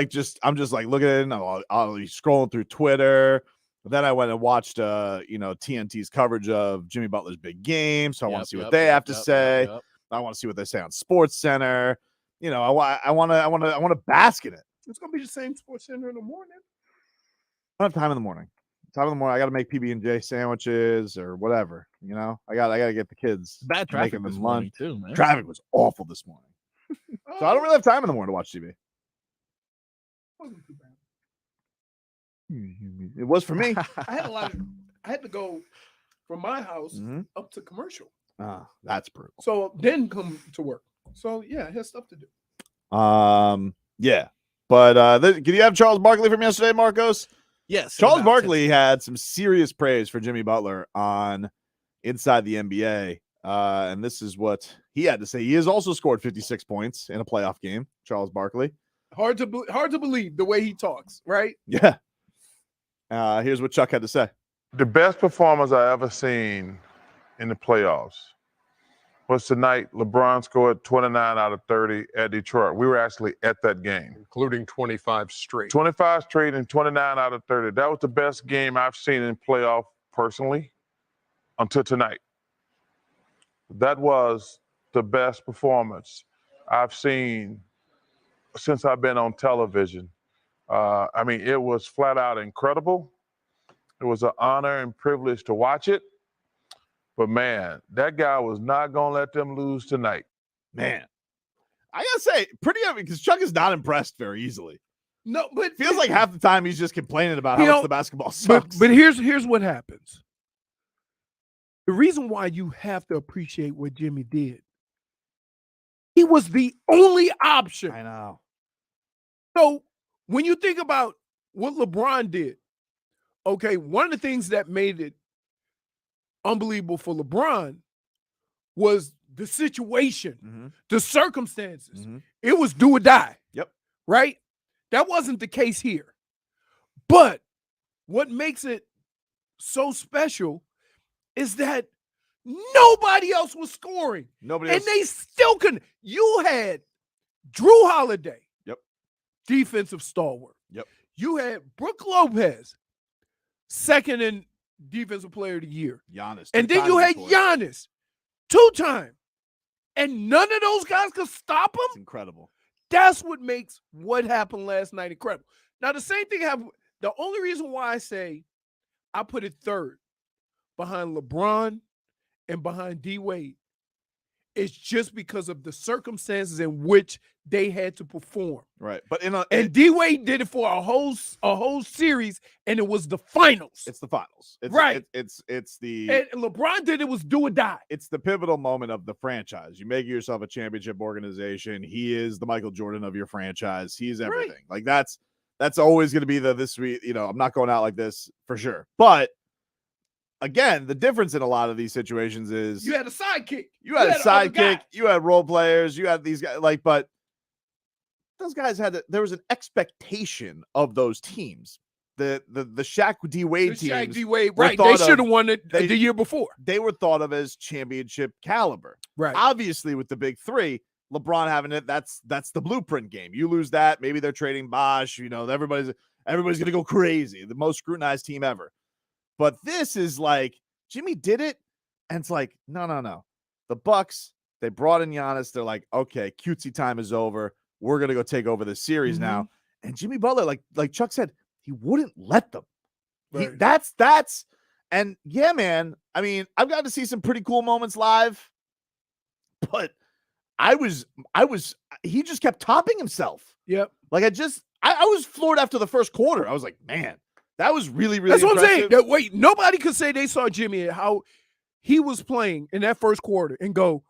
just like looking at it, and I'll be scrolling through Twitter. But then I went and watched TNT's coverage of Jimmy Butler's big game, so I want to see what they have to say. I want to see what they say on Sports Center. I want to bask in it. It's gonna be the same Sports Center in the morning. I don't have time in the morning. I got to make PB&J sandwiches or whatever. I got to get the kids. Bad traffic making this them morning lunch. too, man. Traffic was awful this morning, so I don't really have time in the morning to watch TV. Wasn't too bad. It was for me. I had to go from my house up to commercial. That's brutal. So then come to work. So yeah, I had stuff to do. Yeah. But did you have Charles Barkley from yesterday, Marcos? Yes. Charles Barkley had some serious praise for Jimmy Butler on Inside the NBA. And this is what he had to say. He has also scored 56 points in a playoff game, Charles Barkley. Hard to believe the way he talks, right? Yeah. Here's what Chuck had to say. The best performance I ever seen in the playoffs was tonight. LeBron scored 29 out of 30 at Detroit. We were actually at that game. Including 25 straight. 25 straight and 29 out of 30. That was the best game I've seen in playoff personally until tonight. That was the best performance I've seen since I've been on television. It was flat out incredible. It was an honor and privilege to watch it. But, man, that guy was not going to let them lose tonight. Man, I got to say, because Chuck is not impressed very easily. No, but feels like half the time he's just complaining about how much the basketball sucks. But here's what happens. The reason why you have to appreciate what Jimmy did, he was the only option. I know. So when you think about what LeBron did, okay, one of the things that made it unbelievable for LeBron was the situation, the circumstances. It was do or die. Yep. Right? That wasn't the case here. But what makes it so special is that nobody else was scoring. Nobody and else. they still couldn't. You had Drew Holiday. Yep. Defensive stalwart. Yep. You had Brook Lopez, second in Defensive Player of the Year. Giannis. And then you had Giannis, 2-time. And none of those guys could stop him? It's incredible. That's what makes what happened last night incredible. Now, the same thing happened. The only reason why I say I put it third behind LeBron and behind D-Wade is just because of the circumstances in which they had to perform. Right. But and D-Wade did it for a whole series, and it was the finals. It's the finals. Right. It's the and LeBron did it was do or die. It's the pivotal moment of the franchise. You make yourself a championship organization. He is the Michael Jordan of your franchise. He's everything. Like that's always going to be this week. I'm not going out like this for sure. But again, the difference in a lot of these situations is you had a sidekick. You had a sidekick. You had role players. You had these guys. But those guys there was an expectation of those teams. The Shaq D-Wade teams. Shaq D-Wade, right? They should have won it the year before. They were thought of as championship caliber. Right. Obviously, with the big three, LeBron having it, that's the blueprint game. You lose that, maybe they're trading Bosh. Everybody's gonna go crazy. The most scrutinized team ever. But this is like Jimmy did it, and it's like, no. The Bucks, they brought in Giannis. They're like, okay, cutesy time is over. We're gonna go take over this series now. And Jimmy Butler, like Chuck said, he wouldn't let them. Right. That's and yeah, man. I mean, I've gotten to see some pretty cool moments live, but he just kept topping himself. Yep. Like I was floored after the first quarter. I was like, man, that was really, really That's impressive. what I'm saying. Wait, nobody could say they saw Jimmy and how he was playing in that first quarter and go,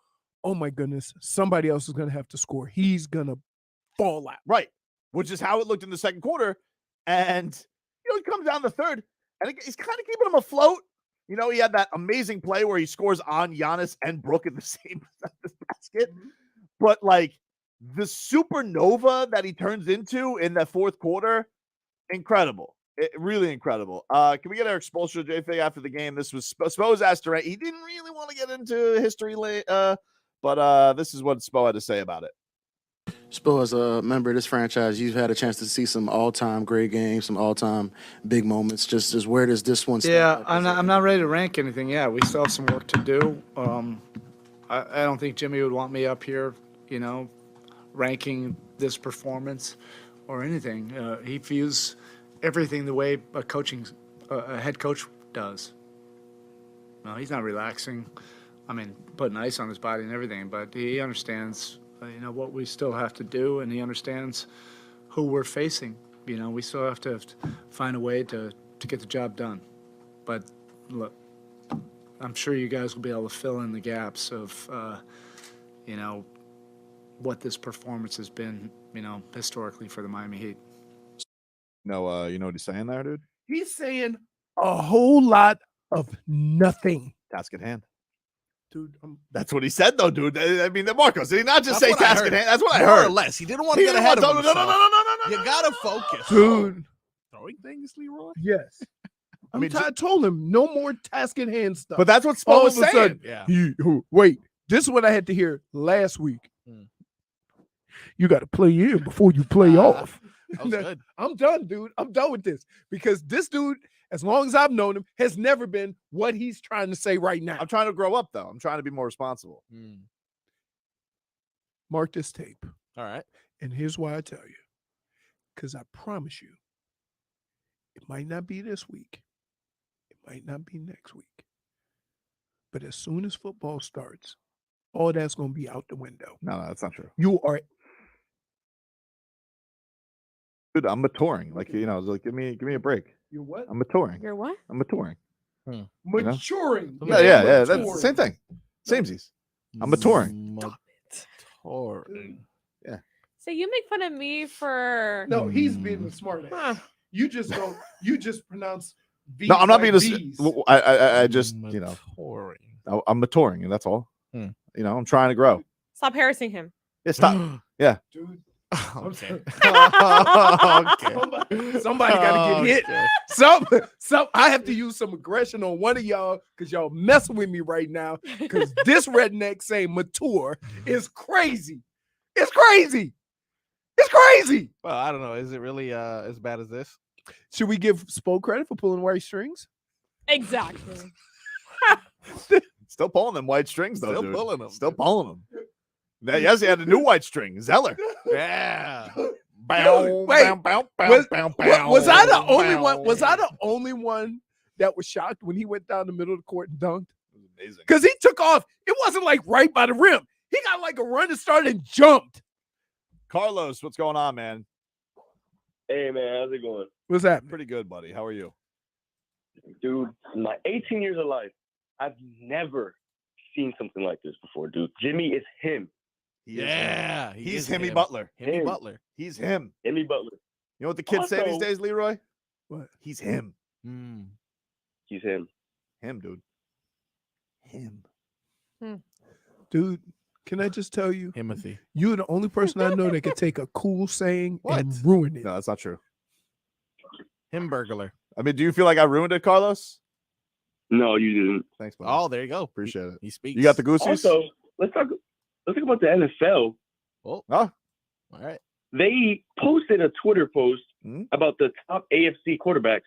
oh my goodness, somebody else is going to have to score. He's going to fall out. Right. Which is how it looked in the second quarter. And, he comes down the third, and he's kind of keeping him afloat. He had that amazing play where he scores on Giannis and Brook in the same basket. But, like, the supernova that he turns into in the fourth quarter, incredible. Really incredible. Can we get Erik Spoelstra, JFig, after the game? This was Spo's asked Durant. He didn't really want to get into history, but this is what Spo had to say about it. Spo, as a member of this franchise, you've had a chance to see some all-time great games, some all-time big moments. Just where does this one stand? Yeah, I'm not ready to rank anything yet. We still have some work to do. I don't think Jimmy would want me up here, ranking this performance or anything. He views everything the way a head coach does. No, he's not relaxing. I mean, putting ice on his body and everything, but he understands, what we still have to do, and he understands who we're facing. We still have to find a way to get the job done. But look, I'm sure you guys will be able to fill in the gaps of, what this performance has been, historically for the Miami Heat. No, you know what he's saying there, dude? He's saying a whole lot of nothing. Task at hand. Dude, that's what he said, though, dude. I mean, Marcos, did he not just That's say what I task at heard. hand? That's what I More heard. or less. He didn't want to get ahead of himself. No. You gotta focus, dude. Throwing things, Leroy. Yes. I told him no more task at hand stuff. But that's what Spo All was of a saying. sudden, wait, this is what I had to hear last week. You got to play in before you play off. That was good. I'm done, dude. I'm done with this because this dude, as long as I've known him, has never been what he's trying to say right now. I'm trying to grow up, though. I'm trying to be more responsible. Mark this tape. All right. And here's why I tell you. Because I promise you, it might not be this week. It might not be next week. But as soon as football starts, all that's going to be out the window. No, that's not true. You are. Dude, I'm maturing. Like, give me a break. You're what? I'm maturing. You're what? I'm maturing. Maturing. Yeah. That's the same thing. Samesies. I'm maturing. Maturing. Yeah. So you make fun of me for No, he's being the smart ass. You just don't. You just pronounce. V's No, I'm not like being V's. I just, Maturing. I'm maturing, and that's all. I'm trying to grow. stop harassing him. Yeah, stop. Yeah. Dude. Okay. Somebody got to get hit. Some. I have to use some aggression on one of y'all because y'all messing with me right now. Because this redneck saying mature is crazy. It's crazy. It's crazy. Well, I don't know. Is it really as bad as this? Should we give Spo credit for pulling white strings? Exactly. Still pulling them white strings, though. Still dude. pulling them. Still pulling them. Yes, he had a new white string, Zeller. Yeah. Wait, was I the only one? Was I the only one that was shocked when he went down the middle of the court and dunked? Amazing. Because he took off. It wasn't like right by the rim. He got like a run and started and jumped. Carlos, what's going on, man? Hey, man, how's it going? What's that? Pretty good, buddy. How are you? Dude, in my 18 years of life, I've never seen something like this before, dude. Jimmy is him. He's Jimmy Butler. Jimmy Butler. He's him. Jimmy Butler. You know what the kids say these Also- days, Leroy? What? He's him. He's him. Him, dude. Him. Dude, can I just tell you? Timothy. You're the only person I know that can take a cool saying What? and ruin it. No, that's not true. Hamburglar. I mean, do you feel like I ruined it, Carlos? No, you didn't. Thanks, buddy. Oh, there you go. Appreciate it. He speaks. You got the goosies? Also, let's talk about the NFL. Oh, all right. They posted a Twitter post about the top AFC quarterbacks,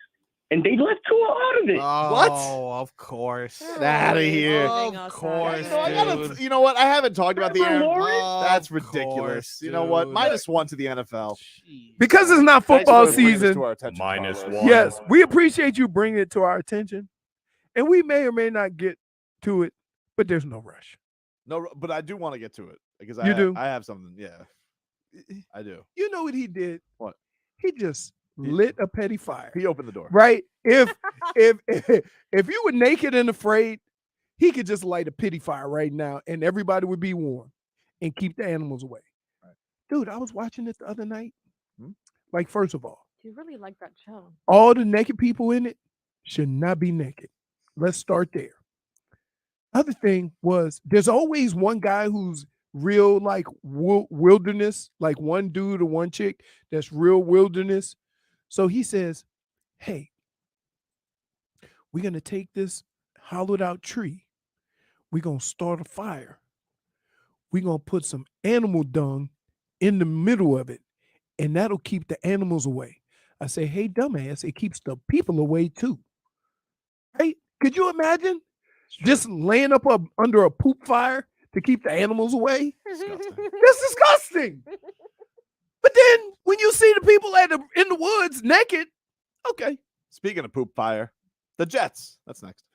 and they left Tua out of it. Oh, of course. Get out of here. Of course. Dude. You know what? I haven't talked about the Trevor Aaron. Lawrence? That's Of ridiculous. course, You know what? dude. -1 to the NFL. Because it's not Thanks football for bringing this season. to our attention, -1. Carlos. Yes, we appreciate you bringing it to our attention. And we may or may not get to it, but there's no rush. No, but I do want to get to it because You do? I have something. Yeah, I do. You know what he did? What? He just lit a petty fire. He opened the door. Right? If you were naked and afraid, he could just light a pity fire right now and everybody would be warm and keep the animals away. Right. Dude, I was watching it the other night. Hmm? Like, first of all, You really like that show. all the naked people in it should not be naked. Let's start there. Other thing was there's always one guy who's real like wilderness, like one dude or one chick that's real wilderness. So he says, hey, we're going to take this hollowed out tree. We're going to start a fire. We're going to put some animal dung in the middle of it, and that'll keep the animals away. I say, hey, dumbass, it keeps the people away too. Right? Could you imagine just laying up under a poop fire to keep the animals away? That's disgusting. But then when you see the people in the woods naked, okay. Speaking of poop fire, the Jets. That's next.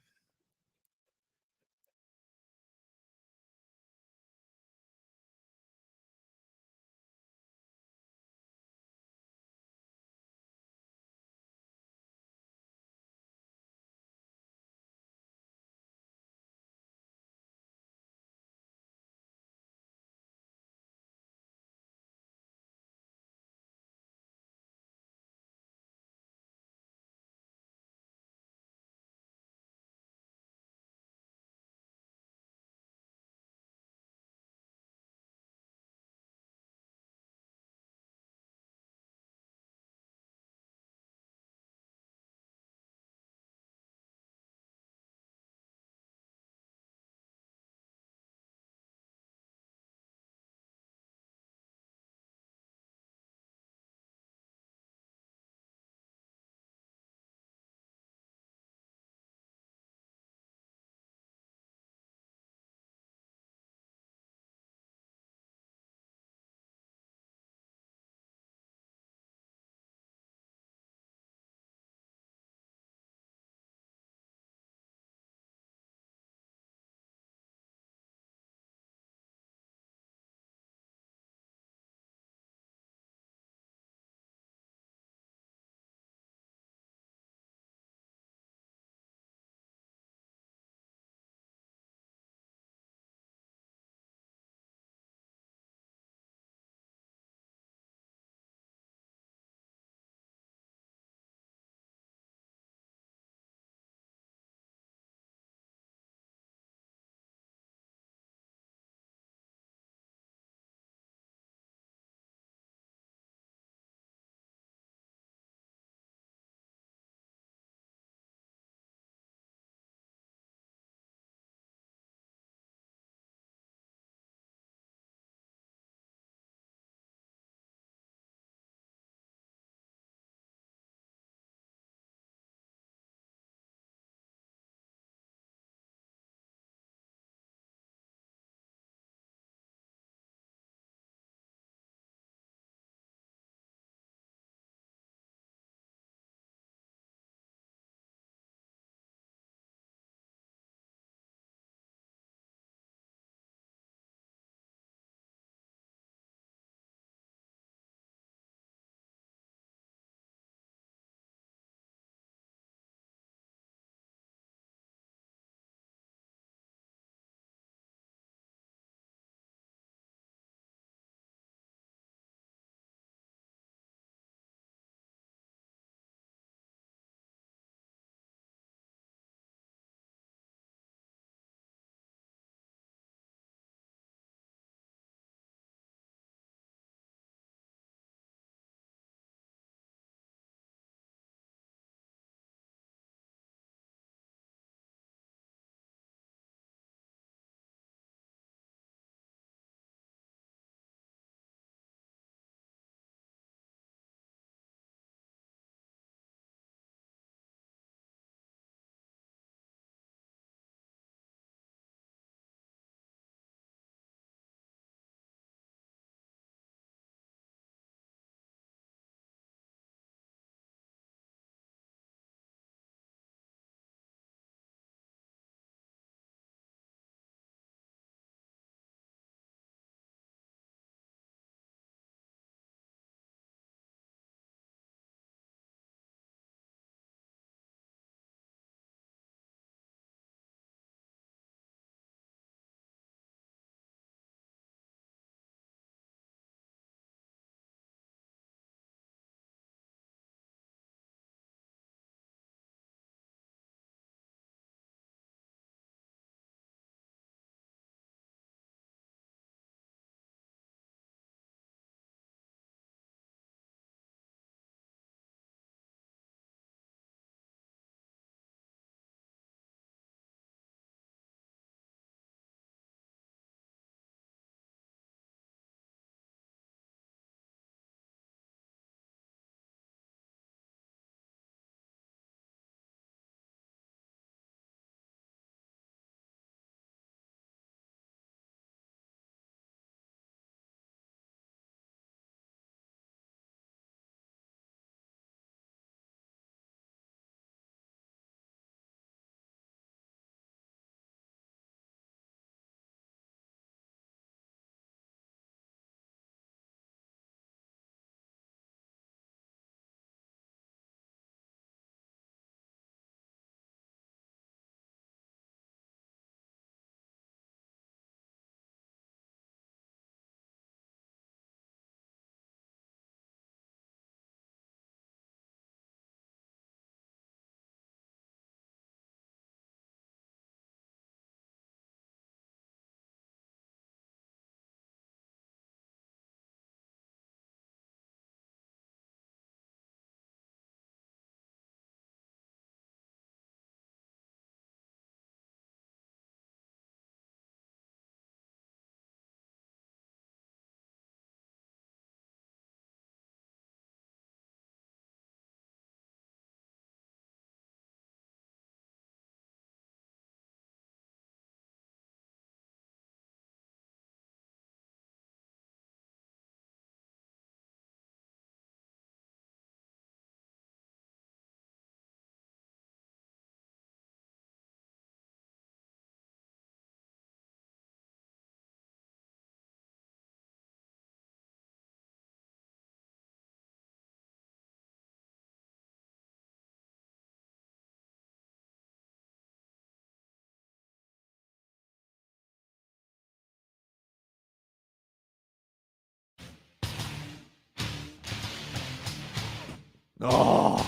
Oh,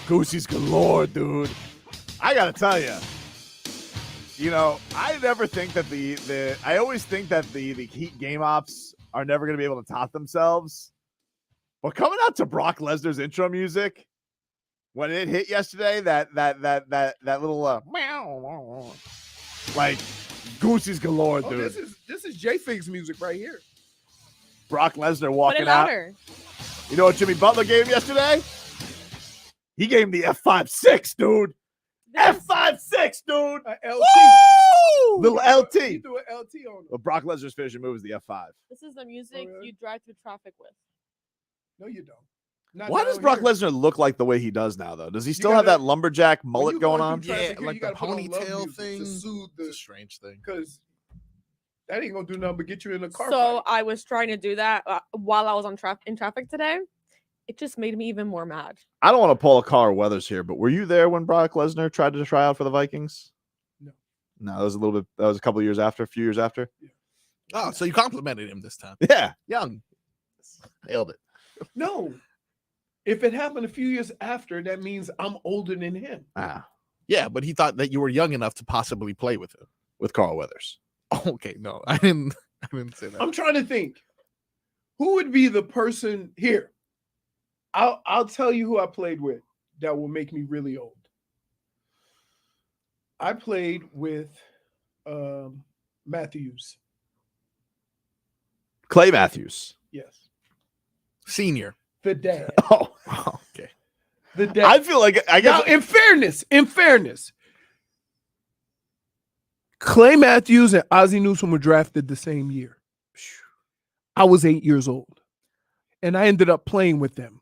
Goosey's galore, dude. I gotta tell you, I never think that I always think that the Heat game ops are never gonna be able to top themselves. But coming out to Brock Lesnar's intro music when it hit yesterday, that little meow, like Goosey's galore, dude. Oh, this is J-Fig's music right here. Brock Lesnar Put it walking out. louder. You know what Jimmy Butler gave him yesterday? He gave him the F5.6, dude. F5.6, dude. LT. Woo! Little LT. You do an LT on him. But Brock Lesnar's finishing move is the F5. This is the music you drive through traffic with. No, you don't. Not Why does Brock Lesnar look like the way he does now, though? Does he still have that lumberjack mullet going on? Yeah, like the ponytail thing. To soothe It's a strange thing. Because that ain't gonna do nothing but get you in a car. So fight. I was trying to do that while I was in traffic today. It just made me even more mad. I don't want to pull a Carl Weathers here, but were you there when Brock Lesnar tried to try out for the Vikings? No, that was a couple of years after, a few years after. Oh, so you complimented him this time. Yeah. Young. Nailed it. No. If it happened a few years after, that means I'm older than him. Yeah, but he thought that you were young enough to possibly play with him. With Carl Weathers. Okay, no, I didn't say that. I'm trying to think. Who would be the person here? I'll tell you who I played with that will make me really old. I played with Matthews. Clay Matthews. Yes. Senior. The dad. Oh, okay. The dad. I feel like I guess now, in fairness, Clay Matthews and Ozzie Newsome were drafted the same year. I was 8 years old, and I ended up playing with them.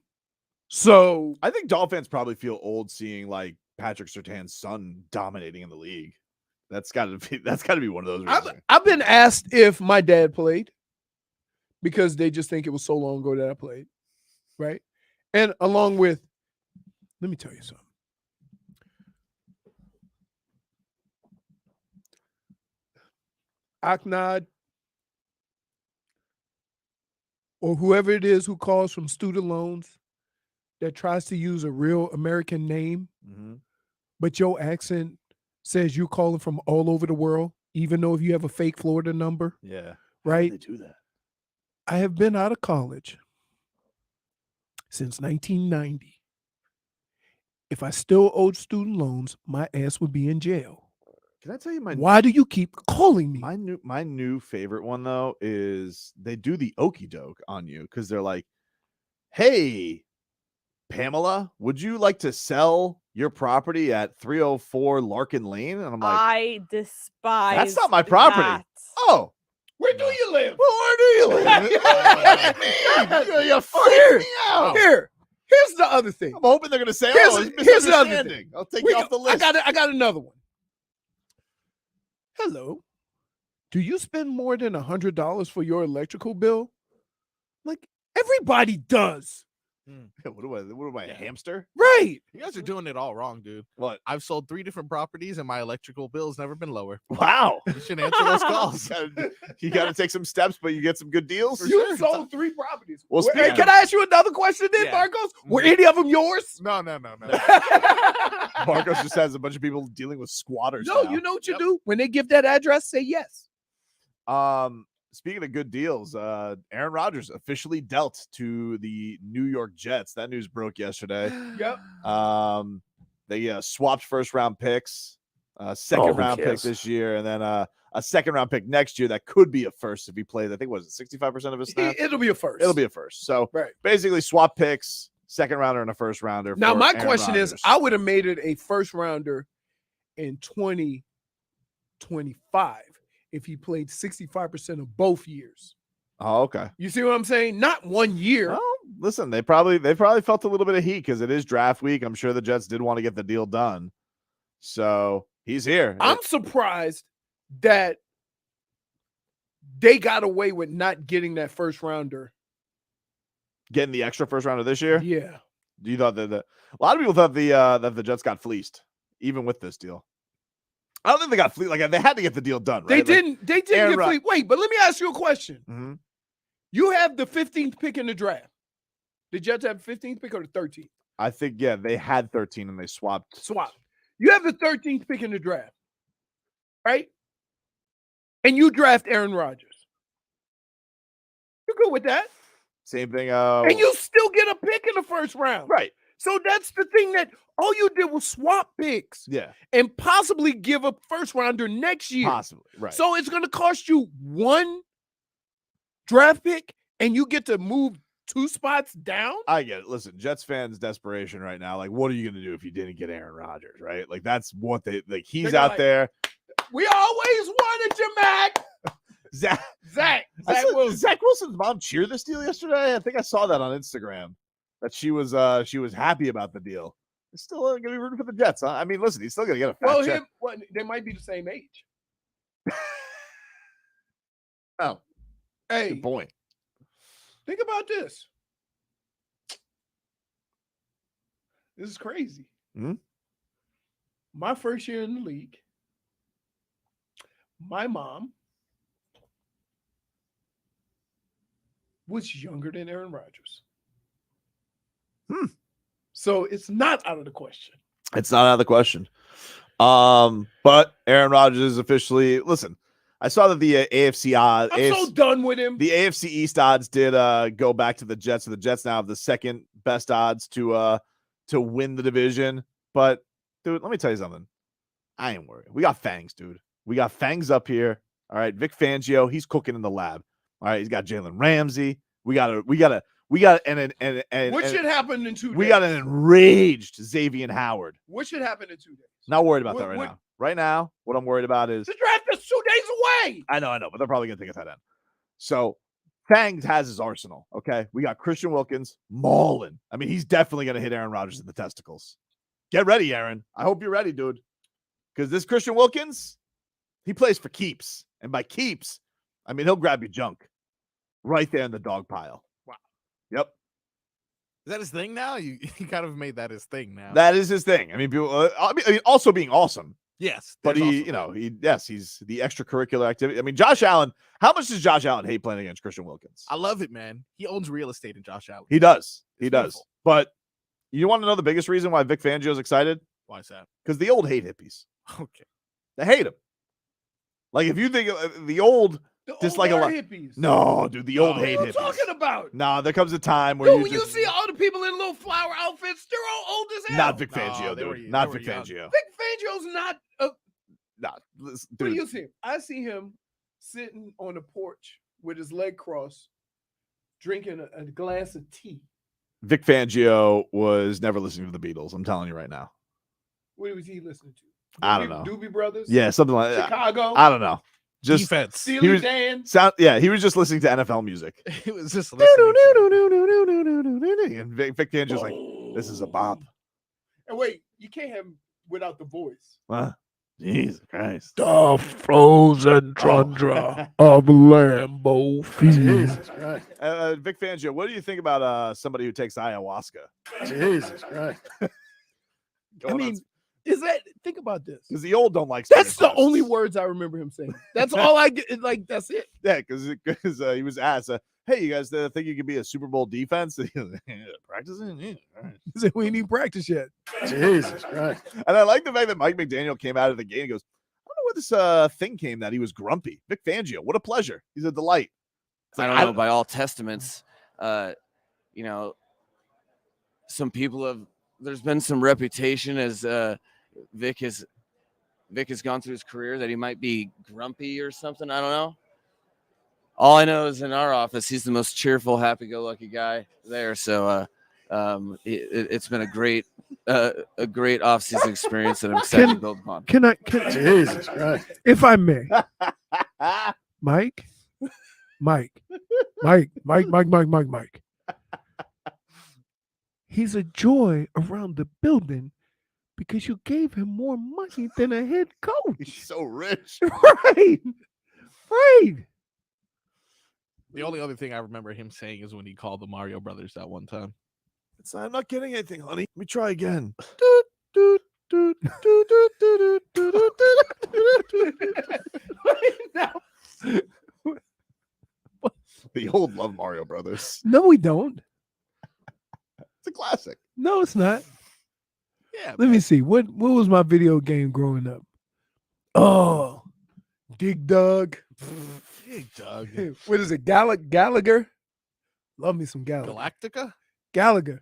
So I think Dolphin fans probably feel old seeing like Patrick Surtain's son dominating in the league. That's got to be one of those reasons. I've been asked if my dad played because they just think it was so long ago that I played, right? And along with, let me tell you something. Aknad or whoever it is who calls from student loans that tries to use a real American name, but your accent says you're calling from all over the world, even though if you have a fake Florida number. Yeah. Right? How do they do that? I have been out of college since 1990. If I still owed student loans, my ass would be in jail. Can I tell you why do you keep calling me? My new favorite one though is they do the okey doke on you because they're like, "Hey, Pamela, would you like to sell your property at 304 Larkin Lane?" And I'm like, I despise. "That's not my property." that. Oh, where do you live? Well, where do you live? You freaked me out. Here's the other thing. I'm hoping they're going to say, Here's it's the other misunderstanding. thing. I'll take you off the list. I got another one. Hello. Do you spend more than $100 for your electrical bill? Like everybody does. What am I, a hamster? Right. You guys are doing it all wrong, dude. What? I've sold 3 different properties and my electrical bill's never been lower. Wow. You should answer those calls. You got to take some steps, but you get some good deals. You sold 3 properties. Well, Hey, speaking can I ask you another question then, Marcos? Were any of them yours? No. Marcos just has a bunch of people dealing with squatters. No, now. you know what you do? When they give that address, say yes. Speaking of good deals, Aaron Rodgers officially dealt to the New York Jets. That news broke yesterday. Yep. They swapped first round picks, second round pick this year, and then a second round pick next year that could be a first if he plays. I think was it 65% of his snaps? It'll be a first. It'll be a first. So basically swap picks, second rounder and a first rounder. Now for my Aaron question is, Rodgers. I would have made it a first rounder in 2025 if he played 65% of both years. Oh, okay. You see what I'm saying? Not 1 year. Well, listen, they probably felt a little bit of heat because it is draft week. I'm sure the Jets did want to get the deal done. So he's here. I'm surprised that they got away with not getting that first rounder. Getting the extra first rounder this year? Yeah. You thought that a lot of people thought that the Jets got fleeced, even with this deal. I don't think they got fleeced. Like they had to get the deal done, right? They didn't get fleeced. Wait, but let me ask you a question. Mm-hmm. You have the 15th pick in the draft. The Jets have the 15th pick or the 13th? I think, yeah, they had 13 and they swapped. You have the 13th pick in the draft, right? And you draft Aaron Rodgers. You're good with that. Same thing. And you still get a pick in the first round. Right. So that's the thing, that all you did was swap picks. Yeah. And possibly give a first rounder next year. Possibly, right. So it's going to cost you one draft pick and you get to move 2 spots down? I get it. Listen, Jets fans' desperation right now. Like, what are you going to do if you didn't get Aaron Rodgers, right? Like, that's what they like. He's out there. We always wanted you, Mac. Zach Wilson's mom cheered this deal yesterday. I think I saw that on Instagram. That she was happy about the deal. He's still going to be rooting for the Jets. Huh? I mean, listen, he's still going to get a fat check. They might be the same age. Oh, hey, good point. Think about this. This is crazy. Mm-hmm. My first year in the league, my mom was younger than Aaron Rodgers. So it's not out of the question. It's not out of the question. But Aaron Rodgers is officially, listen, I saw that the AFC odds. I'm so done with him. The AFC East odds did go back to the Jets. So the Jets now have the second best odds to win the division. But dude, let me tell you something. I ain't worried. We got Fangs, dude. We got Fangs up here. All right, Vic Fangio, he's cooking in the lab. All right, he's got Jalen Ramsey. We got what should happen in 2 days? We got an enraged Xavier Howard. What should happen in 2 days? Not worried about that right now. Right now, what I'm worried about is the draft is 2 days away. I know, but they're probably gonna take a tight end. So Fangs has his arsenal. Okay, we got Christian Wilkins mauling. I mean, he's definitely gonna hit Aaron Rodgers in the testicles. Get ready, Aaron. I hope you're ready, dude. Because this Christian Wilkins, he plays for keeps, and by keeps, I mean he'll grab your junk right there in the dog pile. Wow. Yep. Is that his thing now? You kind of made that his thing now. That is his thing. I mean, people. I mean, also being awesome. Yes, but he's the extracurricular activity. I mean, Josh Allen. How much does Josh Allen hate playing against Christian Wilkins? I love it, man. He owns real estate in Josh Allen. He does. He does. Beautiful. But you want to know the biggest reason why Vic Fangio is excited? Why is that? Because the old hate hippies. Okay. They hate him. Like if you think the old. Just like a lot. Hippies. No, dude, the old hate What are hippies. you talking about? Nah, there comes a time where Dude, when you see all the people in little flower outfits, they're all old as hell. Not Vic Fangio, dude. Not Vic Fangio. Vic Fangio's not. Nah, listen, What do dude. you see? I see him sitting on the porch with his leg crossed, drinking a glass of tea. Vic Fangio was never listening to the Beatles. I'm telling you right now. What was he listening to? I don't know. Doobie Brothers? Yeah, something like that. Chicago? I don't know. Just defense. Steely Dan? He was just listening to NFL music. He was just listening. And Vic Fangio's like, this is a bop. And wait, you can't have him without the voice. What? Jesus Christ. The frozen tundra of Lambeau Field. Jesus Christ. Vic Fangio, what do you think about somebody who takes ayahuasca? Jesus Christ. I mean, think about this. Because the old don't like. That's the only words I remember him saying. That's all I get. Like, that's it. Yeah, because he was asked, hey, you guys think you could be a Super Bowl defense? Practicing? Yeah, all right. He said, we ain't even practiced yet. Jesus Christ. And I like the fact that Mike McDaniel came out of the game and goes, I don't know where this thing came that he was grumpy. Vic Fangio, what a pleasure. He's a delight. I don't know, by all testaments, some people have, there's been some reputation as Vic has gone through his career that he might be grumpy or something. I don't know. All I know is in our office, he's the most cheerful, happy-go-lucky guy there. So it's been a great off-season experience that I'm excited to build upon. Can Jesus Christ. If I may, Mike. He's a joy around the building because you gave him more money than a head coach. He's so rich. Right. The only other thing I remember him saying is when he called the Mario Brothers that one time. I'm not getting anything, honey. Let me try again. The old love Mario Brothers. No, we don't. It's a classic. No, it's not. Yeah. Let me see. What was my video game growing up? Oh, Dig Dug. Hey, Doug. What is it? Gallagher? Love me some Gallagher. Galactica? Gallagher.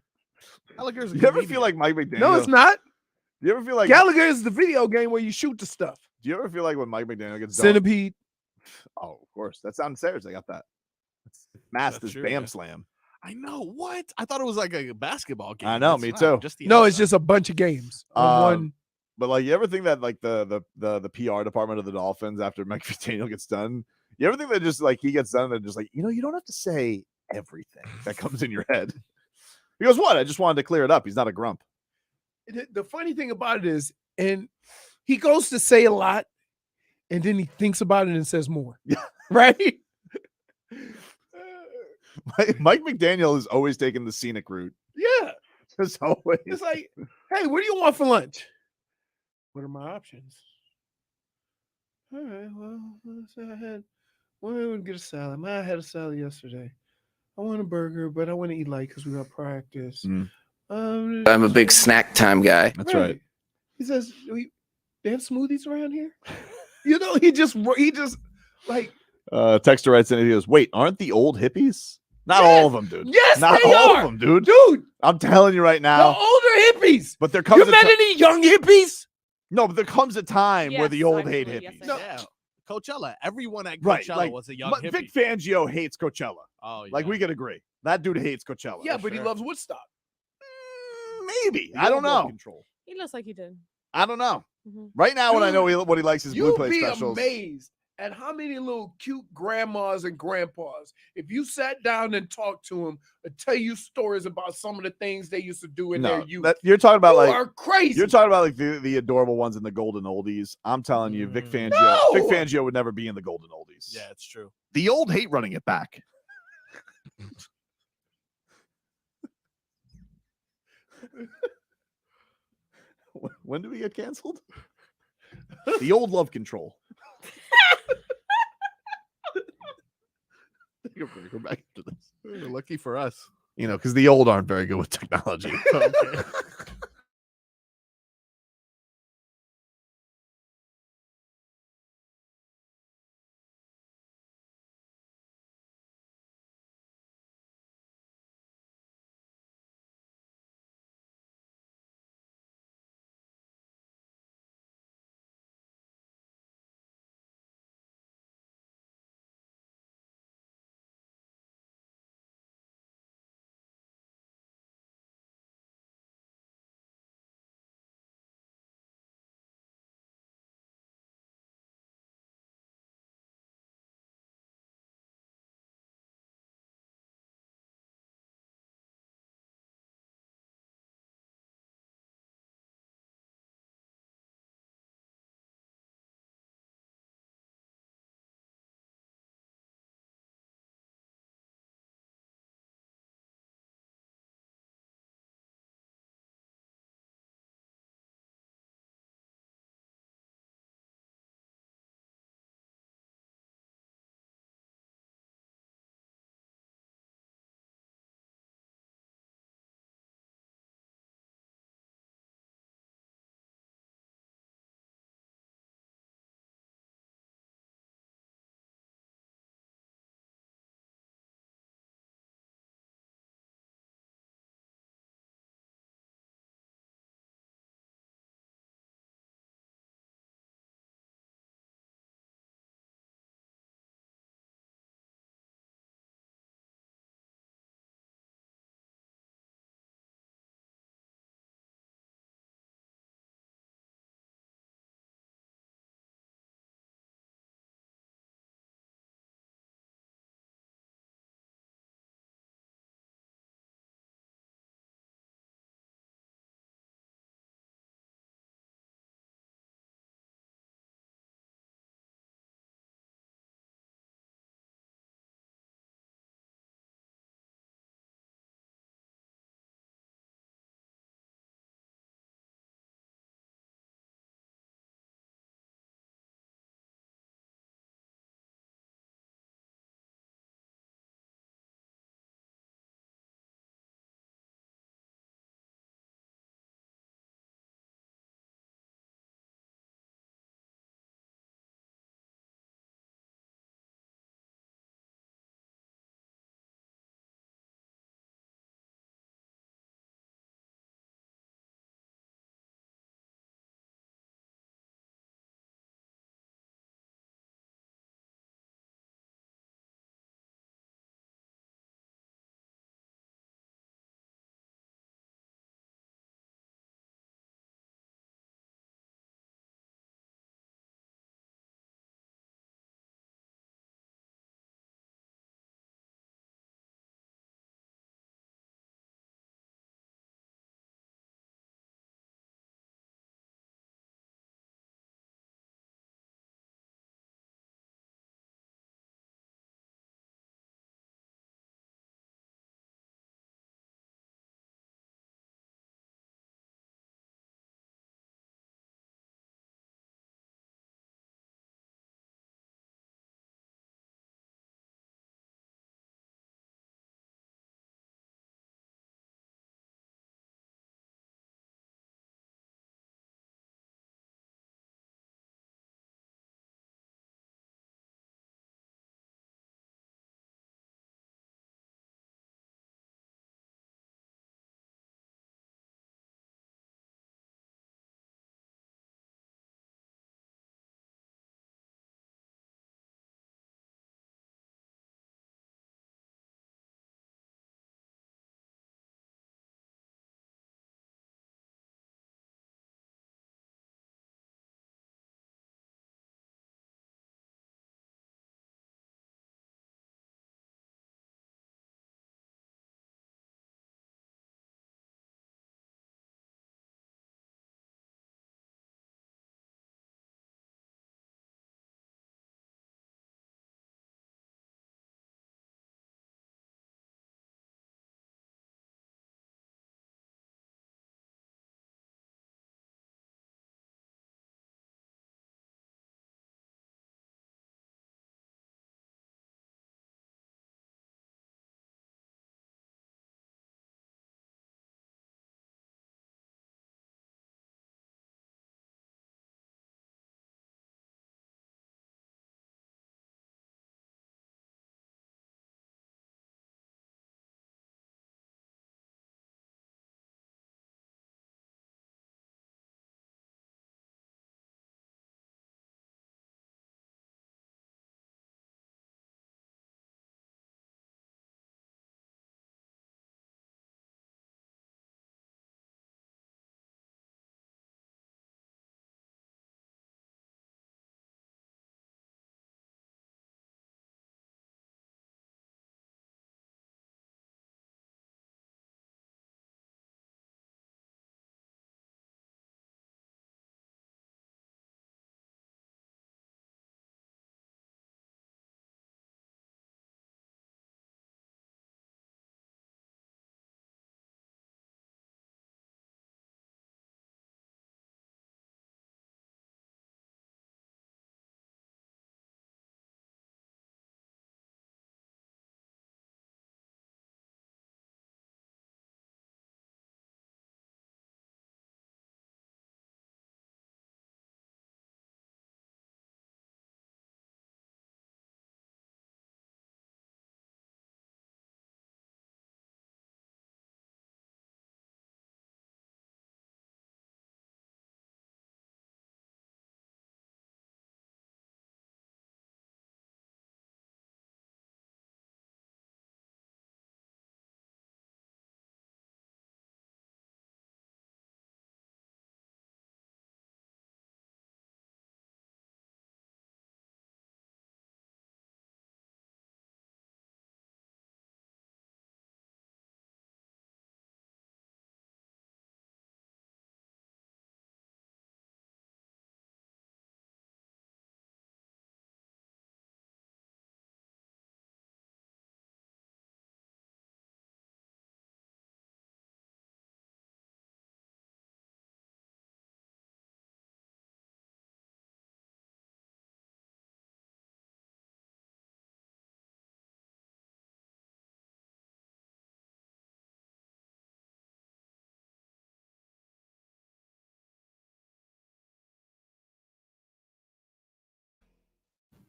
Gallagher's a You ever comedian. feel like Mike McDaniel? No, it's not. Do you ever feel like Gallagher is the video game where you shoot the stuff. Do you ever feel like when Mike McDaniel gets done? Centipede. Oh, of course. That's downstairs. I got that. Masked That's is true, Bam yeah. Slam. I know. What? I thought it was like a basketball game. I know, It's me not, too. Just the No, it's outside. just a bunch of games on one. But like, you ever think that like the PR department of the Dolphins after Mike McDaniel gets done, you ever think that just like he gets done and they're just like, you don't have to say everything that comes in your head. He goes, what? I just wanted to clear it up. He's not a grump. The funny thing about it is, and he goes to say a lot, and then he thinks about it and says more. Yeah. Right? Mike McDaniel is always taking the scenic route. Yeah. It's always. It's like, hey, what do you want for lunch? What are my options? All right, well, let's say I would get a salad. I had a salad yesterday. I want a burger, but I want to eat light because we got practice. I'm a big snack time guy. That's right. He says, they have smoothies around here? He just like. Texter writes in and he goes, wait, aren't the old hippies? Not all of them, dude. Yes, not they all are. of them, dude. Dude, I'm telling you right the now. older hippies. But there comes You met any young hippies? No, but there comes a time where the old hate actually, hippies. yes, I Yeah. Coachella. Everyone at Right, Coachella like, was a young hippie. Vic Fangio hates Coachella. Oh, yeah. Like, we could agree. That dude hates Coachella. Yeah, but he loves Woodstock. Maybe. The I don't old love know. Control. He looks like he did. I don't know. Mhm. Right now, when I know Dude, what he likes is Blue You'd Play be specials. amazed at how many little cute grandmas and grandpas, if you sat down and talked to them, would tell you stories about some of the things they used to do in their youth. You're talking about You like are crazy. You're talking about like the adorable ones in the golden oldies. I'm telling you, Vic Fangio. No! Vic Fangio would never be in the golden oldies. Yeah, it's true. The old hate running it back. When do we get canceled? The old love control. Go back to this. Lucky for us. Because the old aren't very good with technology. Okay.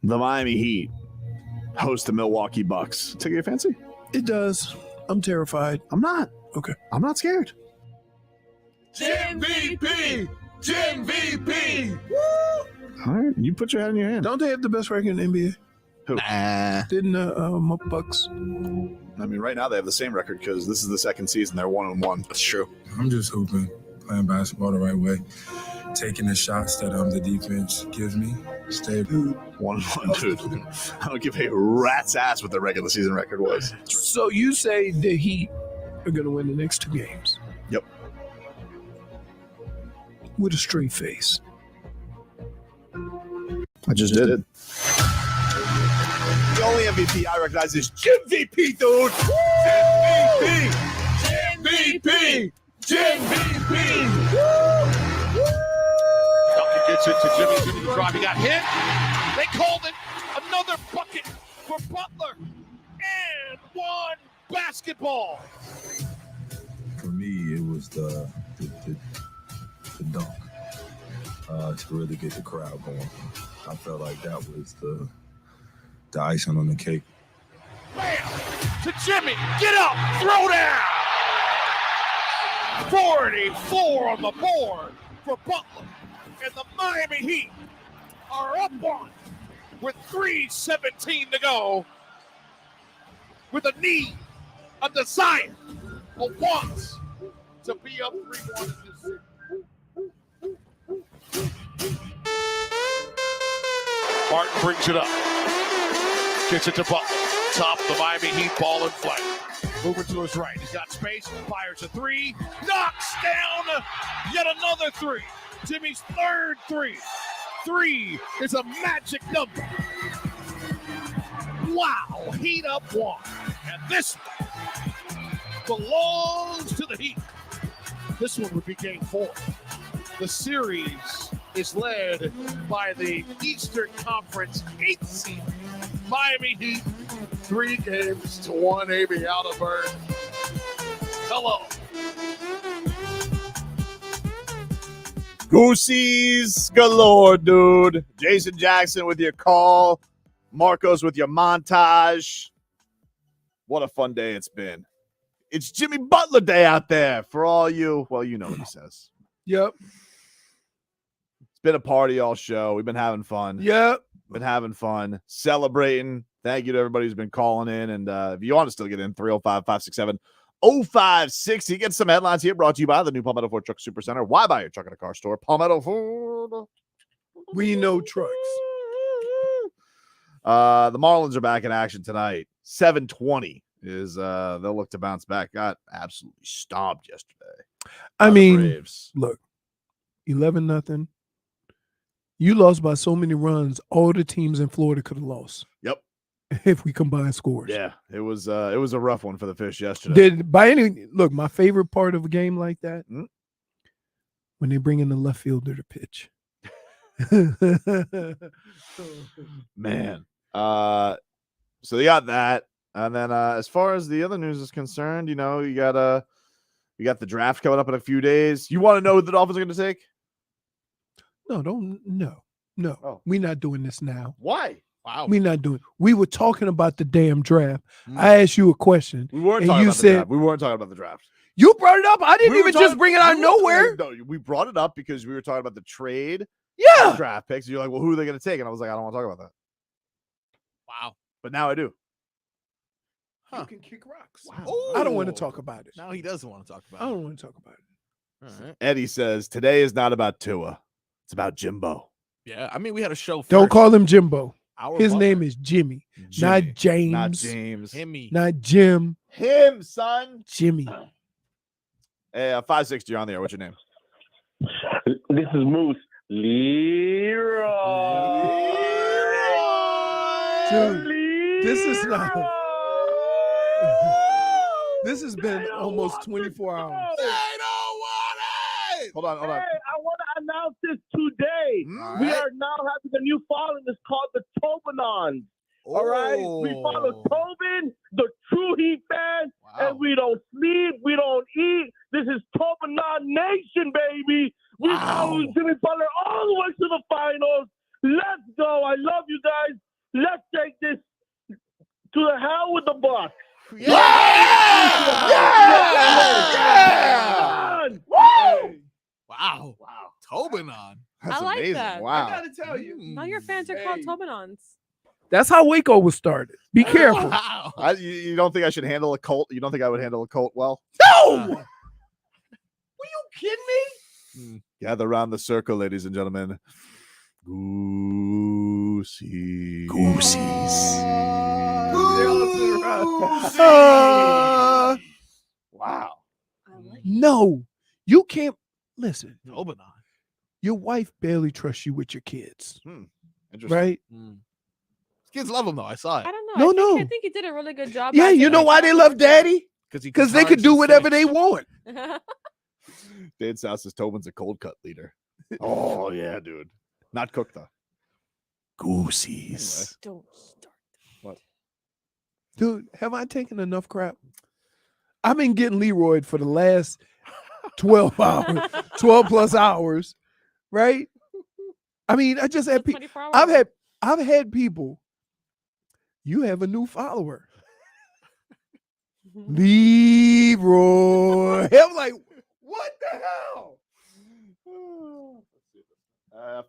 The Miami Heat host the Milwaukee Bucks. Take your fancy? It does. I'm terrified. I'm not. Okay. I'm not scared. JIMVP! JIMVP! All right, you put your head in your hand. Don't they have the best record in the NBA? Who? Nah. Didn't Bucks? I mean, right now they have the same record because this is the second season. They're 1-1. That's true. I'm just hooping, playing basketball the right way, taking the shots that the defense gives me. Stay 1-1, dude. I don't give a rat's ass what their regular season record was. So you say the Heat are going to win the next 2 games? Yep. With a straight face. I just did it. The only MVP I recognize is JIMVP, dude. JIMVP. JIMVP. Duncan gets it to Jimmy. Jimmy the drive. He got hit. They called it. Another bucket for Butler. And one basketball. For me, it was the dunk to really get the crowd going. I felt like that was the icing on the cake. Bam! To Jimmy. Get up. Throw down. 44 on the board for Butler. And the Miami Heat are up one with 3:17 to go. With a need, a desire, a want to be up 3-1 in this series. Martin brings it up. Gets it to Butler. Top the Miami Heat ball in flight. Moving to his right. He's got space. Fires a 3. Knocks down yet another 3. Jimmy's third 3. 3 is a magic number. Wow. Heat up 1. And this one belongs to the Heat. This one would be game 4. The series is led by the Eastern Conference 8th seed Miami Heat. 3 games to 1, AB out of Bird. Hello. Goosies galore, dude. Jason Jackson with your call. Marcos with your montage. What a fun day it's been. It's Jimmy Butler Day out there for all you. Well, you know what he says. Yep. It's been a party all show. We've been having fun. Yep. Been having fun. Celebrating. Thank you to everybody who's been calling in. And if you want to still get in, 305-567-0560. Get some headlines here brought to you by the new Palmetto Ford Truck Super Center. Why buy your truck at a car store? Palmetto Ford. We know trucks. The Marlins are back in action tonight. 7:20 is they'll look to bounce back. Got absolutely stomped yesterday. I mean, look, 11-0. You lost by so many runs. All the teams in Florida could have lost. Yep. If we combine scores. Yeah, it was a rough one for the Fish yesterday. Look, my favorite part of a game like that, when they bring in the left fielder to pitch. Man. So they got that. And then as far as the other news is concerned, you know, you got the draft coming up in a few days. You want to know who the Dolphins are going to take? No. Oh. We're not doing this now. Why? Wow. We're not doing. We were talking about the damn draft. I asked you a question. We weren't and talking you about the said draft. We weren't talking about the draft. You brought it up. I didn't We were even just talking- bring it out of we were- nowhere. No, we brought it up because we were talking about the trade. Yeah. Draft picks. You're like, well, who are they going to take? And I was like, I don't want to talk about that. Wow. But now I do. You can kick rocks. Wow. I don't want to talk about it. Now he doesn't want to talk about I don't want to talk about it. All right. Eddie says, today is not about Tua. It's about Jimbo. Yeah, I mean, we had a show. Don't first. call him Jimbo. Our His Butler. name is Jimmy, Jimmy, not James. Not James. Himmy. Not Jim. Him, son. Jimmy. Hey, 560, you're on the air. What's your name? This is Moose Leroy. Dude, this is not. This has been almost 24 hours. Hold on. Hey, I want to announce this today. All We right. are now having a new following. It's called the Tobinons. All right? We follow Tobin, the true Heat fan, and we don't sleep, we don't eat. This is Tobinon Nation, baby. We follow Jimmy Butler all the way to the finals. Let's go. I love you guys. Yeah! Woo! Wow. Tobin on. That's I like amazing. that. Wow. I gotta tell you. Now your fans are called Tobinons. That's how Waco was started. Be careful. Wow. You don't think I should handle a cult? You don't think I would handle a cult well? No! Were you kidding me? Gather around the circle, ladies and gentlemen. Goosies. Wow. No, you can't. Listen, Tobin on. your wife barely trusts you with your kids, Interesting. right? Kids love him though. I saw it. I don't know. No, I think he did a really good job. Yeah, at you it. know why they love daddy? Because they could do whatever they want. Dan South says Tobin's a cold cut leader. Oh, yeah, dude. Not cooked, though. Goosies. Don't start. What? Dude, have I taken enough crap? I've been getting Leroy for the last 12 hours, 12 plus hours, right? I mean, I just had people. I've had people. You have a new follower. Leroy. I'm like, what the hell?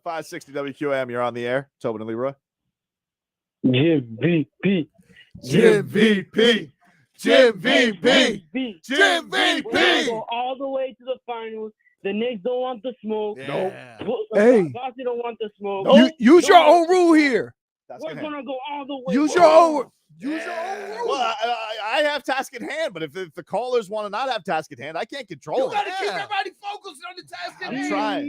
560 WQAM, you're on the air. Tobin and Leroy. JIMVP. JIMVP. JIMVP. We're gonna go all the way to the finals. The Knicks don't want the smoke. Nope. Hey. Boston don't want the smoke. Use your own rule here. We're gonna go all the way. Use your own. Well, I have task at hand, but if the callers want to not have task at hand, I can't control You it. got to keep everybody focused on the task at hand. I'm trying.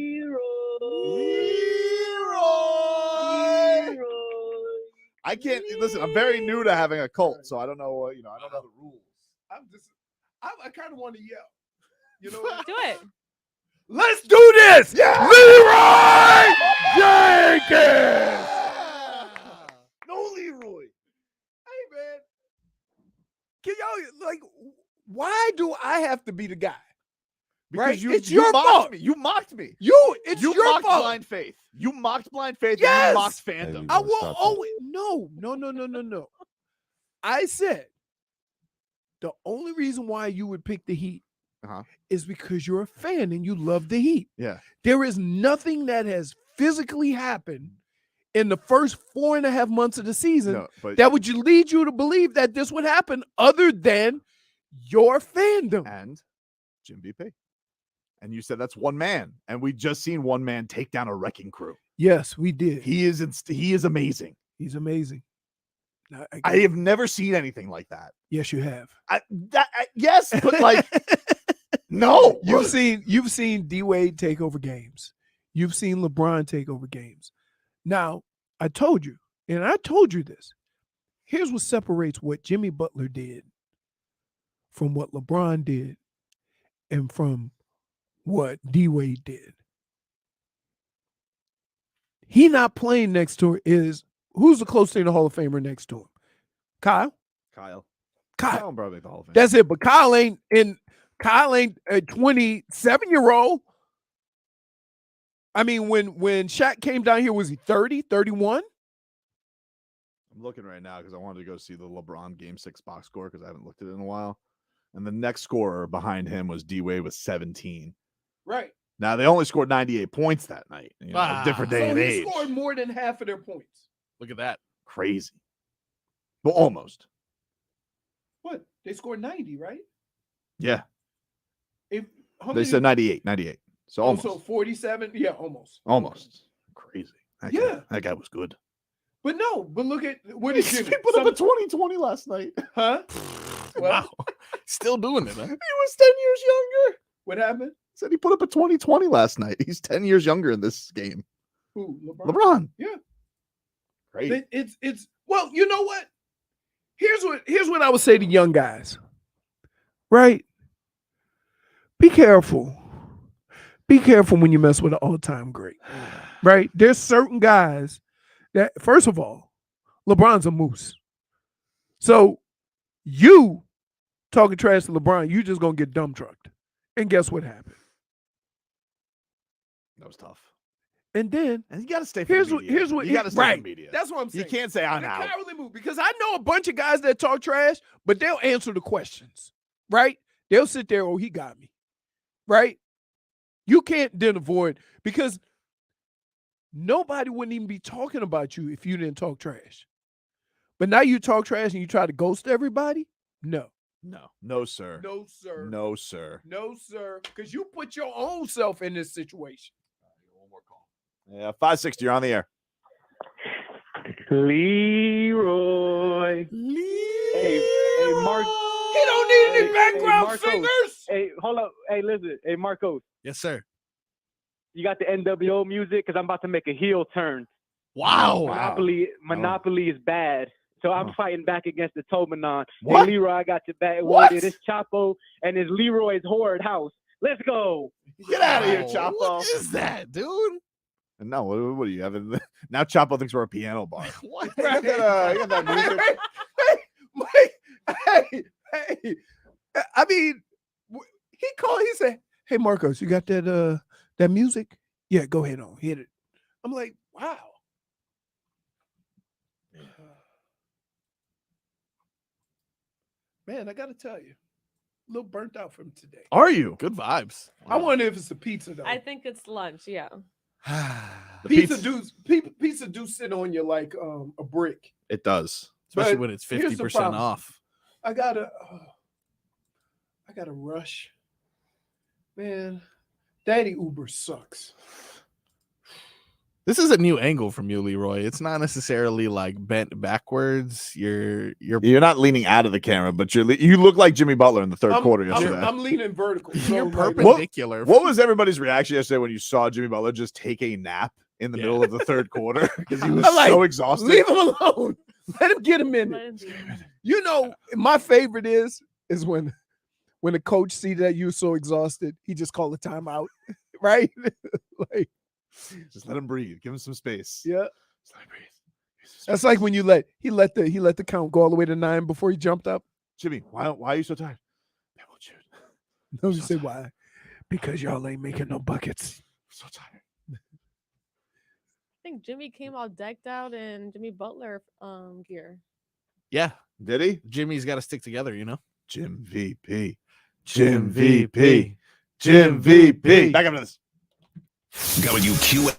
Leroy. I can't listen. I'm very new to having a cult, so I don't know. I don't know the rules. I kind of want to yell. You know what? Do it. Let's do this. Yeah. Leroy Jenkins. No, Leroy. Hey, man. Can y'all, like, why do I have to be the guy? Because Right? you, It's you your mocked fault. me. You mocked me. It's you your mocked fault. blind faith. You mocked blind faith. Yes. And you mocked fandom. I will always no. I said the only reason why you would pick the Heat is because you're a fan and you love the Heat. Yeah. There is nothing that has physically happened in the first 4.5 months of the season No, but- that would lead you to believe that this would happen other than your fandom. And JIMVP. And you said that's one man, and we just seen one man take down a wrecking crew. Yes, we did. He is amazing. He's amazing. I have never seen anything like that. Yes, you have. Yes, but like, no. You've seen D Wade take over games. You've seen LeBron take over games. Now, I told you, and I told you this. Here's what separates what Jimmy Butler did from what LeBron did and from what D Wade did. He not playing next to is who's the closest thing to Hall of Famer next to him? Kyle. Kyle probably make the Hall of Fame. That's it. But Kyle ain't a 27-year-old. I mean, when Shaq came down here, was he 30, 31? I'm looking right now because I wanted to go see the LeBron Game 6 box score because I haven't looked at it in a while. And the next scorer behind him was D Wade with 17. Right. Now they only scored 98 points that night. You know, a different day and he age. scored more than half of their points. Look at that. Crazy. Well, almost. What? They scored 90, right? Yeah. How They many- said 98. So almost. So 47. Yeah, almost. Almost. Crazy. Yeah. That guy was good. But look at what did Jimmy He put up a 20-20 last night. Huh? Wow. Still doing it, huh? He was 10 years younger. What happened? Said he put up a 20-20 last night. He's 10 years younger in this game. Who? LeBron. Yeah. Great. It's well, you know what? Here's what I would say to young guys. Right? Be careful. Be careful when you mess with an all-time great. Right? There's certain guys that, first of all, LeBron's a moose. So you talking trash to LeBron, you just gonna get dumb trucked. And guess what happened? That was tough. And then and you got to stay. Here's for the what. media. Here's what. You got to stay right. for the media. That's what I'm saying. You can't say I'm the out. cowardly move, because I know a bunch of guys that talk trash, but they'll answer the questions. Right? They'll sit there. Oh, he got me. Right? You can't then avoid, because nobody wouldn't even be talking about you if you didn't talk trash. But now you talk trash and you try to ghost everybody? No. No, sir. No, sir. No, sir. No, sir. Because you put your own self in this situation. Yeah, 560. You're on the air. Leroy. Hey, Mark. He don't need any background Marcos. singers. Hey, hold up. Hey, listen. Hey, Marcos. Yes, sir. You got the NWO music? Because I'm about to make a heel turn. Wow. Monopoly is bad. So I'm fighting back against the Tobanon. What? Hey, Leroy, I got your back. What? It's Chapo and it's Leroy's Horde House. Let's go. Get out of here, Chapo. What is that, dude? No, what are you having? Now Chapo thinks we're a piano bar. What? You got that music? Hey, I mean, he called. He said, "Hey, Marcos, you got that music? Yeah, go ahead on hit it." I'm like, wow. Man, I gotta tell you, a little burnt out from today. Are you? Good vibes. I wonder if it's a pizza though. I think it's lunch. Yeah. Pizza do sit on you like a brick. It does. Especially But when it's here's the 50% problem. off. I gotta rush. Man, Daddy Uber sucks. This is a new angle from you, Leroy. It's not necessarily like bent backwards. You're not leaning out of the camera, but you look like Jimmy Butler in the third quarter yesterday. I'm leaning vertical. So You're like, perpendicular. What was everybody's reaction yesterday when you saw Jimmy Butler just take a nap in the middle of the third quarter because he was I'm like, so exhausted? Leave him alone. Let him get a minute. You know, my favorite is when the coach see that you're so exhausted, he just call a timeout, right? Like, just let him breathe. Give him some space. yeah. Just let him breathe. That's like when he let the count go all the way to 9 before he jumped up. Jimmy, why are you so tired? Man, won't you? No, you say why? Because y'all ain't making no buckets. So tired. I think Jimmy came all decked out in Jimmy Butler gear. Yeah. Did he? Jimmy's got to stick together, you know? JIMVP. JIMVP. JIMVP. Back up to this. WQ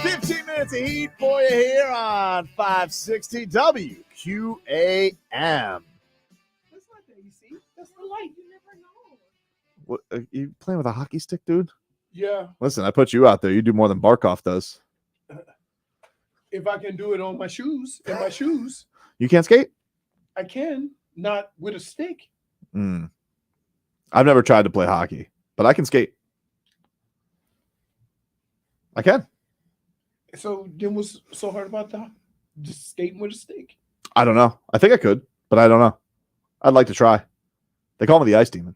15 minutes of heat for you here on 560 WQAM. That's not the AC. That's the light. You never know. What, you playing with a hockey stick, dude? Yeah. Listen, I put you out there. You do more than Barkov does. If I can do it on my shoes, in my shoes, You can't skate? I can. Not with a stick. I've never tried to play hockey, but I can skate. I can. So then what's so hard about that? Just skating with a stick. I don't know. I think I could, but I don't know. I'd like to try. They call me the Ice Demon.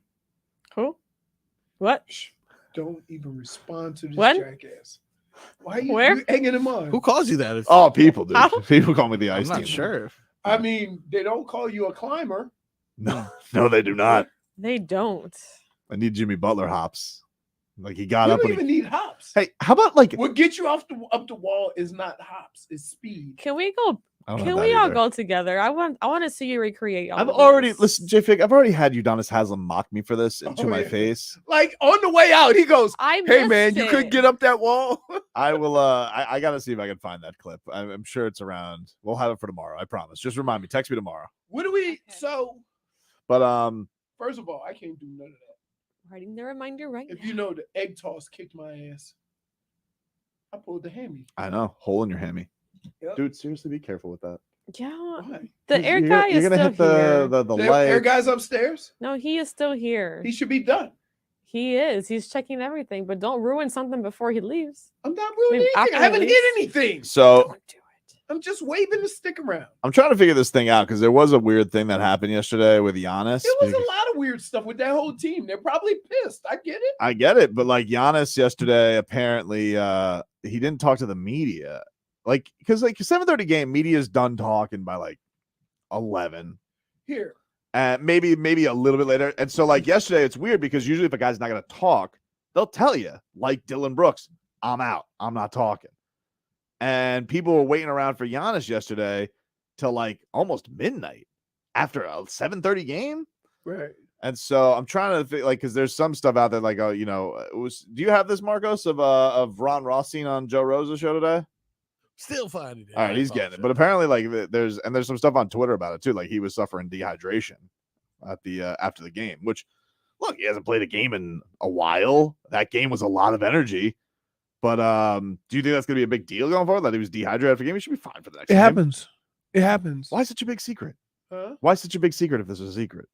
Who? What? Don't even respond to this When? jackass. Why are you, Where? you egging him on? Who calls you that? Oh, people, dude. How? People call me the Ice I'm not Demon. sure. I mean, they don't call you a climber. No, they do not. They don't. I need Jimmy Butler hops. Like he got You up don't when even need hops. Hey, how about like What gets you up the wall is not hops, it's speed. Can we go? I don't Can have we that all either. go together? I want to see you recreate. All I've of already this. listen, J-Fig, I've already had Udonis Haslam mock me for this to Oh, my yeah. face. Like on the way out, he goes, I "Hey missed man, you it. couldn't get up that wall." I will I gotta see if I can find that clip. I'm sure it's around. We'll have it for tomorrow, I promise. Just remind me, text me tomorrow. What do we? So But first of all, I can't do none of that. Writing the reminder right If now. you know the egg toss kicked my ass, I pulled the hammy. I know, hole in your hammy. Yep. Dude, seriously be careful with that. Yeah. Why? The air You're guy you're is gonna still hit the here. the The leg. air guy's upstairs. No, he is still here. He should be done. He is. He's checking everything, but don't ruin something before he leaves. I'm not ruining mean, anything. I after haven't he hit leaves? anything. So I'm just waving the stick around. I'm trying to figure this thing out because there was a weird thing that happened yesterday with Giannis. There was because- a lot of weird stuff with that whole team. They're probably pissed. I get it. I get it, but like Giannis yesterday, apparently he didn't talk to the media. Like, because like 7:30 game, media's done talking by like 11. Here. Maybe a little bit later. And so like yesterday, it's weird because usually if a guy's not gonna talk, they'll tell you, like Dylan Brooks, I'm out. I'm not talking. And people were waiting around for Giannis yesterday till like almost midnight after a 7:30 game. Right. And so I'm trying to think, like, because there's some stuff out there, like, oh, you know, it was. Do you have this, Marcos, of Ron Rothstein on Joe Rosa's show today? Still finding it. All right, he's getting it, but apparently, like, there's some stuff on Twitter about it too. Like, he was suffering dehydration at the after the game. Which, look, he hasn't played a game in a while. That game was a lot of energy. But do you think that's going to be a big deal going forward? That he was dehydrated after the game? He should be fine for the next game. happens. It happens. Why such a big secret? Huh? Why such a big secret if this is a secret?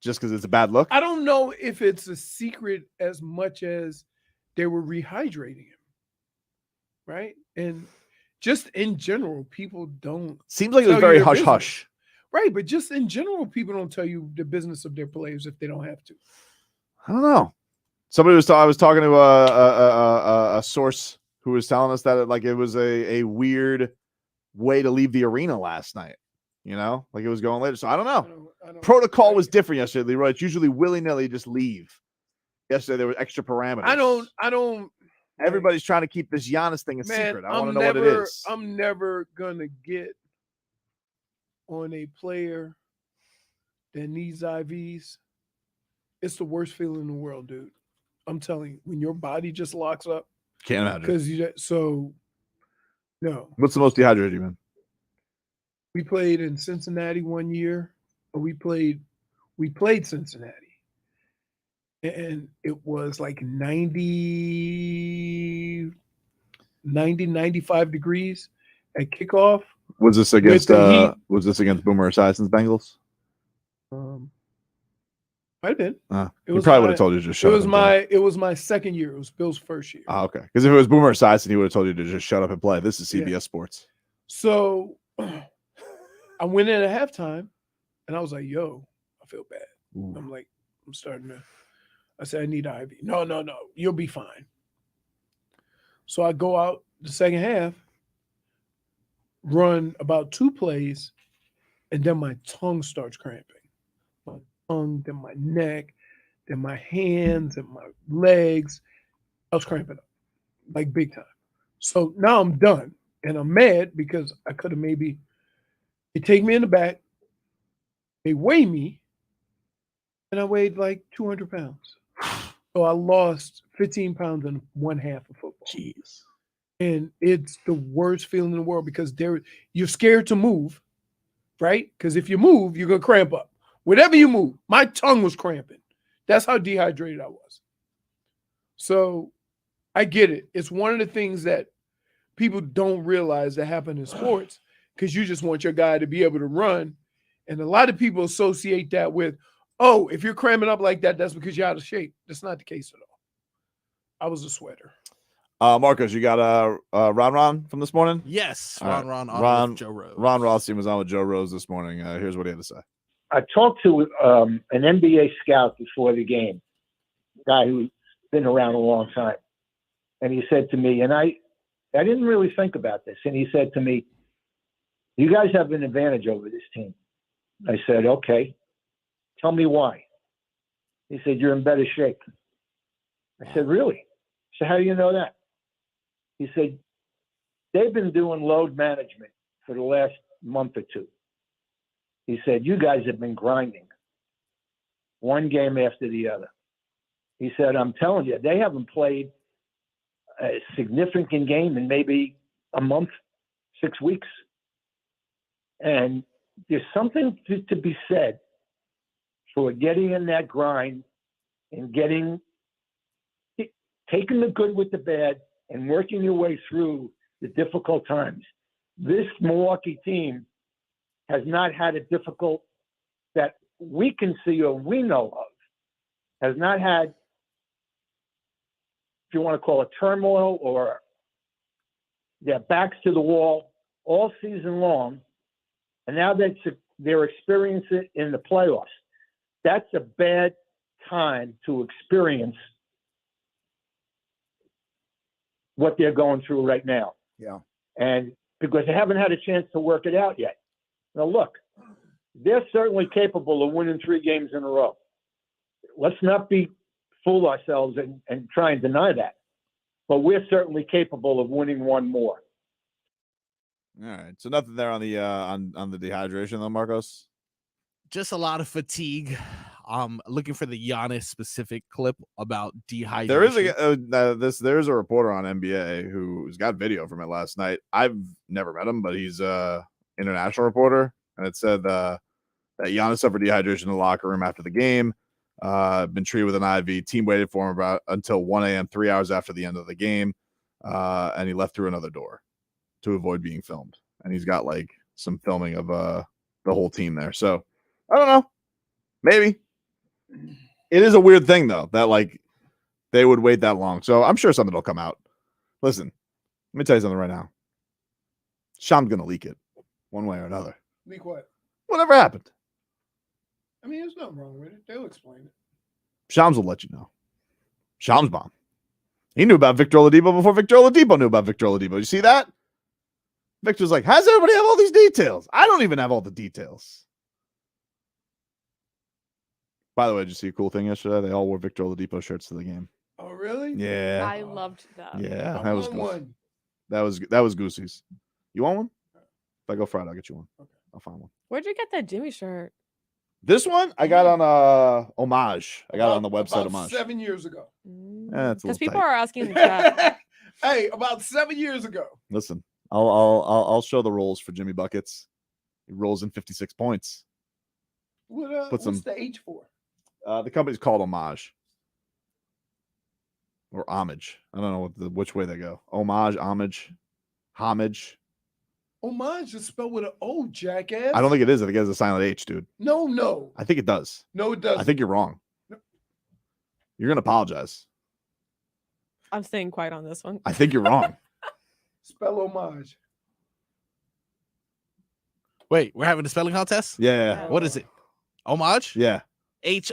Just because it's a bad look? I don't know if it's a secret as much as they were rehydrating him. Right? And just in general, people don't. Seems like it was tell you very their hush business. hush. Right, but just in general, people don't tell you the business of their players if they don't have to. I don't know. Somebody was I was talking to a source who was telling us that it was a weird way to leave the arena last night. You know, like it was going later. So I don't know. Protocol was different yesterday, Leroy. It's usually willy-nilly just leave. Yesterday there were extra parameters. I don't. Everybody's trying to keep this Giannis thing a Man, secret. I want to know what it is. I'm never gonna get on a player that needs IVs. It's the worst feeling in the world, dude. I'm telling you, when your body just locks up. Can't imagine. Because no. What's the most dehydrated you've been? We played in Cincinnati one year. We played Cincinnati. And it was like 90, 95 degrees at kickoff. Was this against the Heat. was this against Boomer Esiason's Bengals? Might have been. He probably would have told you to just shut up. It was my second year. It was Bill's first year. Oh, okay. Because if it was Boomer Esiason, he would have told you to just shut up and play. This is CBS Sports. So I went in at halftime and I was like, yo, I feel bad. I'm like, I'm starting to. I said, I need IV. No, you'll be fine. So I go out the second half, run about 2 plays, and then my tongue starts cramping. My tongue, then my neck, then my hands and my legs. I was cramping up, like big time. So now I'm done. And I'm mad because I could have maybe, they take me in the back, they weigh me, and I weighed like 200 pounds. Oh, I lost 15 pounds in one half of football. Jeez. And it's the worst feeling in the world because you're scared to move, right? Because if you move, you're going to cramp up. Whatever you move, my tongue was cramping. That's how dehydrated I was. So I get it. It's one of the things that people don't realize that happen in sports because you just want your guy to be able to run. And a lot of people associate that with, oh, if you're cramming up like that, that's because you're out of shape. That's not the case at all. I was a sweater. Marcos, you got Ron from this morning? Yes, All right. Ron on with Joe Rose. Ron Rothstein was on with Joe Rose this morning. Here's what he had to say. I talked to an NBA scout before the game, a guy who's been around a long time. And he said to me, and I didn't really think about this, and he said to me, you guys have an advantage over this team. I said, okay, tell me why. He said, you're in better shape. I said, really? So how do you know that? He said, they've been doing load management for the last month or two. He said, you guys have been grinding one game after the other. He said, I'm telling you, they haven't played a significant game in maybe a month, 6 weeks. And there's something to be said for getting in that grind and taking the good with the bad and working your way through the difficult times. This Milwaukee team has not had a difficult that we can see or we know of, has not had, if you want to call it turmoil or their backs to the wall all season long. And now that they're experiencing it in the playoffs, that's a bad time to experience what they're going through right now. Yeah. And because they haven't had a chance to work it out yet. Now, look, they're certainly capable of winning 3 games in a row. Let's not fool ourselves and try and deny that. But we're certainly capable of winning one more. All right. So nothing there on the on the dehydration though, Marcos. Just a lot of fatigue. Looking for the Giannis specific clip about dehydration. There is there's a reporter on NBA who's got video from it last night. I've never met him, but he's international reporter, and it said that Giannis suffered dehydration in the locker room after the game. Been treated with an IV. Team waited for him until 1 a.m., 3 hours after the end of the game, and he left through another door to avoid being filmed. And he's got like some filming of the whole team there. So I don't know. Maybe. It is a weird thing though that like they would wait that long. So I'm sure something will come out. Listen, let me tell you something right now. Sean's gonna leak it one way or another. Leak what? Whatever happened. I mean, there's nothing wrong with it. They'll explain it. Shams will let you know. Shams bomb. He knew about Victor Oladipo before Victor Oladipo knew about Victor Oladipo. You see that? Victor's like, how does everybody have all these details? I don't even have all the details. By the way, did you see a cool thing yesterday? They all wore Victor Oladipo shirts to the game. Oh, really? Yeah. I loved that. Yeah, I that was want good. one. That was Goosey's. You want one? If I go Friday, I'll get you one. Okay. I'll find one. Where'd you get that Jimmy shirt? This one I got on Homage. I got it on the website about Homage. 7 years ago. Because people are asking in the chat. Hey, about 7 years ago. Listen, I'll show the rolls for Jimmy Buckets. He rolls in 56 points. What's the H for? The company's called Homage. Or Homage. I don't know which way they go. Homage. Homage. Homage is spelled with an O, jackass. I don't think it is. I think it has a silent H, dude. No. I think it does. No, it doesn't. I think you're wrong. You're going to apologize. I'm staying quiet on this one. I think you're wrong. Spell homage. Wait, we're having a spelling contest? Yeah. What is it? Homage? Yeah. Homage.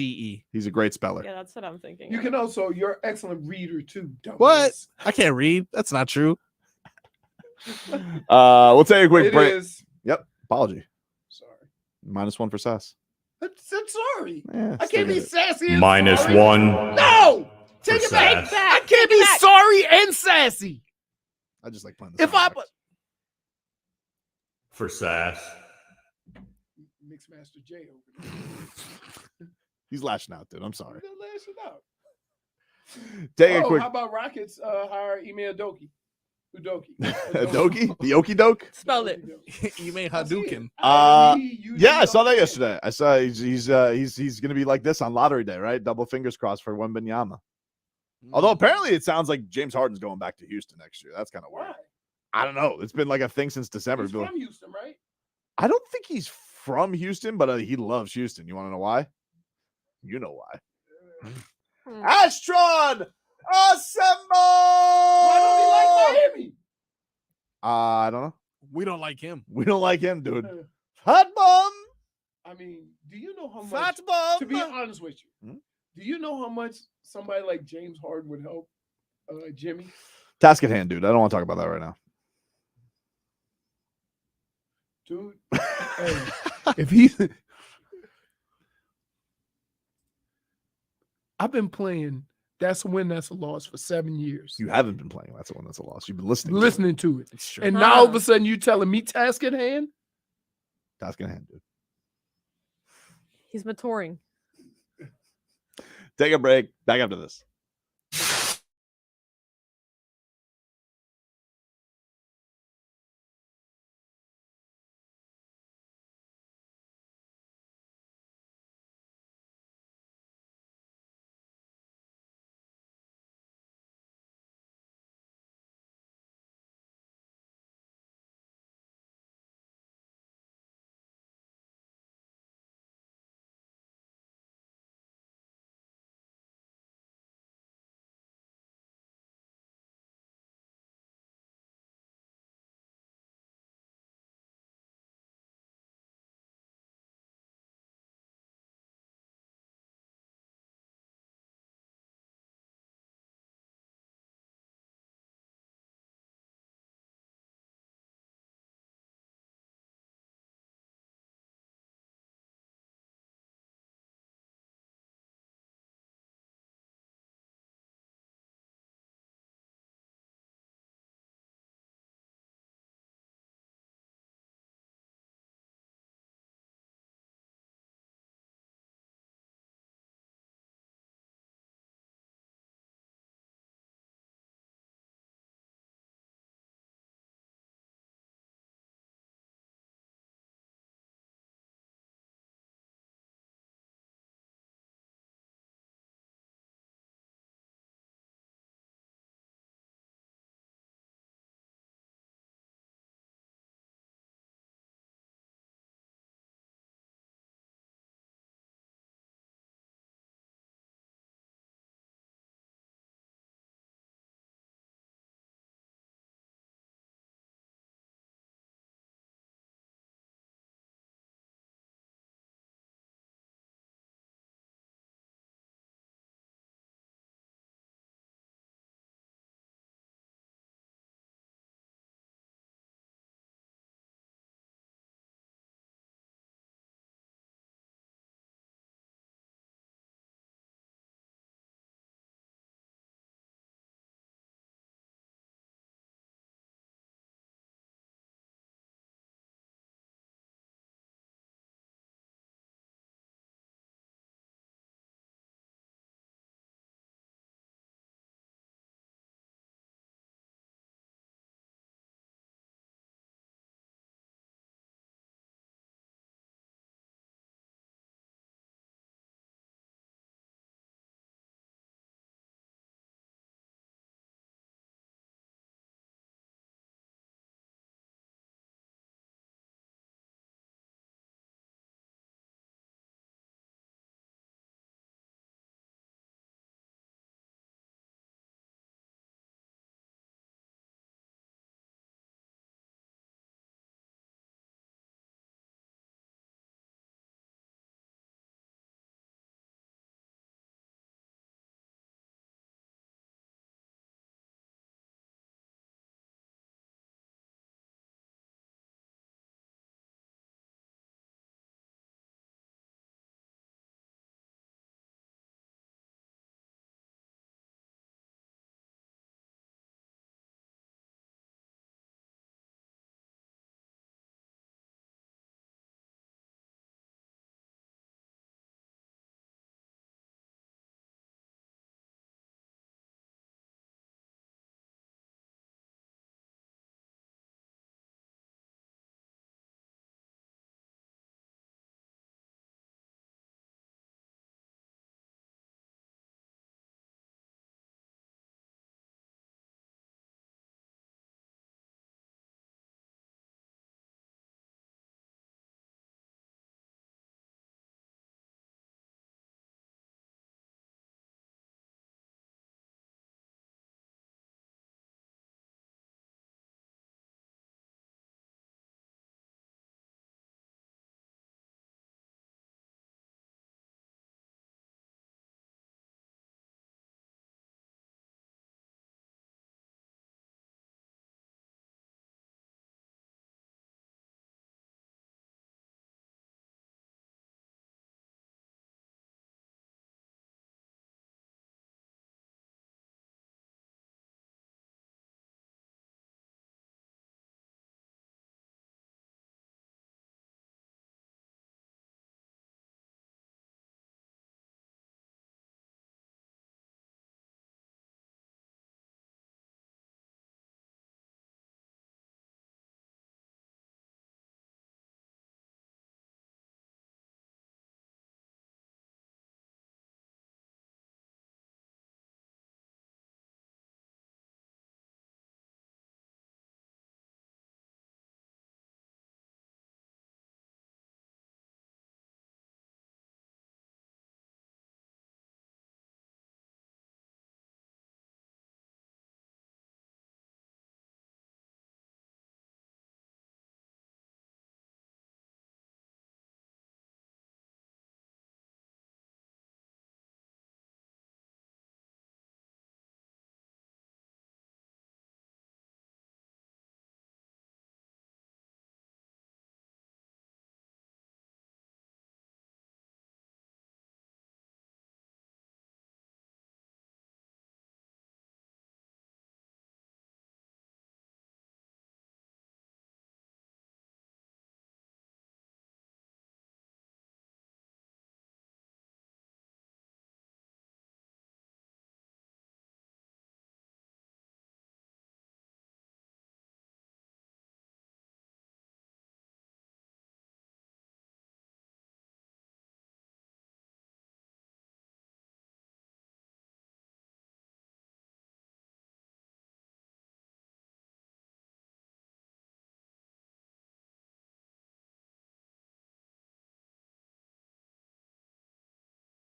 He's a great speller. Yeah, that's what I'm thinking. You can also, you're an excellent reader too. Dumbass. What? I can't read. That's not true. We'll take a quick It break. is. Yep. Apology. Sorry. -1 for Sass. I'm sorry. Yeah, I can't be sassy. -1. No. Take For it back. Sass. I can't be sorry and sassy. I just like playing this. If I For Sass. Mixmaster J over there. He's lashing out, dude. I'm sorry. They're lashing out. Take a quick. How about Rockets hire Ime Udoka? Doki? The Okie Doke? Spelled it. You may Hadouken. Yeah, I saw that yesterday. I saw he's gonna be like this on lottery day, right? Double fingers crossed for Wembanyama. Although apparently it sounds like James Harden's going back to Houston next year. That's kind of weird. Why? I don't know. It's been like a thing since December. He's from Houston, right? I don't think he's from Houston, but he loves Houston. You want to know why? You know why. Astron Assemble! Why don't he like Miami? I don't know. We don't like him. We don't like him, dude. Hot bomb. I mean, do you know how much? Fat bomb. To be honest with you, do you know how much somebody like James Harden would help Jimmy? Task at hand, dude. I don't want to talk about that right now. Dude, hey, if he's, I've been playing That's a Win, That's a Loss for 7 years. You haven't been playing That's a Win, That's a Loss. You've been listening to it. It's true. And now all of a sudden you telling me task at hand? Task at hand, dude. He's maturing. Take a break. Back after this.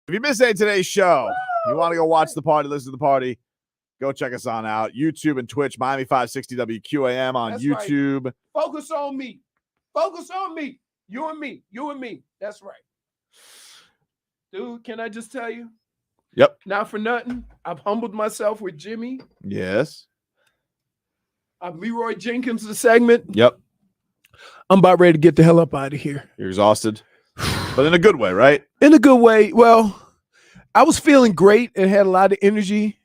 If you missed any of today's show, you want to go watch the party, listen to the party, go check us on out. YouTube and Twitch, Miami 560 WQAM on That's YouTube. Right. Focus on me. Focus on me. You and me. You and me. That's right. Dude, can I just tell you? Yep. Not for nothing. I've humbled myself with Jimmy. Yes. I'm Leroy Jenkins, the segment. Yep. I'm about ready to get the hell up out of here. You're exhausted, but in a good way, right? In a good way. Well, I was feeling great and had a lot of energy,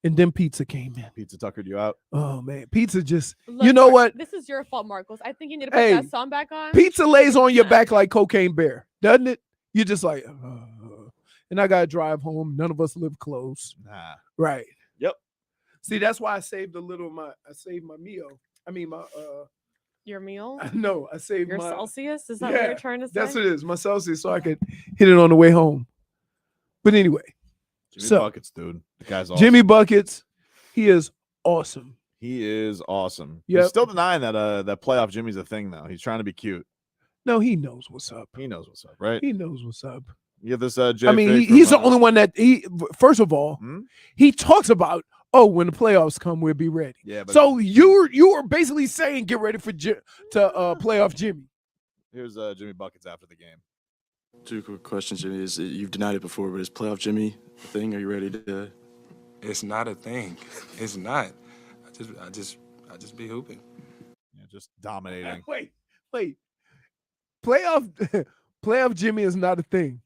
and then pizza came in. Pizza tuckered you out. Oh, man. Pizza just, Look, you know what? This is your fault, Marcos. I think you need to put Hey, that song back on. Pizza lays on your back like Cocaine Bear, doesn't it? You're just like, and I got to drive home. None of us live close. Nah. Right. Yep. See, that's why I saved a little of I saved my meal. I mean, Your meal? no, I saved Your my Celsius? Is that what you're trying to say? That's what it is, my Celsius, so I could hit it on the way home. But anyway, Jimmy Buckets, dude. The guy's awesome. Jimmy Buckets, he is awesome. He is awesome. Yep. He's still denying that that playoff Jimmy's a thing, though. He's trying to be cute. No, he knows what's up. He knows what's up, right? He knows what's up. You have this I mean, he's the only one that first of all, he talks about, when the playoffs come, we'll be ready. Yeah, but so you are basically saying get ready for to playoff Jimmy. Here's Jimmy Buckets after the game. Two quick questions, Jimmy. You've denied it before, but is playoff Jimmy a thing? Are you ready to? It's not a thing. It's not. I just be hooping. Yeah, just dominating. Wait. Playoff Jimmy is not a thing.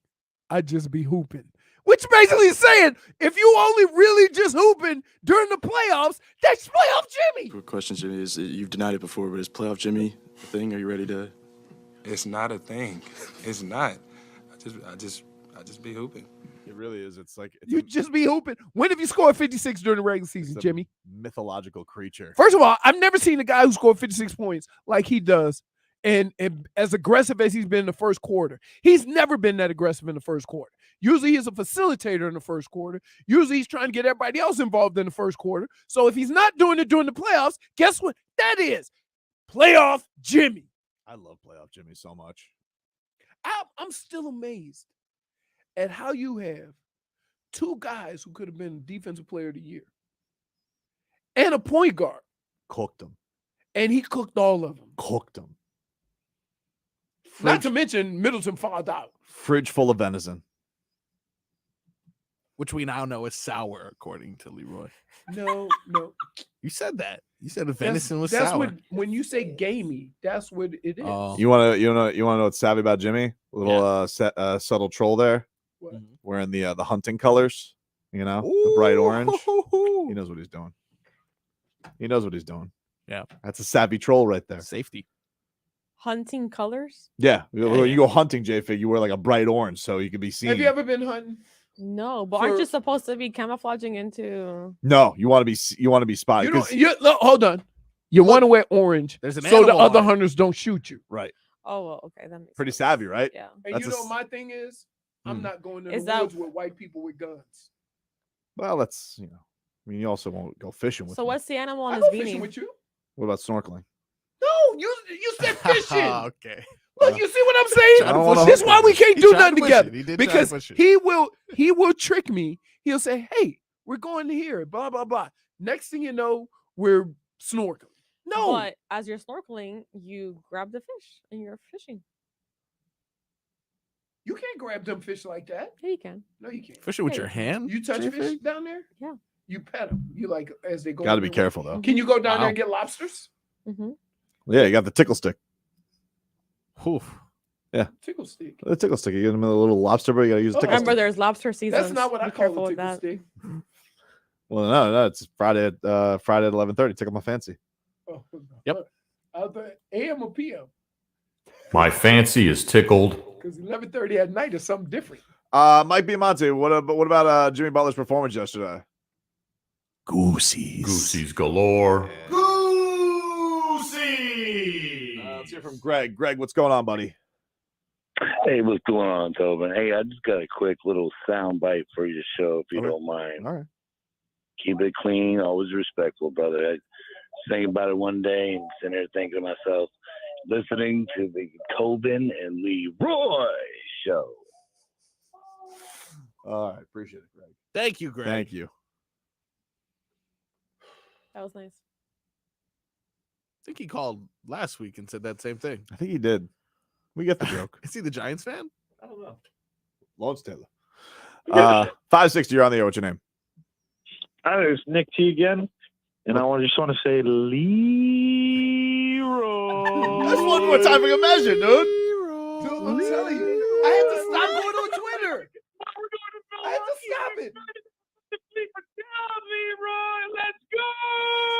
I just be hooping. Which basically is saying if you only really just hooping during the playoffs, that's playoff Jimmy. Quick question, Jimmy. You've denied it before, but is playoff Jimmy a thing? Are you ready to? It's not a thing. It's not. I just be hooping. It really is. It's like You just be hooping. When have you scored 56 during the regular season, Jimmy? Mythological creature. First of all, I've never seen a guy who scored 56 points like he does. And as aggressive as he's been in the first quarter, he's never been that aggressive in the first quarter. Usually he's a facilitator in the first quarter. Usually he's trying to get everybody else involved in the first quarter. So if he's not doing it during the playoffs, guess what? That is playoff Jimmy. I love playoff Jimmy so much. I'm still amazed at how you have two guys who could have been defensive player of the year and a point guard. Cooked them. And he cooked all of them. Cooked them. Not to mention Middleton fouled out. Fridge full of venison. Which we now know is sour, according to Leroy. No. You said that. You said the venison was that's sour. when you say gamey, that's what it is. You want to know what's savvy about Jimmy? A little subtle troll there. What? Wearing the hunting colors, the bright orange. He knows what he's doing. He knows what he's doing. Yeah. That's a savvy troll right there. Safety. Hunting colors? Yeah. When you go hunting, J-Fig, you wear like a bright orange so you can be seen. Have you ever been hunting? No, but aren't you supposed to be camouflaging into? No, you want to be spotted. Look, hold on. You want to wear orange there's an so the animal other on it. hunters don't shoot you. Right. Oh, well, okay, that makes Pretty savvy, right? Yeah. And That's you know my thing is, I'm not going to the woods with white people with guns. Well, that's I mean, you also won't go fishing with. So me. what's the animal on I his go beanie? fishing with you. What about snorkeling? No, you said fishing. Okay. Look, you see what I'm saying? I don't wanna This is hook why him. we can't He do tried nothing to push together. it. He did try to Because push it. he will trick me. He'll say, "Hey, we're going to here." Blah blah blah. Next thing you know, we're snorkeling. No, But as you're snorkeling, you grab the fish and you're fishing. you can't grab them fish like that. Yeah, you can. No, you can't. Fishing with Hey, your hand? You touch J-Fig? fish down there? Yeah. You pet them. You like as they go. Got to in be the careful water. though. Can you go down there Wow. and get lobsters? Mm-hmm. Yeah, you got the tickle stick. Oof. Tickle stick. The tickle stick. You get them a little lobster, but you got to use a tickle Remember, stick. there's lobster season. That's not what I Be call careful a with tickle that. stick. Well, no, it's Friday at 11:30. Tickle my fancy. Oh, Yep. Either AM or PM. My fancy is tickled. Because 11:30 at night is something different. Mike Biamonte, what about Jimmy Butler's performance yesterday? Goosies galore. Let's hear from Greg. Greg, what's going on, buddy? Hey, what's going on, Tobin? Hey, I just got a quick little sound bite for your show, if you don't mind. All right. Keep it clean, always respectful, brother. I was thinking about it one day and sitting there thinking to myself, listening to the Tobin and Leroy show. All right, appreciate it, Greg. Thank you, Greg. Thank you. That was nice. I think he called last week and said that same thing. I think he did. We get the joke. Is he the Giants fan? I don't know. Lawrence Taylor. 560, you're on the air. What's your name? Hi, it's Nick T again, and I just want to say Leroy. That's one more time for a measure, dude. Dude, I'm telling you, I had to stop going on Twitter. I had to stop it.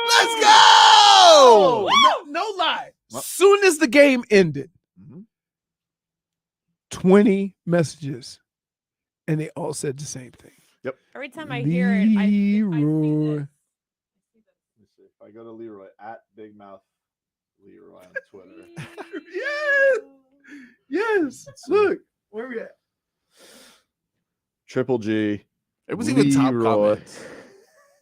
Let's go! No lie. Soon as the game ended, 20 messages, and they all said the same thing. Yep. Every time I hear it, I Leroy. If I go to Leroy at Big Mouth Leroy on Twitter. Yes. Look, where we at? Triple G. It was even top Leroy.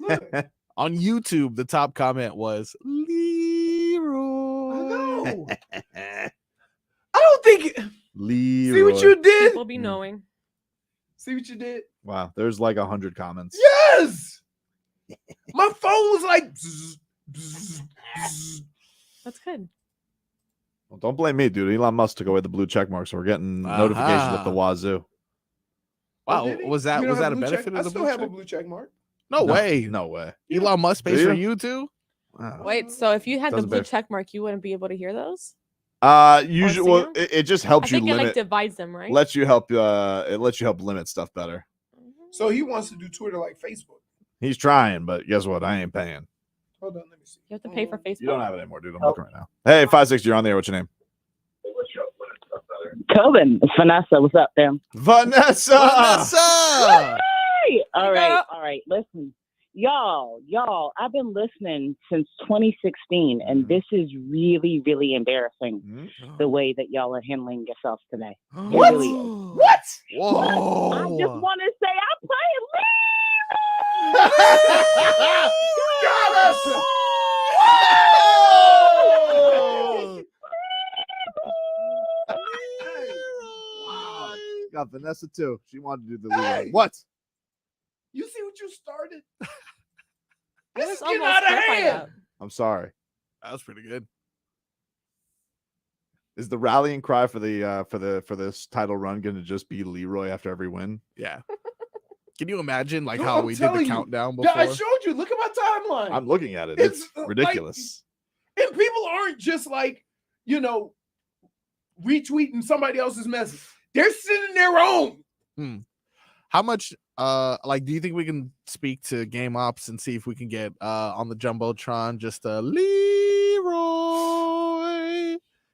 comment. On YouTube, the top comment was Leroy. No. I don't think. Leroy. See what you did? People be knowing. See what you did? Wow, there's like 100 comments. Yes. My phone was like. Bzz, bzz, bzz. That's good. Well, don't blame me, dude. Elon Musk took away the blue check mark, so we're getting notifications at the wazoo. Wow, did he? was that You don't have a blue benefit check? of the I still blue have check? a blue check mark. No way. No way. Elon Musk pays Do for you? you too? Wow. Wait, so if you had the Doesn't blue bear- check mark, you wouldn't be able to hear those? Usually, see well, them? it just I helps you think it limit. like divides them, right? Lets you help. It lets you help limit stuff better. So he wants to do Twitter like Facebook. He's trying, but guess what? I ain't paying. Hold on, let me see. You have to pay for Facebook. You don't have it anymore, dude. I'm looking right now. Hey, 560, you're on there. What's your name? Tobin, it's Vanessa. What's up, fam? Vanessa. Hey! All right. Listen, y'all. I've been listening since 2016, and this is really, really embarrassing. The way that y'all are handling yourselves today. It What? really is. What? Whoa! I just want to say I'm playing Got us. Wow. Got Vanessa too. She wanted to do the Leroy. What? You see what you started? This This is is getting almost out of hurt by hand. that. I'm sorry. That was pretty good. Is the rallying cry for this title run going to just be Leroy after every win? Yeah. Can you imagine Dude, how I'm we did the telling you. countdown Yeah, before? I showed you. Look at my timeline. I'm looking at it. It's, It's like- ridiculous. And people aren't just like, retweeting somebody else's message. They're sending their own. How much do you think we can speak to Game Ops and see if we can get on the Jumbotron just Leroy?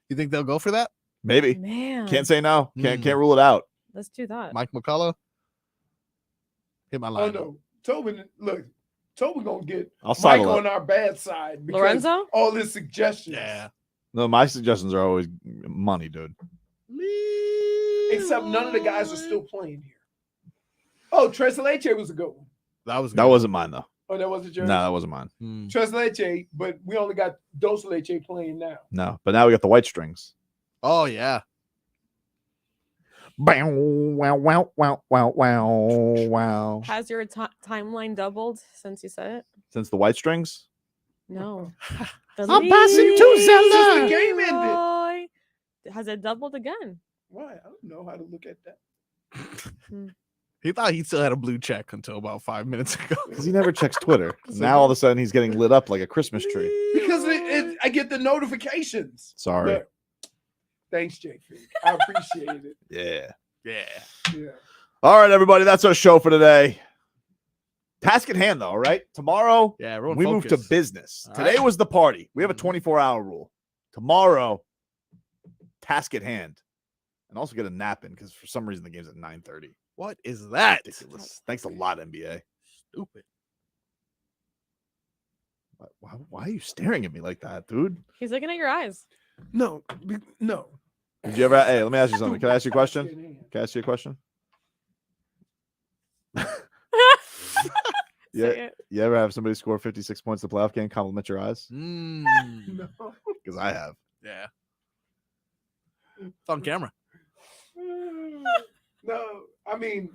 You think they'll go for that? Maybe. Man. Can't say no. Can't rule it out. Let's do that. Mike McCullough? Hit my Oh line. no. Tobin gonna get I'll sidle Mike up. on our bad side because Lorenzo? all his suggestions. Yeah. No, my suggestions are always money, dude. Except none of the guys are still playing here. Oh, Tres Leche was a good one. That wasn't mine though. Oh, that wasn't yours? No, that wasn't mine. Tres Leche, but we only got Dos Leche playing now. No, but now we got the white strings. Oh yeah. Wow, wow, wow, wow, wow, wow. Has your timeline doubled since you said it? Since the white strings? No. I'm passing to Zelda. Since the game ended. Leroy. Has it doubled again? Why? I don't know how to look at that. He thought he still had a blue check until about 5 minutes ago. Because he never checks Twitter. Now all of a sudden he's getting lit up like a Christmas tree. Because I get the notifications. Sorry. But thanks, JP. I appreciate it. Yeah. Yeah. Yeah. All right, everybody. That's our show for today. Task at hand, though, all right? Tomorrow, Yeah, everyone we move to focus. business. All Today right. was the party. We have a 24-hour rule. Tomorrow, task at hand. And also get a nap in because for some reason the game's at 9:30. What is that? Ridiculous. Thanks a lot, NBA. Stupid. Why are you staring at me like that, dude? He's looking at your eyes. No. Did you ever? Hey, let me ask you something. Can I ask you a question? Can I ask you a question? Say You ever have somebody score 56 points in the playoff game, compliment your eyes? No. Because I have. Yeah. It's on camera. No, I mean,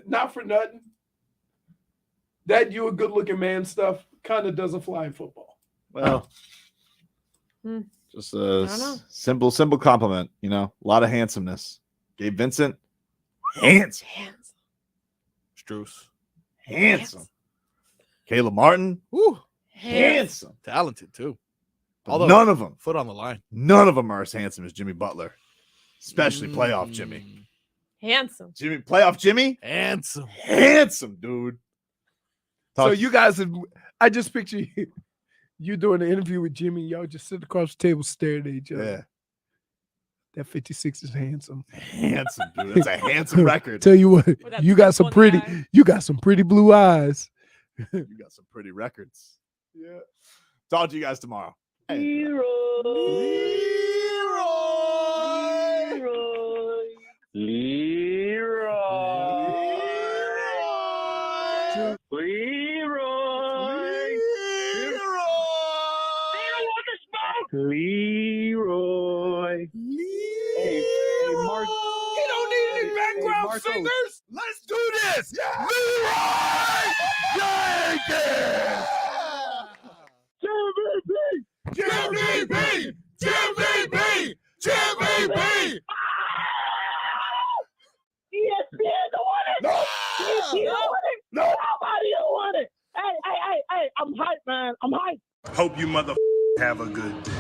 not for nothing. That you a good looking man stuff kind of doesn't fly in football. Well, Hmm. just I a don't know. simple compliment. You know, a lot of handsomeness. Gabe Vincent, handsome. Struce, Handsome. Caleb Martin, woo, handsome. talented too. But Although none of them, foot on the line. none of them are as handsome as Jimmy Butler, especially playoff Jimmy. Handsome. Playoff Jimmy, handsome, dude. So you guys have, I just picture you doing an interview with Jimmy. Y'all just sit across the table staring at each other. Yeah. That 56 is handsome. Handsome, dude. It's a handsome record. Tell you what, you got some pretty blue eyes. You got some pretty records. Yeah. Talk to you guys tomorrow. Leroy. Leroy. Hey, Mark. He don't need any background singers. Let's do this. Leroy Jenkins. JIMVP. ESPN don't want it. No. ESPN don't want it. No. Nobody don't want it. Hey, I'm hyped, man. I'm hyped. Hope you mother have a good day.